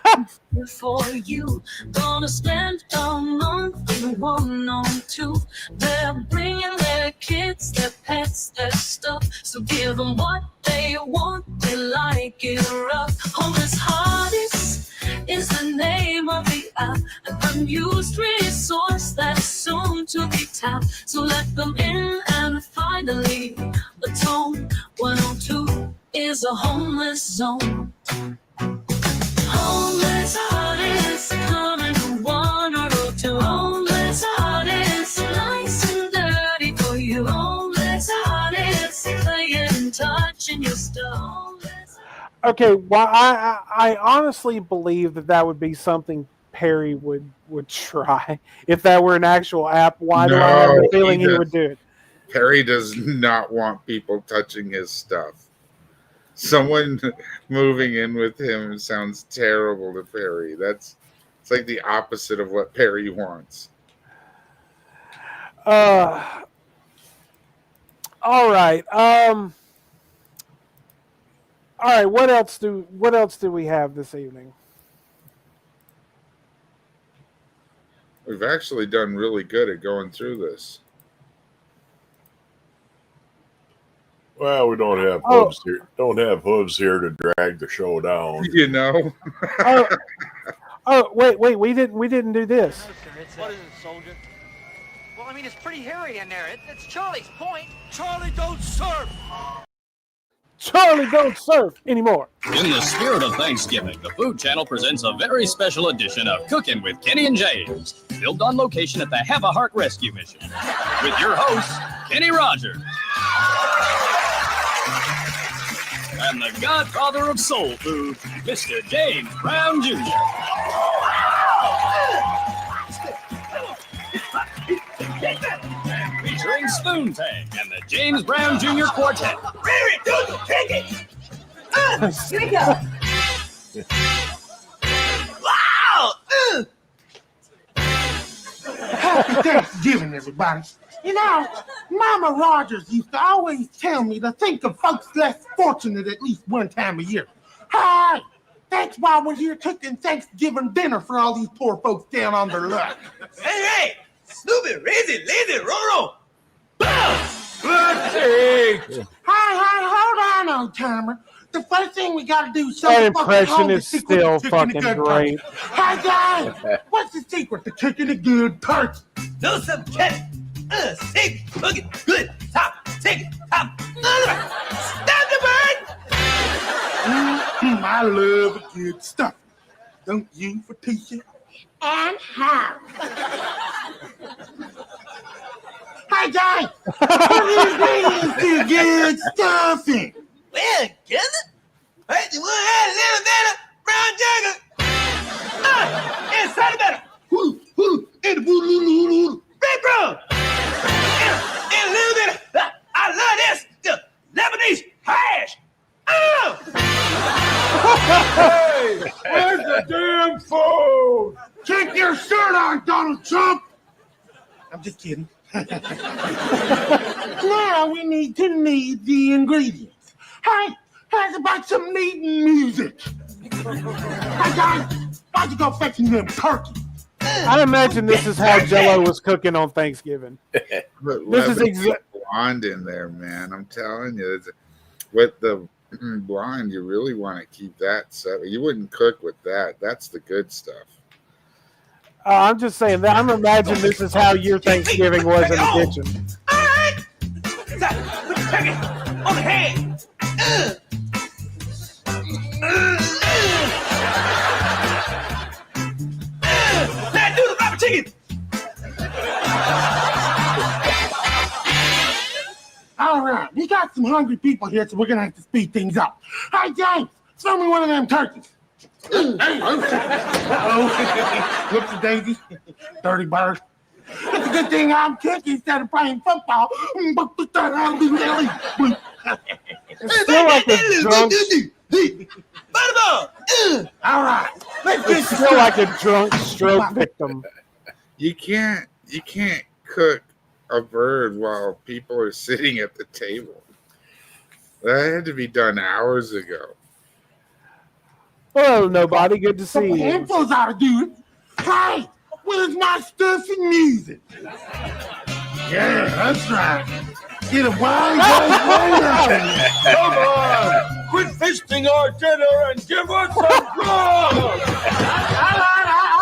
[SPEAKER 20] for you. Gonna spend a month in 102. They're bringing their kids, their pets, their stuff. So give them what they want, they like it rough. Homeless Hotties is the name of the app, an unused resource that's soon to be tapped. So let them in and finally atone. 102 is a homeless zone. Homeless Hotties coming to 102. Homeless Hotties, nice and dirty for you. Homeless Hotties, playing, touching your stuff.
[SPEAKER 6] Okay, well, I honestly believe that would be something Perry would try if that were an actual app. Why do I have the feeling he would do it?
[SPEAKER 5] Perry does not want people touching his stuff. Someone moving in with him sounds terrible to Perry. It's like the opposite of what Perry wants.
[SPEAKER 6] All right. All right. What else do we have this evening?
[SPEAKER 5] We've actually done really good at going through this.
[SPEAKER 8] Well, we don't have hooves here. Don't have hooves here to drag the show down.
[SPEAKER 5] You know.
[SPEAKER 6] Wait, we didn't do this.
[SPEAKER 7] What is it, soldier? Well, I mean, it's pretty hairy in there. It's Charlie's point. Charlie don't surf.
[SPEAKER 6] Charlie don't surf anymore.
[SPEAKER 9] In the spirit of Thanksgiving, the Food Channel presents a very special edition of Cooking with Kenny and James, filmed on location at the Have a Heart Rescue Mission, with your hosts, Kenny Rogers, and the godfather of soul food, Mr. James Brown Jr. Featuring Spoon Tang and the James Brown Jr. Quartet.
[SPEAKER 14] Mary, do the picking!
[SPEAKER 17] Here we go.
[SPEAKER 14] Wow!
[SPEAKER 23] Happy Thanksgiving, everybody. You know, Mama Rogers used to always tell me to think of folks less fortunate at least one time a year. Hi! That's why we're here cooking Thanksgiving dinner for all these poor folks down on their luck.
[SPEAKER 14] Hey! Snoopy, Raisy, Lazy, Roro!
[SPEAKER 23] Hi, hold on, old timer. The first thing we gotta do is show
[SPEAKER 6] That
[SPEAKER 23] the fucking
[SPEAKER 6] impression
[SPEAKER 23] home the
[SPEAKER 6] is
[SPEAKER 23] secret
[SPEAKER 6] still
[SPEAKER 23] to cooking a
[SPEAKER 6] fucking
[SPEAKER 23] good
[SPEAKER 6] great.
[SPEAKER 23] turkey. Hi, guys. What's the secret to cooking a good turkey?
[SPEAKER 14] Do some cat. Sick, cooking, good, top, tick, top. Stop the bird!
[SPEAKER 23] I love a good stuff. Don't you, Fatisha? And how? Hi, Hey, guys, put these ingredients to good stuff in.
[SPEAKER 2] Well, cousin, first you want to add a little bit of brown sugar. And salt better. Red brown. And a little bit of, I love this, the Lebanese hash.
[SPEAKER 23] Hey, where's the damn food? Keep your shirt on, Donald Trump. I'm just kidding. Now we need to knead the ingredients. Hey, how's about some kneading music? Hey guys, why'd you go fetching them turkey?
[SPEAKER 6] I imagine this is how Jello was cooking on Thanksgiving. This is exactly
[SPEAKER 5] blonde in there, man. I'm telling you, with the blonde, you really want to keep that separate. You wouldn't cook with that. That's the good stuff.
[SPEAKER 6] I'm just saying that. I'm imagining this is how your Thanksgiving was in the kitchen.
[SPEAKER 2] All right. Put the turkey on the head. Now do the rubber chicken.
[SPEAKER 23] All right, we got some hungry people here, so we're gonna have to speed things up. Hey, James, throw me one of them turkeys. Whoopsie daisy, dirty bird. It's a good thing I'm kicking instead of playing football.
[SPEAKER 6] It's still like a drunk.
[SPEAKER 23] All right, let's get
[SPEAKER 6] It's still like a drunk stroke victim.
[SPEAKER 5] You can't cook a bird while people are sitting at the table. That had to be done hours ago.
[SPEAKER 6] Hello, nobody. Good to see you.
[SPEAKER 23] Handfuls ought to do it. Hey, where's my stuff and music? Yeah, that's right. Get a wine glass.
[SPEAKER 2] Come on, quit fisting our dinner and give us some grub.
[SPEAKER 23] All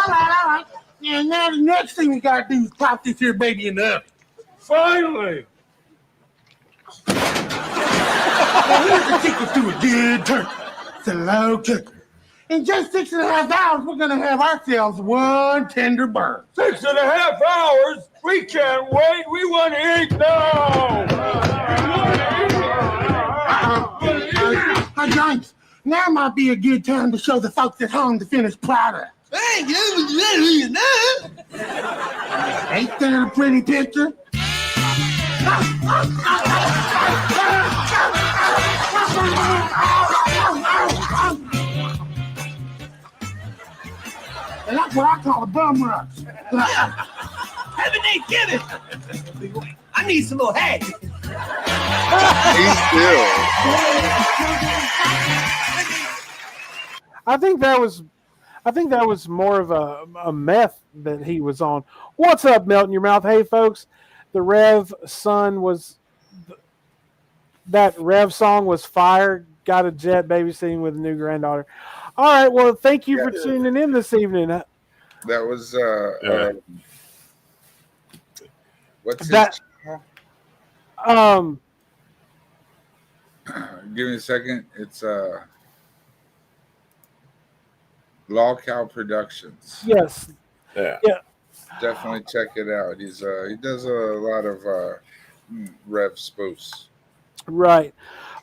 [SPEAKER 23] right. And now the next thing we gotta do is pop this here baby in the oven.
[SPEAKER 2] Finally.
[SPEAKER 23] Now here's the secret to a good turkey. Slow cooker. In just 6.5 hours, we're gonna have ourselves one tender bird.
[SPEAKER 2] 6.5 hours? We can't wait. We want to eat now.
[SPEAKER 23] Hey, James, now might be a good time to show the folks at home the finished product.
[SPEAKER 2] Hey,
[SPEAKER 23] Ain't that a pretty picture? And that's what I call a bum rush.
[SPEAKER 2] Happy Thanksgiving. I need some more hash.
[SPEAKER 6] I think that was more of a meth that he was on. What's up, Melt in Your Mouth? Hey, folks, the Rev son was that Rev song was fire. Got a jet babysitting with a new granddaughter. All right, well, thank you for tuning in this evening.
[SPEAKER 5] That was what's
[SPEAKER 6] that?
[SPEAKER 5] Give me a second. It's Law Cow Productions.
[SPEAKER 6] Yes.
[SPEAKER 8] Yeah.
[SPEAKER 5] Definitely check it out. He does a lot of Rev spoofs.
[SPEAKER 6] Right.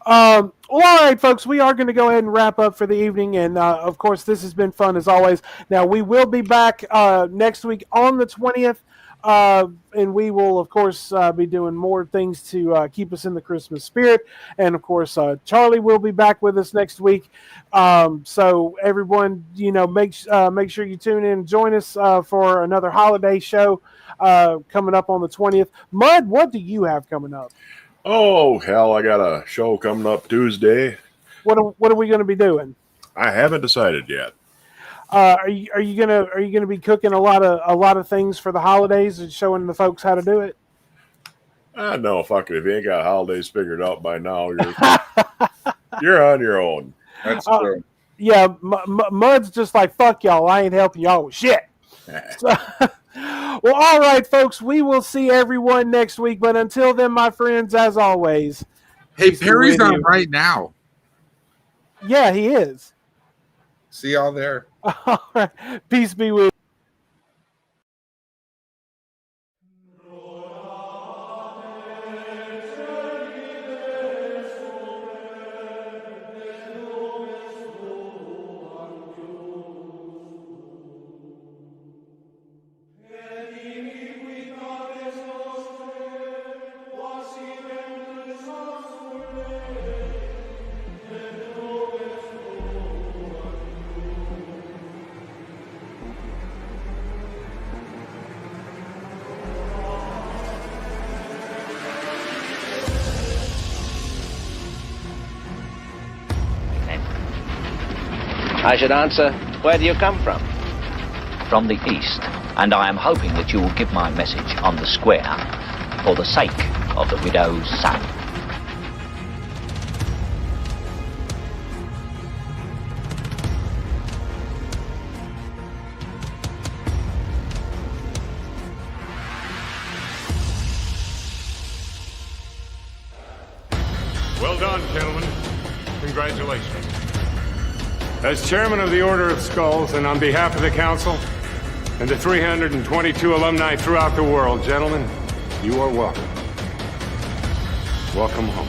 [SPEAKER 6] Well, all right, folks, we are going to go ahead and wrap up for the evening. And, of course, this has been fun as always. Now, we will be back next week on the 20th. And we will, of course, be doing more things to keep us in the Christmas spirit. And, of course, Charlie will be back with us next week. So, everyone, make sure you tune in and join us for another holiday show coming up on the 20th. Mud, what do you have coming up?
[SPEAKER 8] Oh, hell, I got a show coming up Tuesday.
[SPEAKER 6] What are we going to be doing?
[SPEAKER 8] I haven't decided yet.
[SPEAKER 6] Are you gonna be cooking a lot of things for the holidays and showing the folks how to do it?
[SPEAKER 8] No, fuck it. If you ain't got holidays figured out by now, you're on your own.
[SPEAKER 5] That's true.
[SPEAKER 6] Yeah, Mud's just like, fuck y'all. I ain't helping y'all with shit. Well, all right, folks. We will see everyone next week. But until then, my friends, as always.
[SPEAKER 5] Hey, Perry's on right now.
[SPEAKER 6] Yeah, he is.
[SPEAKER 5] See y'all there.
[SPEAKER 6] All right. Peace be with you.
[SPEAKER 11] I should answer, where do you come from?
[SPEAKER 13] From the east, and I am hoping that you will give my message on the square for the sake of the widow's son.
[SPEAKER 15] Well done, gentlemen. Congratulations. As chairman of the Order of Skulls, and on behalf of the council and the 322 alumni throughout the world, gentlemen, you are welcome. Welcome home.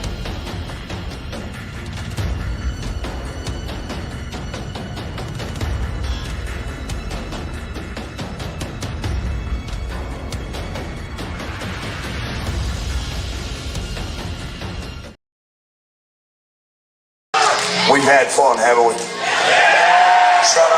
[SPEAKER 24] We've had fun, haven't we? Son,